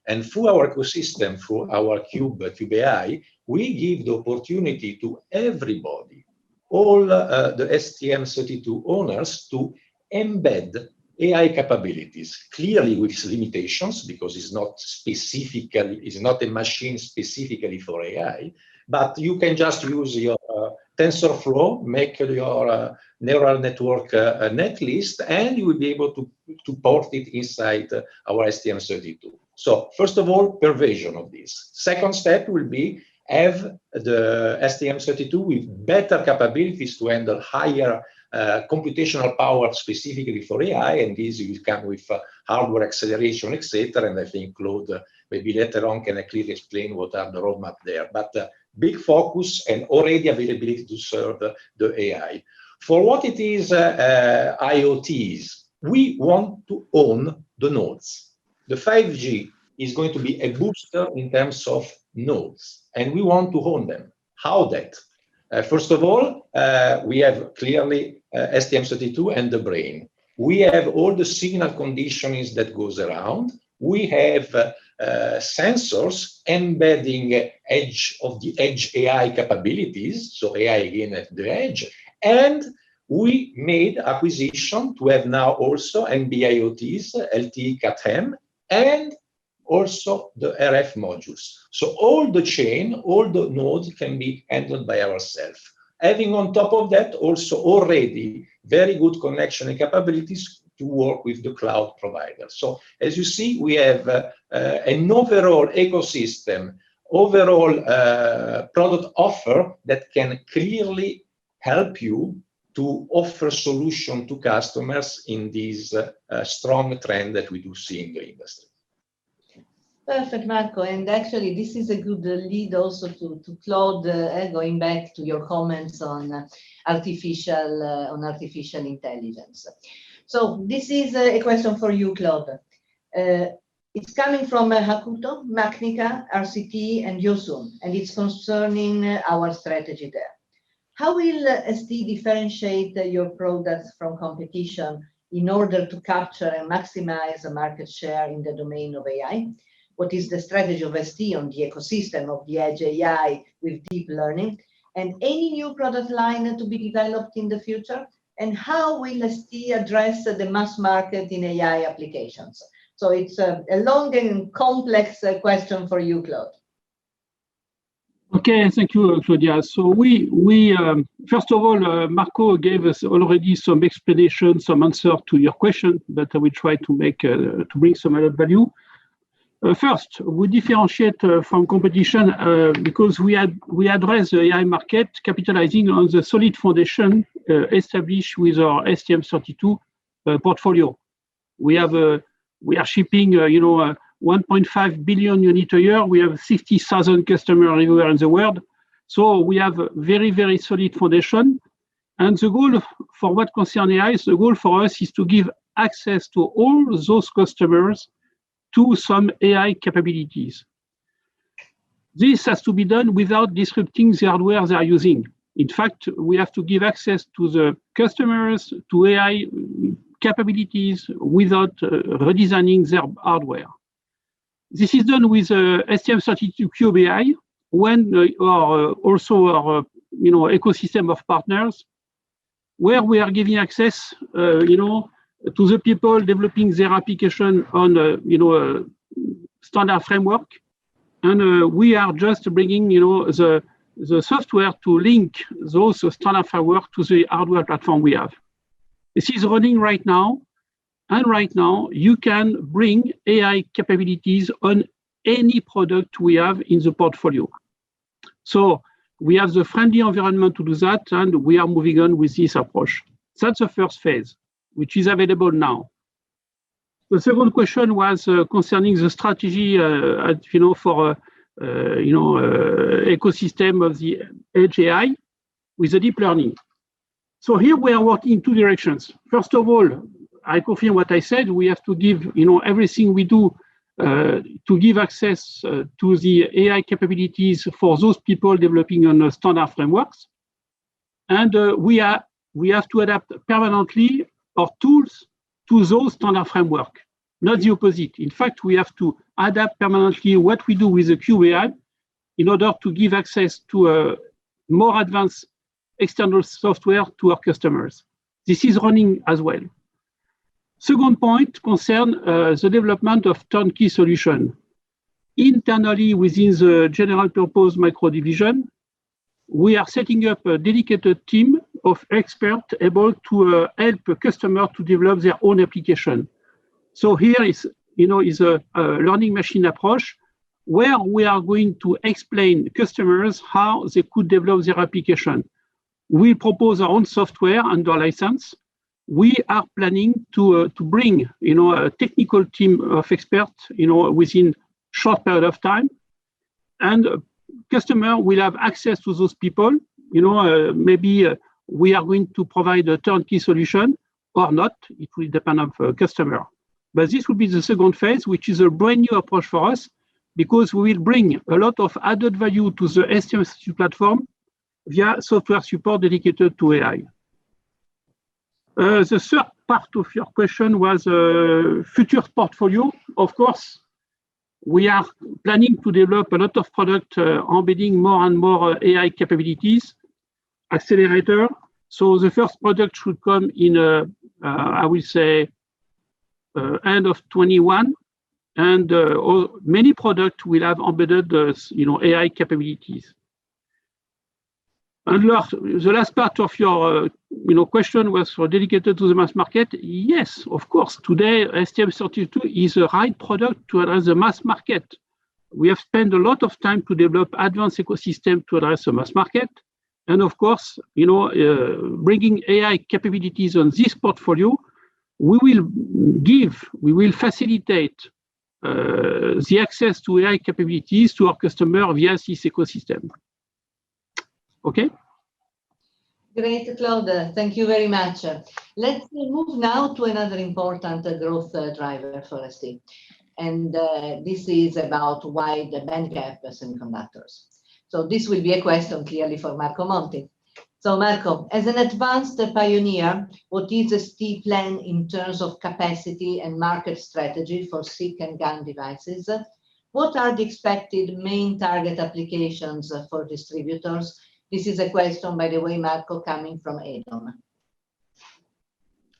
And through our ecosystem, through our Cube AI, we give the opportunity to everybody, all the STM32 owners, to embed AI capabilities, clearly with limitations because it's not a machine specifically for AI, but you can just use your TensorFlow, make your neural network netlist, and you will be able to port it inside our STM32. So first of all, pervasion of this. Second step will be have the STM32 with better capabilities to handle higher computational power specifically for AI, and this will come with hardware acceleration, etc. And I think Claude maybe later on can clearly explain what are the roadmap there. But big focus and already availability to serve the AI. For what it is IoTs, we want to own the nodes. The 5G is going to be a booster in terms of nodes, and we want to own them. How that? First of all, we have clearly STM32 and the brain. We have all the signal conditionings that goes around. We have sensors embedding edge AI capabilities, so AI again at the edge, and we made acquisition to have now also NB-IoTs, LTE Cat-M, and also the RF modules. So all the chain, all the nodes can be handled by ourselves. Having on top of that also already very good connection and capabilities to work with the cloud provider. So as you see, we have an overall ecosystem, overall product offer that can clearly help you to offer solution to customers in this strong trend that we do see in the industry. Perfect, Marco. And actually, this is a good lead also to Claude, going back to your comments on artificial intelligence. So this is a question for you, Claude. It's coming from Hakuto, Macnica, RCT, and Yosun, and it's concerning our strategy there. How will ST differentiate your products from competition in order to capture and maximize the market share in the domain of AI? What is the strategy of ST on the ecosystem of the edge AI with deep learning? And any new product line to be developed in the future? And how will ST address the mass market in AI applications? So it's a long and complex question for you, Claude. Okay, thank you, Claudia. So we first of all, Marco gave us already some explanation, some answer to your question, but I will try to make to bring some added value. First, we differentiate from competition because we address the AI market capitalizing on the solid foundation established with our STM32 portfolio. We are shipping 1.5 billion units a year. We have 60,000 customers everywhere in the world. So we have a very, very solid foundation. And the goal for what concerns AI, the goal for us is to give access to all those customers to some AI capabilities. This has to be done without disrupting the hardware they are using. In fact, we have to give access to the customers to AI capabilities without redesigning their hardware. This is done with STM32 Cube AI, when also our ecosystem of partners, where we are giving access, to the people developing their application on a standard framework, and we are just bringing the software to link those standard framework to the hardware platform we have. This is running right now, and right now you can bring AI capabilities on any product we have in the portfolio. So we have the friendly environment to do that, and we are moving on with this approach. That's the first phase, which is available now. The second question was concerning the strategy, for ecosystem of the edge AI with the deep learning. So here we are working in two directions. First of all, I confirm what I said. We have to give, everything we do to give access to the AI capabilities for those people developing on standard frameworks, and we have to adapt permanently our tools to those standard framework, not the opposite. In fact, we have to adapt permanently what we do with the QAI in order to give access to more advanced external software to our customers. This is running as well. Second point concerns the development of turnkey solution. Internally within the general purpose micro division, we are setting up a dedicated team of experts able to help a customer to develop their own application. So here is a learning machine approach where we are going to explain customers how they could develop their application. We propose our own software under license. We are planning to bring a technical team of experts within short period of time, and customer will have access to those people. Maybe we are going to provide a turnkey solution or not. It will depend on the customer. But this will be the second phase, which is a brand new approach for us, because we will bring a lot of added value to the STM platform via software support dedicated to AI. The third part of your question was future portfolio. Of course, we are planning to develop a lot of product embedding more and more AI capabilities, accelerator. So the first product should come in, I will say, end of 21, and many products will have embedded, AI capabilities. And the last part of your question was dedicated to the mass market. Yes, of course. Today, STM32 is the right product to address the mass market. We have spent a lot of time to develop advanced ecosystem to address the mass market. And of course, bringing AI capabilities on this portfolio, we will facilitate the access to AI capabilities to our customer via this ecosystem. Okay. Great, Claude. Thank you very much. Let's move now to another important growth driver for ST. And this is about wide bandgap semiconductors. So this will be a question clearly for Marco Monti. So Marco, as an advanced pioneer, what is ST plan in terms of capacity and market strategy for SiC and GaN devices? What are the expected main target applications for distributors? This is a question, by the way, Marco, coming from Edom.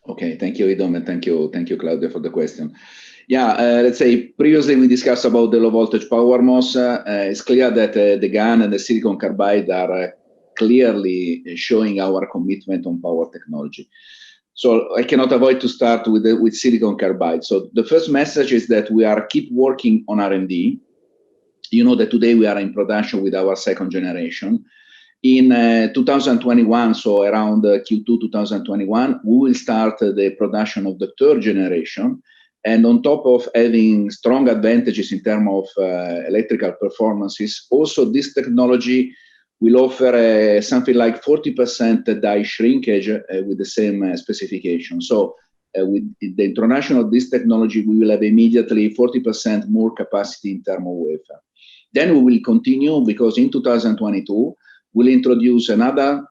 Okay, thank you, Edom, and thank you, Claudia, for the question. Yeah, let's say previously we discussed about the low voltage power MOS. It's clear that the GaN and the silicon carbide are clearly showing our commitment on power technology. So I cannot avoid to start with silicon carbide. So the first message is that we are keep working on R&D. You know that today we are in production with our second generation. In 2021, so around Q2 2021, we will start the production of the third generation. And on top of having strong advantages in terms of electrical performances, also this technology will offer something like 40% die shrinkage with the same specification. So with the introduction of this technology, we will have immediately 40% more capacity in terms of wafer. Then we will continue, because in 2022, we'll introduce another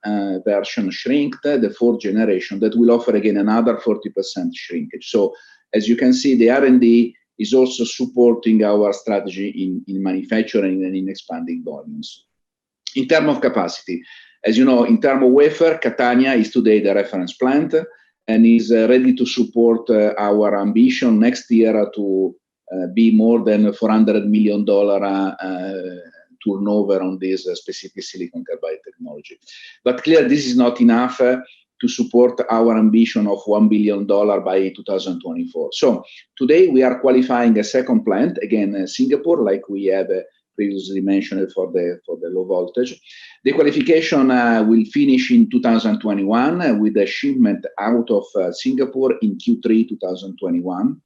version shrinked, the fourth generation, that will offer again another 40% shrinkage. So as you can see, the R&D is also supporting our strategy in manufacturing and in expanding volumes. In terms of capacity, as you know, in terms of wafer, Catania is today the reference plant and is ready to support our ambition next year to be more than $400 million turnover on this specific silicon carbide technology. But clearly, this is not enough to support our ambition of $1 billion by 2024. So today we are qualifying a second plant, again, Singapore, like we have previously mentioned for the low voltage. The qualification will finish in 2021 with a shipment out of Singapore in Q3 2021.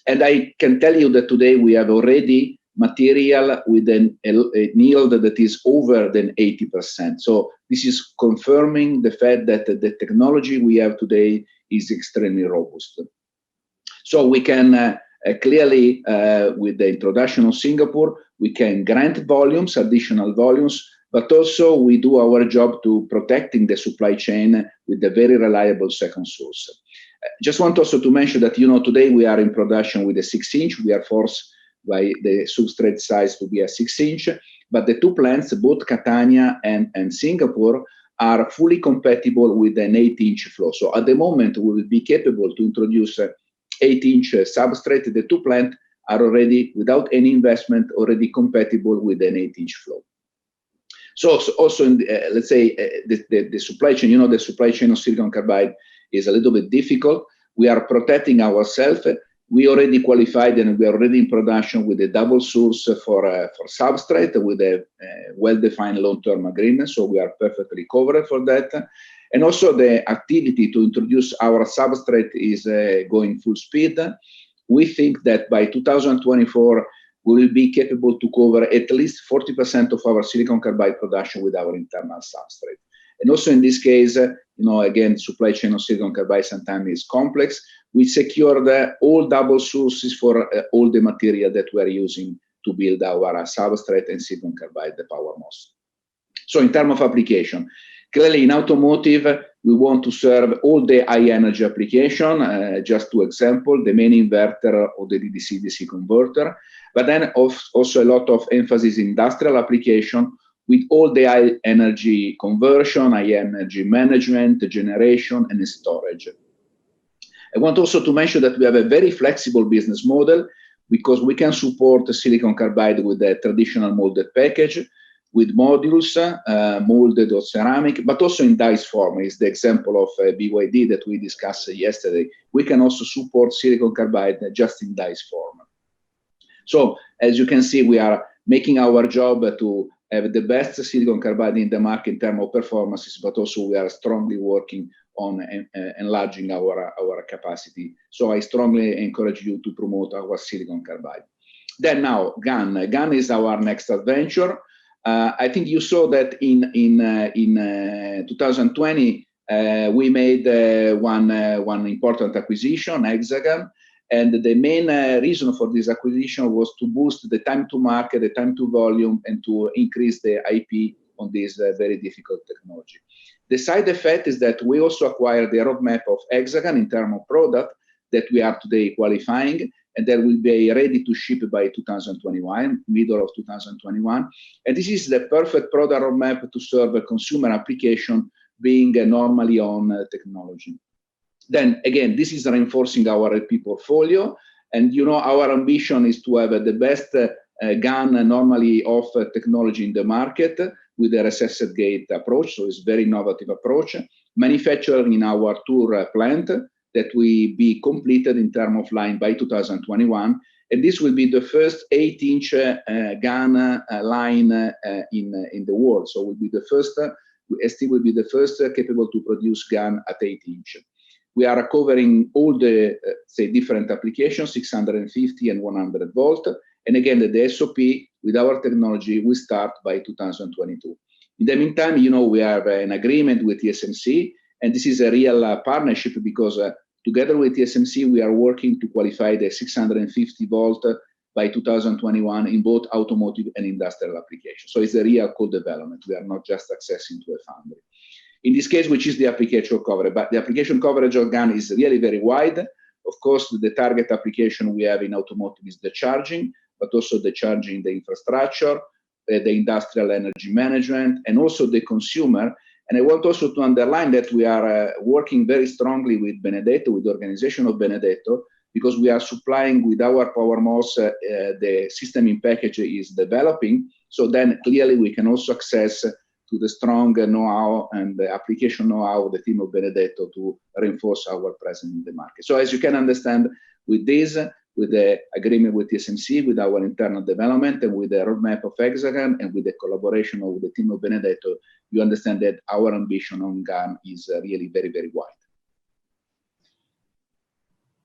And I can tell you that today we have already material with a yield that is over than 80%. So this is confirming the fact that the technology we have today is extremely robust. So we can clearly, with the introduction of Singapore, we can grant volumes, additional volumes, but also we do our job to protecting the supply chain with a very reliable second source. Just want also to mention that, today we are in production with a 6-inch. We are forced by the substrate size to be a 6-inch, but the two plants, both Catania and Singapore, are fully compatible with an 8-inch flow. So at the moment, we will be capable to introduce 8-inch substrate. The two plants are already, without any investment, already compatible with an 8-inch flow. So also, in the, let's say, the supply chain, the supply chain of silicon carbide is a little bit difficult. We are protecting ourselves. We already qualified and we are already in production with a double source for substrate with a well-defined long-term agreement. So we are perfectly covered for that. And also the activity to introduce our substrate is going full speed. We think that by 2024, we will be capable to cover at least 40% of our silicon carbide production with our internal substrate. And also in this case, again, supply chain of silicon carbide sometimes is complex. We secured all double sources for all the material that we are using to build our substrate and silicon carbide, the power MOS. So in terms of application, clearly in automotive, we want to serve all the high energy application, just two examples, the main inverter or the DC-DC converter, but then also a lot of emphasis in industrial application with all the high energy conversion, high energy management, generation, and storage. I want also to mention that we have a very flexible business model because we can support silicon carbide with a traditional molded package, with modules molded or ceramic, but also in dice form. Is the example of BYD that we discussed yesterday. We can also support silicon carbide just in dice form. So as you can see, we are making our job to have the best silicon carbide in the market in terms of performances, but also we are strongly working on enlarging our capacity. So I strongly encourage you to promote our silicon carbide. Then now, GaN. GaN is our next adventure. I think you saw that in 2020, we made one important acquisition, Hexagon. And the main reason for this acquisition was to boost the time to market, the time to volume, and to increase the IP on this very difficult technology. The side effect is that we also acquired the roadmap of Hexagon in terms of product that we are today qualifying, and that will be ready to ship by 2021, middle of 2021. And this is the perfect product roadmap to serve a consumer application being normally on technology. Then again, this is reinforcing our IP portfolio. And our ambition is to have the best GaN normally off technology in the market with a recessed gate approach. So it's a very innovative approach. Manufactured in our Tours plant that will be completed in terms of line by 2021. And this will be the first 8-inch GaN line in the world. So will be the first, ST will be the first capable to produce GaN at 8-inch. We are covering all the, say, different applications, 650 and 100 volt. And again, the SOP with our technology will start by 2022. In the meantime, we have an agreement with TSMC, and this is a real partnership because together with TSMC, we are working to qualify the 650 volt by 2021 in both automotive and industrial applications. So it's a real co-development. We are not just accessing to a foundry. In this case, which is the application coverage, but the application coverage of GaN is really very wide. Of course, the target application we have in automotive is the charging, but also the charging, the infrastructure, the industrial energy management, and also the consumer. And I want also to underline that we are working very strongly with Benedetto, with the organization of Benedetto, because we are supplying with our power MOS, the system in package is developing. So then clearly we can also access to the strong know-how and the application know-how of the team of Benedetto to reinforce our presence in the market. So as you can understand, with this, with the agreement with TSMC, with our internal development, and with the roadmap of Hexagon, and with the collaboration of the team of Benedetto, you understand that our ambition on GaN is really very, very wide.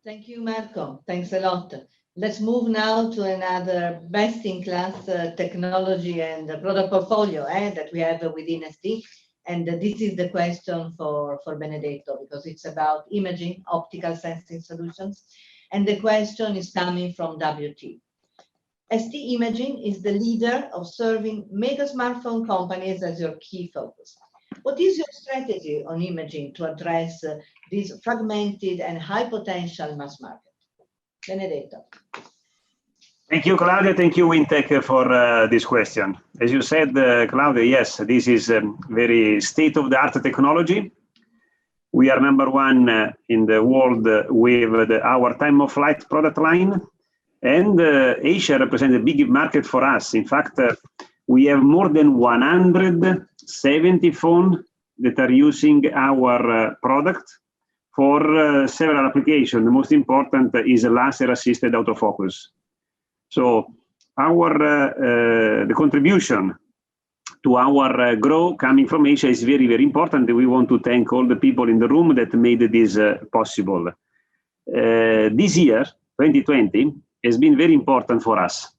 Thank you, Marco. Thanks a lot. Let's move now to another best-in-class technology and product portfolio that we have within ST. And this is the question for Benedetto, because it's about imaging, optical sensing solutions. And the question is coming from WT. ST Imaging is the leader of serving mega smartphone companies as your key focus. What is your strategy on imaging to address this fragmented and high potential mass market? Benedetto. Thank you, Claudia. Thank you, Wintech, for this question. As you said, Claudia, yes, this is a very state-of-the-art technology. We are number one in the world with our time of flight product line. And Asia represents a big market for us. In fact, we have more than 170 phones that are using our product for several applications. The most important is laser-assisted autofocus. So the contribution to our growth coming from Asia is very, very important. We want to thank all the people in the room that made this possible. This year, 2020, has been very important for us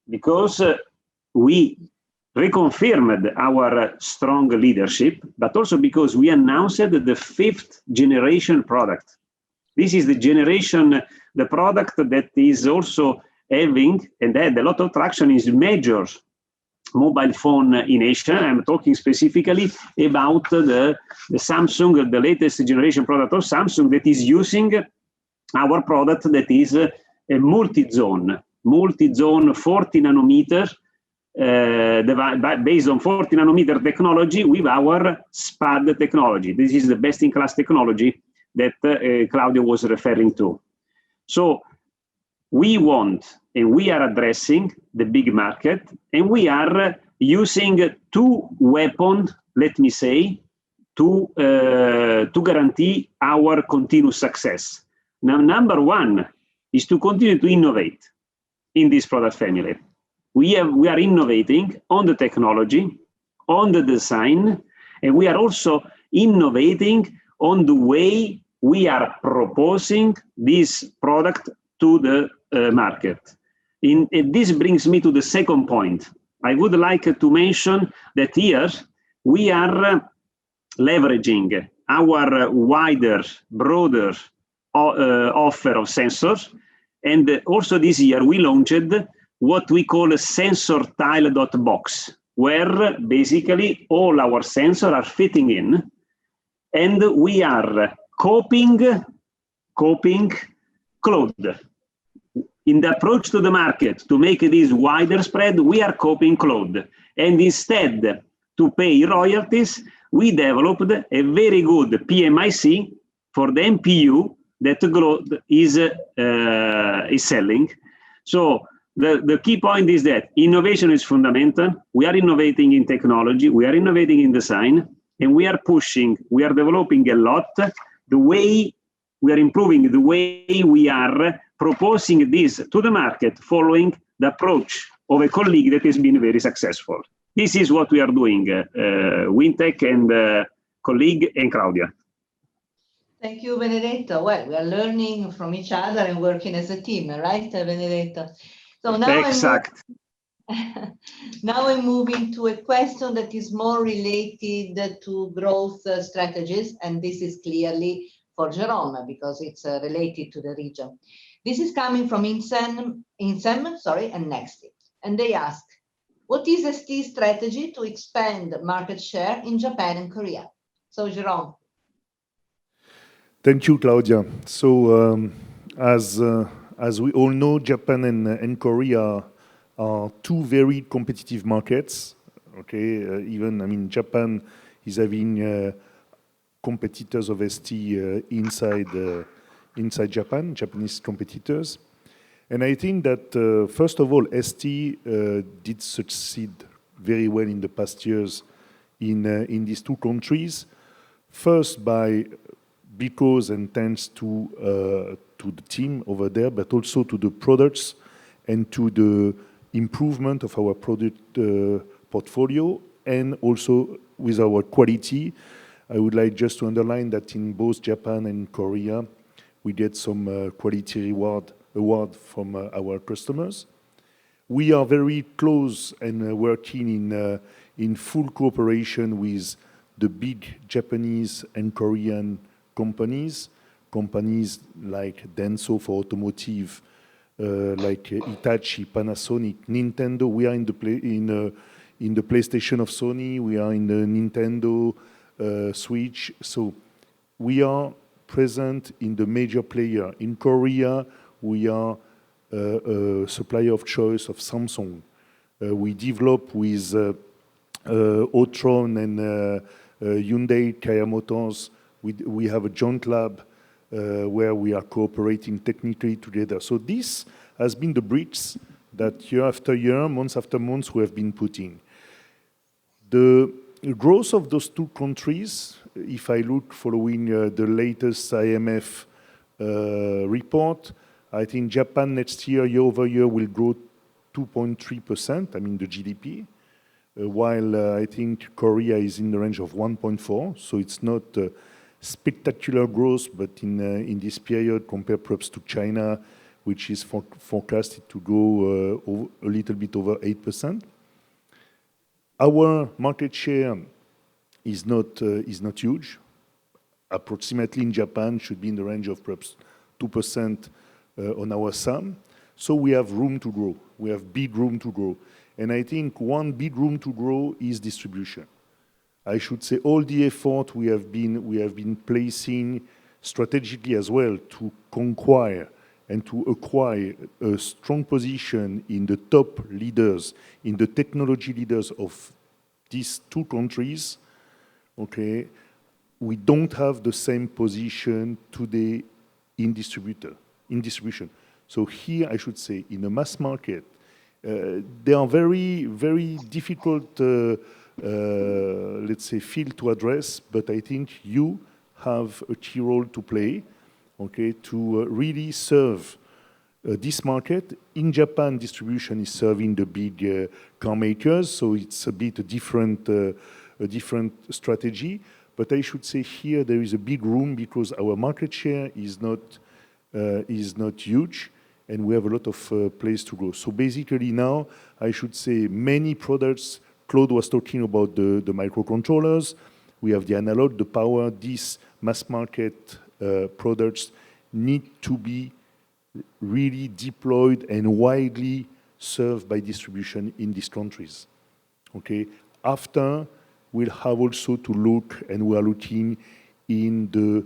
because we reconfirmed our strong leadership, but also because we announced the 5th generation product. This is the generation, the product that is also having and had a lot of traction is major mobile phone in Asia. I'm talking specifically about the Samsung, the latest generation product of Samsung that is using our product that is a multi-zone 40 nanometer based on 40 nanometer technology with our SPAD technology. This is the best-in-class technology that Claudio was referring to. So we want and we are addressing the big market, and we are using 2 weapons, let me say, to guarantee our continuous success. Now, number one is to continue to innovate in this product family. We are innovating on the technology, on the design, and we are also innovating on the way we are proposing this product to the market. This brings me to the second point. I would like to mention that here we are leveraging our wider, broader offer of sensors. And also this year we launched what we call a sensor tile.box, where basically all our sensors are fitting in, and we are copying cloud. In the approach to the market to make this wider spread, we are copying cloud. And instead to pay royalties, we developed a very good PMIC for the MPU that Cloud is selling. So the key point is that innovation is fundamental. We are innovating in technology, we are innovating in design, and we are developing a lot the way we are improving, the way we are proposing this to the market following the approach of a colleague that has been very successful. This is what we are doing, Wintech and colleague and Claudia. Thank you, Benedetto. Well, we are learning from each other and working as a team, right, Benedetto? So now now I'm moving to a question that is more related to growth strategies, and this is clearly for Jerome because it's related to the region. This is coming from Insem and Nexty, and they ask, what is ST's strategy to expand market share in Japan and Korea? So, Jerome. Thank you, Claudia. So, as we all know, Japan and Korea are 2 very competitive markets. Okay, even Japan is having competitors of ST inside Japan, Japanese competitors. And I think that, first of all, ST did succeed very well in the past years in these 2 countries. First, because and thanks to the team over there, but also to the products and to the improvement of our product portfolio, and also with our quality. I would like just to underline that in both Japan and Korea, we get some quality award from our customers. We are very close and working in full cooperation with the big Japanese and Korean companies like Denso for automotive, like Hitachi, Panasonic, Nintendo. We are in the PlayStation of Sony. We are in the Nintendo Switch. So we are present in the major player. In Korea, we are a supplier of choice of Samsung. We develop with Otron and Hyundai, Kia Motors, We have a joint lab where we are cooperating technically together. So this has been the bricks that year after year, month after month, we have been putting. The growth of those two countries, if I look following the latest IMF report, I think Japan next year, year over year, will grow 2.3%, I mean the GDP, while I think Korea is in the range of 1.4, so it's not spectacular growth, but in this period, compared perhaps to China, which is forecasted to go a little bit over 8%. Our market share is not huge. Approximately in Japan should be in the range of perhaps 2% on our sum. So we have room to grow. We have big room to grow. And I think one big room to grow is distribution. I should say all the effort we have been placing strategically as well to conquer and to acquire a strong position in the top leaders, in the technology leaders of these two countries, okay, we don't have the same position today in distribution. So here, I should say, in the mass market, they are very, very difficult, let's say, field to address, but I think you have a key role to play, okay, to really serve this market. In Japan, distribution is serving the big car makers, so it's a bit a different strategy. But I should say here there is a big room because our market share is not huge, and we have a lot of place to go. So basically now, I should say many products. Claude was talking about the microcontrollers. We have the analog, the power. These mass market products need to be really deployed and widely served by distribution in these countries. Okay. After, we'll have also to look, and we are looking in the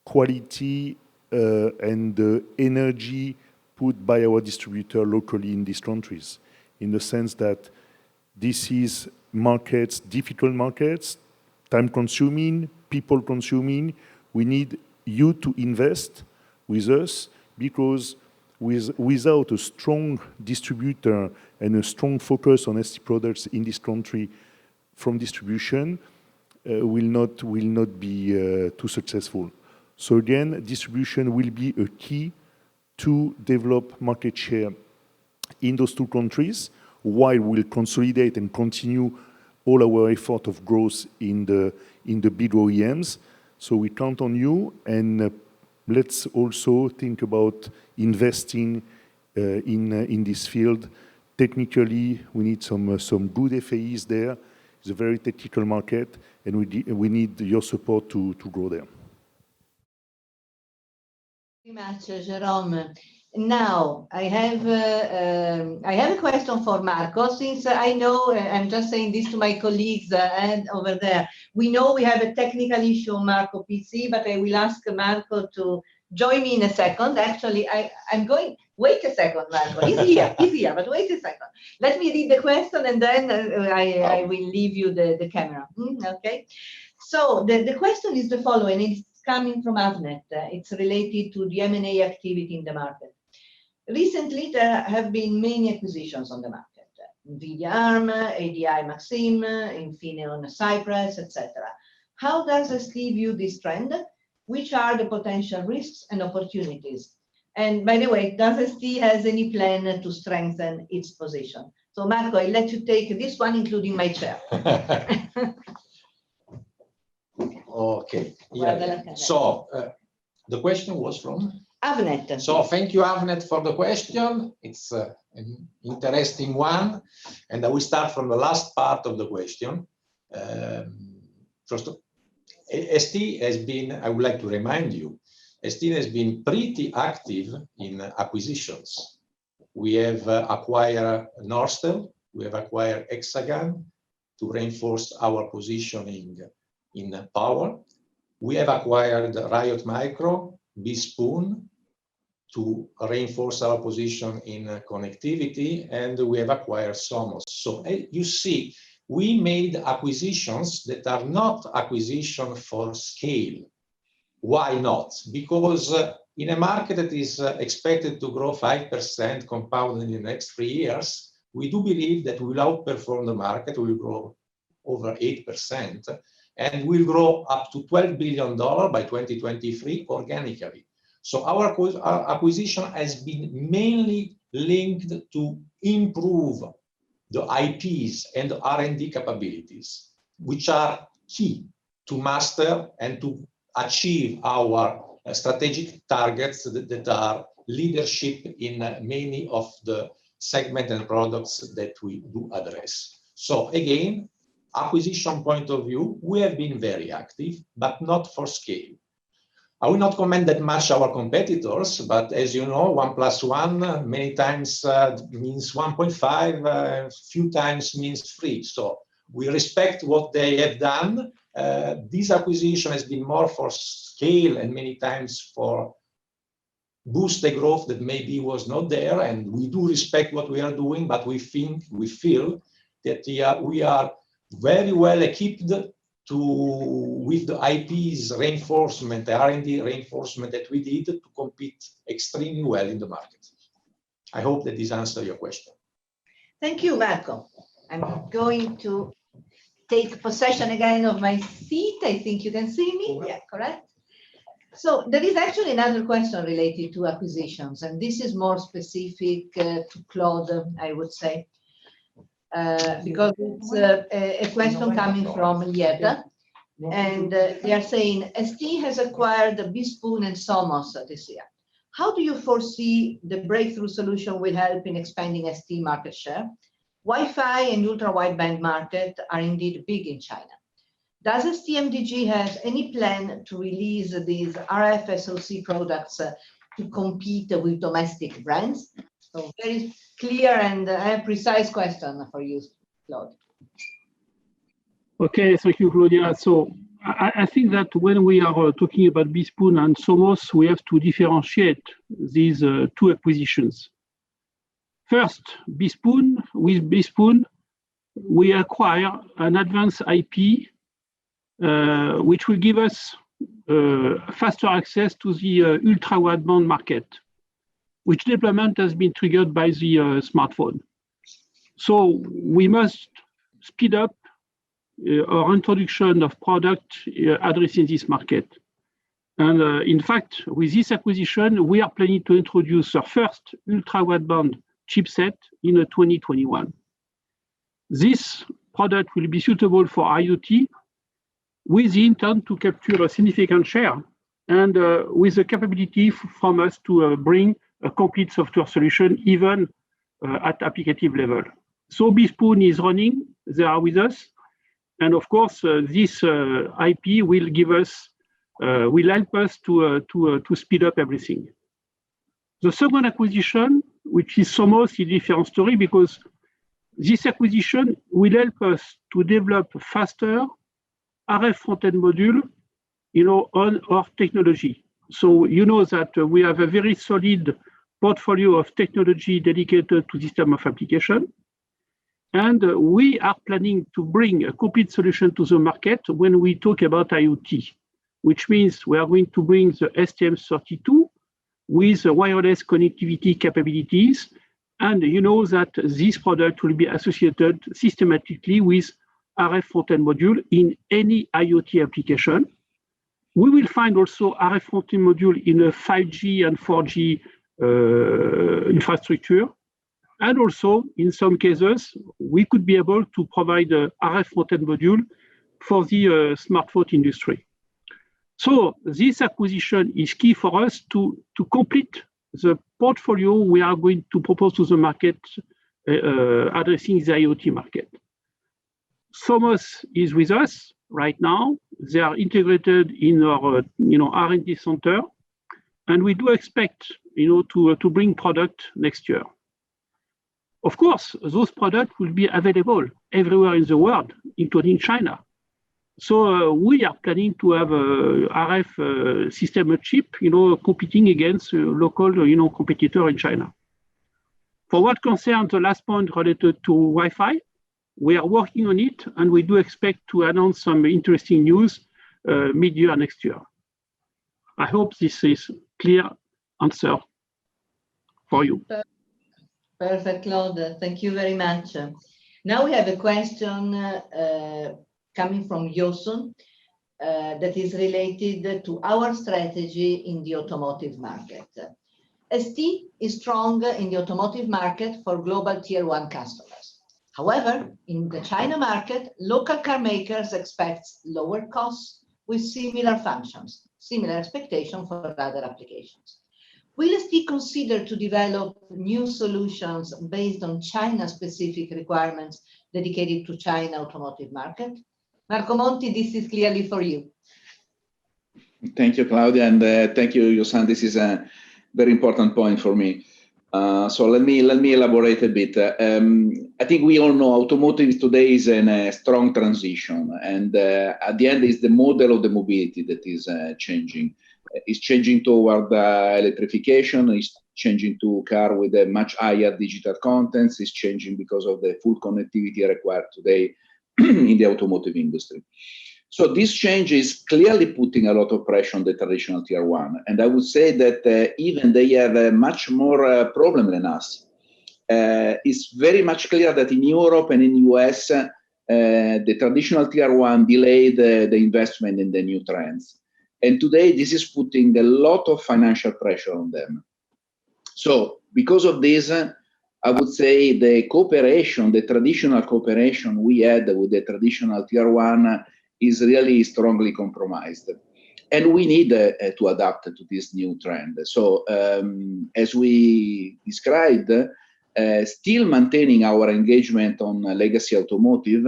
quality and the energy put by our distributor locally in these countries, in the sense that this is markets, difficult markets, time-consuming, people-consuming. We need you to invest with us, because without a strong distributor and a strong focus on ST products in this country from distribution, will not be too successful. So again, distribution will be a key to develop market share in those two countries, while we'll consolidate and continue all our effort of growth in the big OEMs. So we count on you, and let's also think about investing in this field. Technically, we need some good FAEs there. It's a very technical market, and we need your support to grow there. Very much, Jérôme. Now, I have a question for Marco, since I know, I'm just saying this to my colleagues and over there. We know we have a technical issue on Marco PC, but I will ask Marco to join me in a second. Actually, I'm going, wait a second, Marco. He's here, but wait a second. Let me read the question, and then I will leave you the camera. Okay? So the question is the following. It's coming from Avnet. It's related to the M&A activity in the market. Recently, there have been many acquisitions on the market. NVIDIA ARM, ADI Maxim, Infineon Cypress, etc. How does ST view this trend? Which are the potential risks and opportunities? And by the way, does ST has any plan to strengthen its position? So Marco, I'll let you take this one, including my chair. Okay. Yeah. So the question was from? Avnet. So thank you, Avnet, for the question. It's an interesting one. And I will start from the last part of the question. First, ST has been, I would like to remind you, ST has been pretty active in acquisitions. We have acquired Norstel, we have acquired Hexagon to reinforce our positioning in power. We have acquired Riot Micro, B-Spoon, to reinforce our position in connectivity, and we have acquired Somos. So you see, we made acquisitions that are not acquisition for scale. Why not? Because in a market that is expected to grow 5% compound in the next 3 years, we do believe that we will outperform the market. We will grow over 8%, and we'll grow up to $12 billion by 2023 organically. So our acquisition has been mainly linked to improve the IPs and the R&D capabilities, which are key to master and to achieve our strategic targets that are leadership in many of the segments and products that we do address. So again, acquisition point of view, we have been very active, but not for scale. I will not comment that much our competitors, but as you know, 1 + 1 many times means 1.5, few times means 3. So we respect what they have done. This acquisition has been more for scale and many times for boost the growth that maybe was not there. And we do respect what we are doing, but we feel that we are very well equipped with the IPs reinforcement, the R&D reinforcement that we did to compete extremely well in the market. I hope that this answers your question. Thank you, Marco. I'm going to take possession again of my seat. I think you can see me. Yeah, correct. So there is actually another question related to acquisitions, and this is more specific to Claude, I would say, because it's a question coming from Lieta, and they are saying, ST has acquired BeSpoon and Somos this year. How do you foresee the breakthrough solution will help in expanding ST market share? Wi-Fi and ultra-wideband market are indeed big in China. Does STMDG have any plan to release these RF SoC products to compete with domestic brands? So very clear and precise question for you, Claude. Okay, thank you, Claudia. So I think that when we are talking about BeSpoon and Somos, we have to differentiate these two acquisitions. First, with BeSpoon, we acquire an advanced IP which will give us faster access to the ultra-wideband market, which development has been triggered by the smartphone. So we must speed up our introduction of product addressing this market. And in fact, with this acquisition, we are planning to introduce our first ultra-wideband chipset in 2021. This product will be suitable for IoT with the intent to capture a significant share and with the capability from us to bring a complete software solution even at applicative level. So BeSpoon is running, they are with us. And of course, this IP will give us, will help us to speed up everything. The second acquisition, which is Somos, is a different story because this acquisition will help us to develop faster RF front-end module, on our technology. So you know that we have a very solid portfolio of technology dedicated to this type of application. And we are planning to bring a complete solution to the market when we talk about IoT, which means we are going to bring the STM32 with wireless connectivity capabilities. And you know that this product will be associated systematically with RF front-end module in any IoT application. We will find also RF front-end module in a 5G and 4G infrastructure. And also, in some cases, we could be able to provide a RF front-end module for the smartphone industry. So this acquisition is key for us to complete the portfolio we are going to propose to the market addressing the IoT market. Somos is with us right now. They are integrated in our R&D center, and we do expect to bring product next year. Of course, those products will be available everywhere in the world, including China. So we are planning to have a RF system chip, competing against local, competitor in China. For what concerns the last point related to Wi-Fi, we are working on it, and we do expect to announce some interesting news mid-year next year. I hope this is clear answer for you. Perfect, Claude. Thank you very much. Now we have a question coming from Yosun that is related to our strategy in the automotive market. ST is strong in the automotive market for global tier 1 customers. However, in the China market, local car makers expect lower costs with similar functions, similar expectation for other applications. Will ST consider to develop new solutions based on China-specific requirements dedicated to China automotive market? Marco Monti, this is clearly for you. Thank you, Claudia, and thank you, Yosan. This is a very important point for me. So let me elaborate a bit. I think we all know automotive today is in a strong transition, and at the end is the model of the mobility that is changing. It's changing toward electrification. It's changing to a car with a much higher digital contents. It's changing because of the full connectivity required today in the automotive industry. So this change is clearly putting a lot of pressure on the traditional tier 1. And I would say that even they have a much more problem than us. It's very much clear that in Europe and in US, the traditional tier 1 delayed the investment in the new trends. And today, this is putting a lot of financial pressure on them. So because of this, I would say the cooperation, the traditional cooperation we had with the traditional tier 1 is really strongly compromised. And we need to adapt to this new trend. So as we described, still maintaining our engagement on legacy automotive,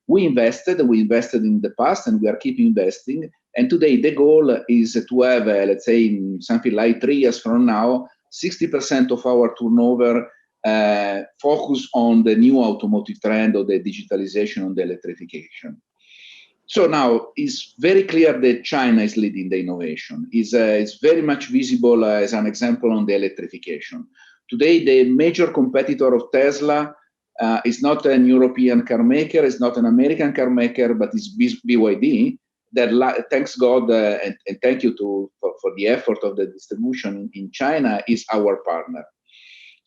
we invested in the past and we are keeping investing. And today the goal is to have, let's say, something like 3 years from now, 60% of our turnover focus on the new automotive trend or the digitalization and the electrification. So now it's very clear that China is leading the innovation. It's very much visible as an example on the electrification. Today, the major competitor of Tesla is not an European car maker, it's not an American car maker, but it's BYD. That, thanks God, and thank you for the effort of the distribution in China, is our partner.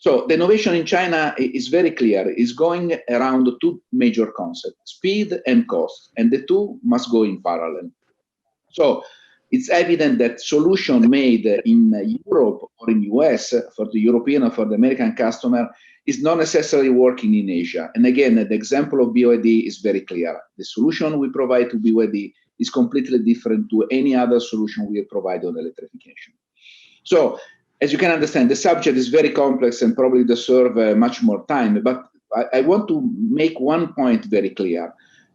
So the innovation in China is very clear. It's going around 2 major concepts, speed and cost, and the 2 must go in parallel. So it's evident that solution made in Europe or in US for the European or for the American customer is not necessarily working in Asia. And again, the example of BYD is very clear. The solution we provide to BYD is completely different to any other solution we provide on electrification. So, as you can understand, the subject is very complex and probably deserve much more time, but I want to make one point very clear.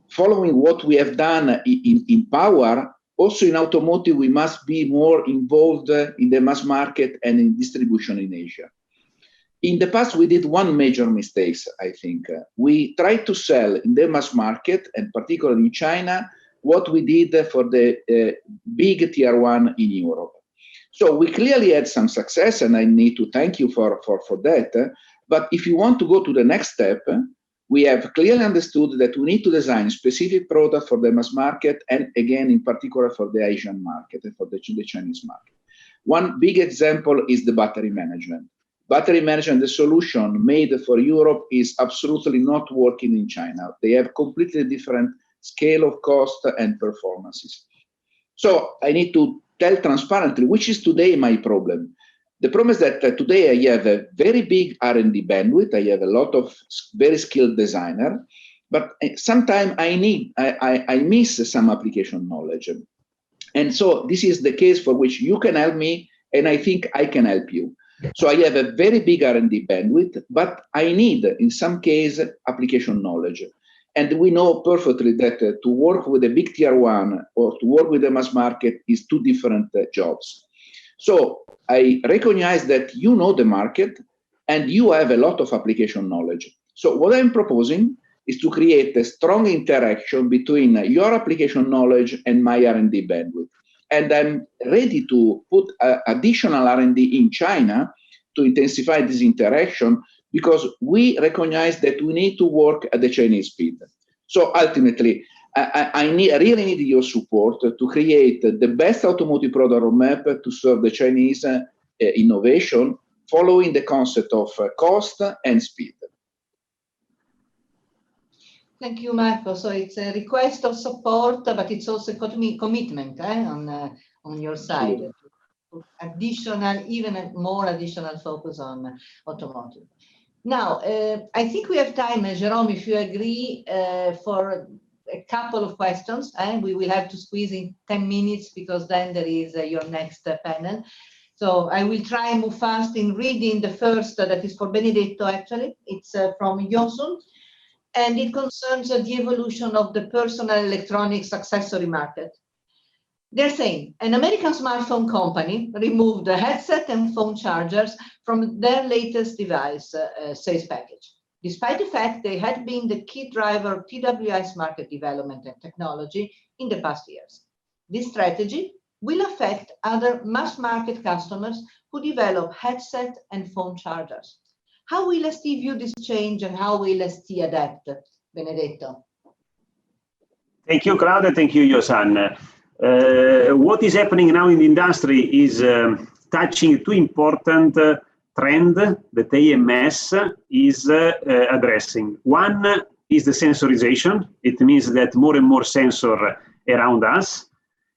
Following what we have done in power, also in automotive, we must be more involved in the mass market and in distribution in Asia. In the past, we did one major mistake, I think. We tried to sell in the mass market, and particularly in China, what we did for the big tier 1 in Europe. So we clearly had some success, and I need to thank you for that. But if you want to go to the next step, we have clearly understood that we need to design specific product for the mass market, and again, in particular for the Asian market and for the Chinese market. One big example is the battery management. Battery management, the solution made for Europe is absolutely not working in China. They have completely different scale of cost and performances. So I need to tell transparently, which is today my problem. The problem is that today I have a very big R&D bandwidth. I have a lot of very skilled designer, but sometimes I miss some application knowledge. And so this is the case for which you can help me, and I think I can help you. So I have a very big R&D bandwidth, but I need, in some case, application knowledge. And we know perfectly that to work with a big tier 1 or to work with the mass market is 2 different jobs. So I recognize that you know the market and you have a lot of application knowledge. So what I'm proposing is to create a strong interaction between your application knowledge and my R&D bandwidth. And I'm ready to put additional R&D in China to intensify this interaction, because we recognize that we need to work at the Chinese speed. So ultimately, I really need your support to create the best automotive product roadmap to serve the Chinese innovation, following the concept of cost and speed. Thank you, Marco. So it's a request of support, but it's also a commitment on your side. Additional, even more additional focus on automotive. Now, I think we have time, Jerome, if you agree, for a couple of questions, and we will have to squeeze in 10 minutes because then there is your next panel. So I will try and move fast in reading the first that is for Benedetto, actually. It's from Yosun, and it concerns the evolution of the personal electronics accessory market. They're saying an American smartphone company removed the headset and phone chargers from their latest device sales package, despite the fact they had been the key driver of TWS market development and technology in the past years. This strategy will affect other mass market customers who develop headset and phone chargers. How will ST view this change and how will ST adapt? Benedetto. Thank you, Claudia. Thank you, Yosan. What is happening now in the industry is touching two important trends that AMS is addressing. One is the sensorization. It means that more and more sensor around us.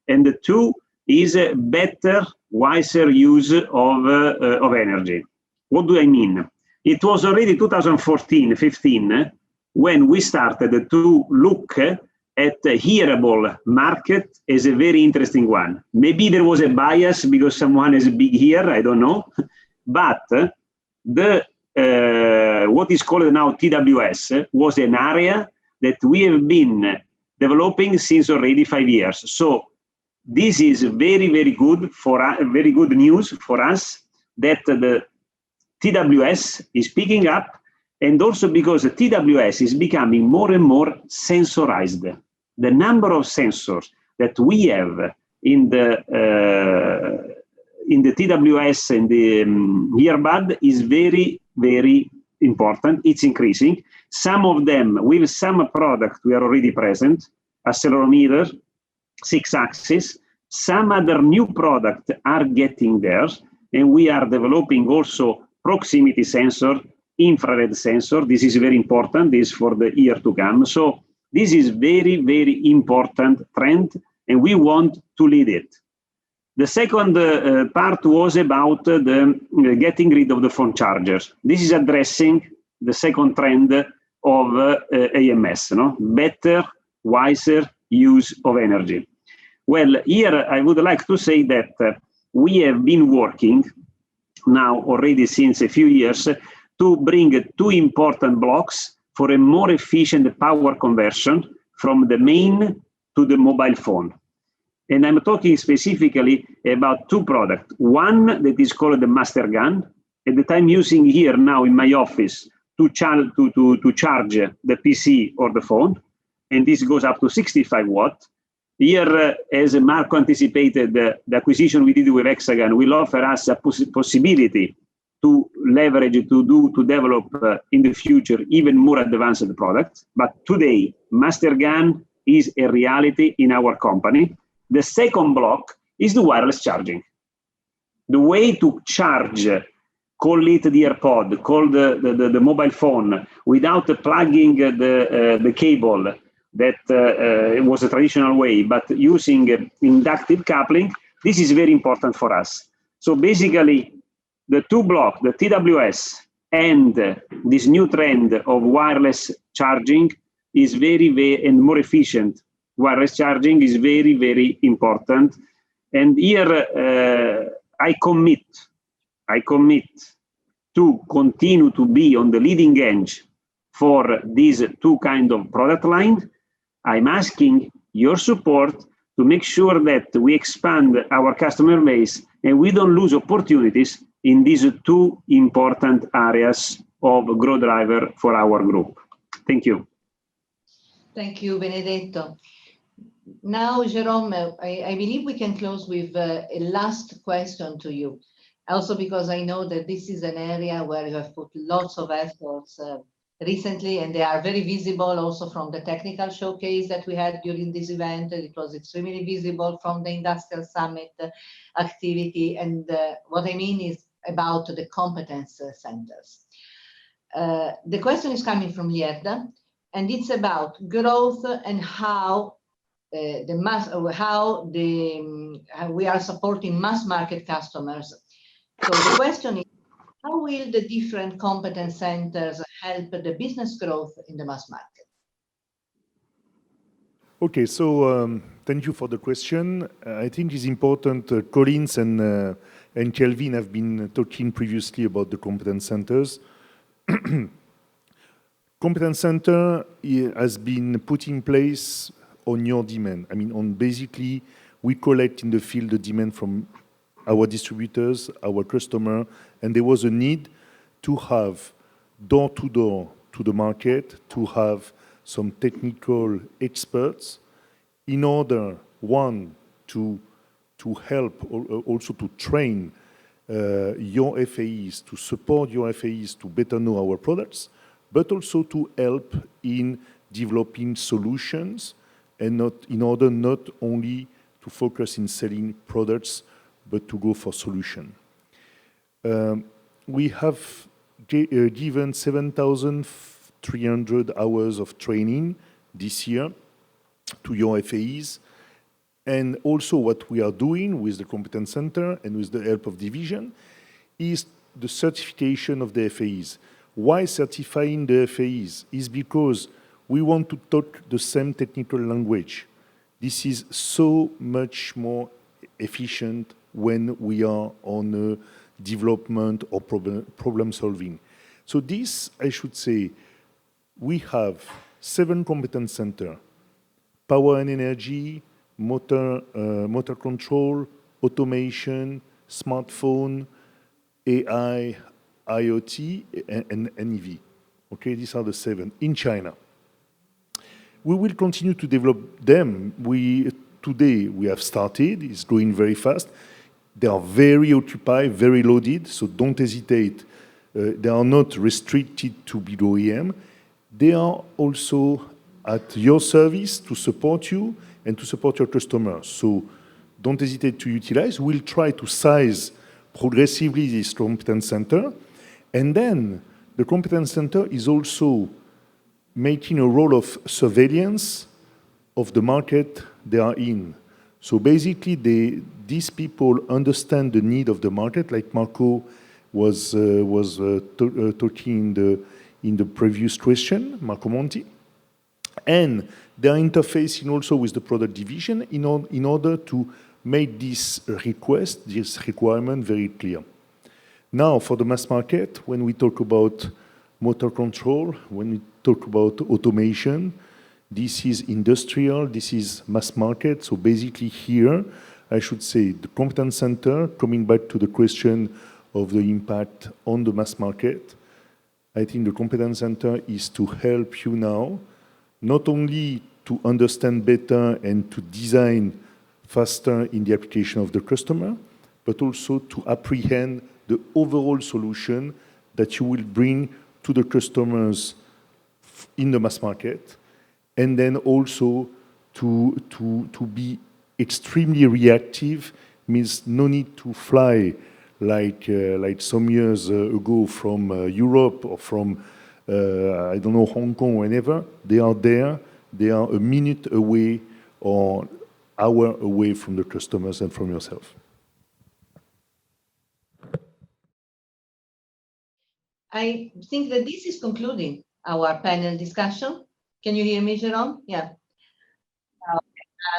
And the two is a better, wiser use of energy. What do I mean? It was already 2014-15 when we started to look at the hearable market as a very interesting one. Maybe there was a bias because someone has a big ear, I don't know. But the what is called now TWS was an area that we have been developing since already 5 years. So this is very, very good for very good news for us that the TWS is picking up, and also because the TWS is becoming more and more sensorized. The number of sensors that we have in the TWS and the earbud is very, very important. It's increasing. Some of them, with some product, we are already present, accelerometer, 6-axis. Some other new products are getting there, and we are developing also proximity sensor, infrared sensor. This is very important. This is for the year to come. So this is very, very important trend, and we want to lead it. The second part was about the getting rid of the phone chargers. This is addressing the second trend of AMS, no? Better, wiser use of energy. Well, here I would like to say that we have been working now already since a few years to bring two important blocks for a more efficient power conversion from the main to the mobile phone. And I'm talking specifically about two products. One that is called the Master Gun, and that I'm using here now in my office to charge the PC or the phone. And this goes up to 65 watts. Here, as Marco anticipated, the acquisition we did with Hexagon will offer us a possibility to leverage, to develop in the future even more advanced products. But today, Master Gun is a reality in our company. The second block is the wireless charging. The way to charge, call it the AirPod, call the mobile phone, without plugging the cable, that it was a traditional way, but using inductive coupling, this is very important for us. So basically, the two blocks, the TWS and this new trend of wireless charging is very, very, and more efficient wireless charging is very, very important. And here I commit to continue to be on the leading edge for these two kind of product line. I'm asking your support to make sure that we expand our customer base and we don't lose opportunities in these two important areas of growth driver for our group. Thank you. Thank you, Benedetto. Now, Jerome, I believe we can close with a last question to you. Also because I know that this is an area where you have put lots of efforts recently, and they are very visible also from the technical showcase that we had during this event. It was extremely visible from the Industrial Summit activity. And what I mean is about the competence centers. The question is coming from Lierda, and it's about growth and how we are supporting mass market customers. So the question is, how will the different competence centers help the business growth in the mass market? Okay, so thank you for the question. I think it's important. Collins and Kelvin have been talking previously about the competence centers. Competence center has been put in place on your demand. I mean, on basically, we collect in the field the demand from our distributors, our customer, and there was a need to have door-to-door to the market, to have some technical experts in order, one, to help, also to train your FAEs, to support your FAEs to better know our products, but also to help in developing solutions and not in order not only to focus in selling products, but to go for solution. We have given 7,300 hours of training this year to your FAEs. And also what we are doing with the Competence Center and with the help of division is the certification of the FAEs. Why certifying the FAEs? Is because we want to talk the same technical language. This is so much more efficient when we are on development or problem solving. So this, I should say, we have 7 competence centers: power and energy, motor control, automation, smartphone, AI, IoT, and EV. Okay, these are the 7 in China. We will continue to develop them. Today we have started, it's going very fast. They are very occupied, very loaded, so don't hesitate. They are not restricted to big OEM. They are also at your service to support you and to support your customers. So don't hesitate to utilize. We'll try to size progressively this competence center. And then the competence center is also making a role of surveillance of the market they are in. So basically, these people understand the need of the market, like Marco was talking in the previous question, Marco Monti. And they are interfacing also with the product division in order to make this request, this requirement very clear. Now, for the mass market, when we talk about motor control, when we talk about automation, this is industrial, this is mass market. So basically here, I should say the competence center, coming back to the question of the impact on the mass market, I think the competence center is to help you now, not only to understand better and to design faster in the application of the customer, but also to apprehend the overall solution that you will bring to the customers in the mass market, and then also to be extremely reactive, means no need to fly like some years ago from Europe or from, I don't know, Hong Kong or whenever. They are there. They are a minute away or hour away from the customers and from yourself. I think that this is concluding our panel discussion. Can you hear me, Jerome? Yeah.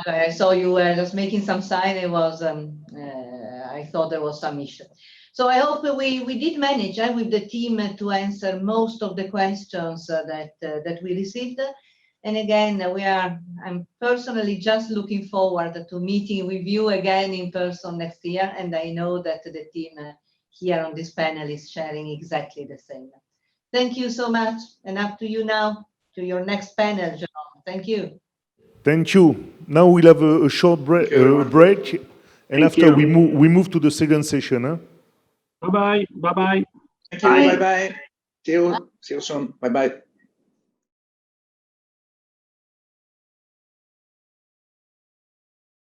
I saw you were just making some sign. It was, I thought there was some issue. So I hope we did manage with the team to answer most of the questions that we received. And again, I'm personally just looking forward to meeting with you again in person next year. And I know that the team here on this panel is sharing exactly the same. Thank you so much. And up to you now, to your next panel, Jerome. Thank you. Thank you. Now we'll have a short break, and after we move to the second session. Huh? Bye-bye. Bye-bye. Thank you. Bye-bye. See you soon. Bye-bye.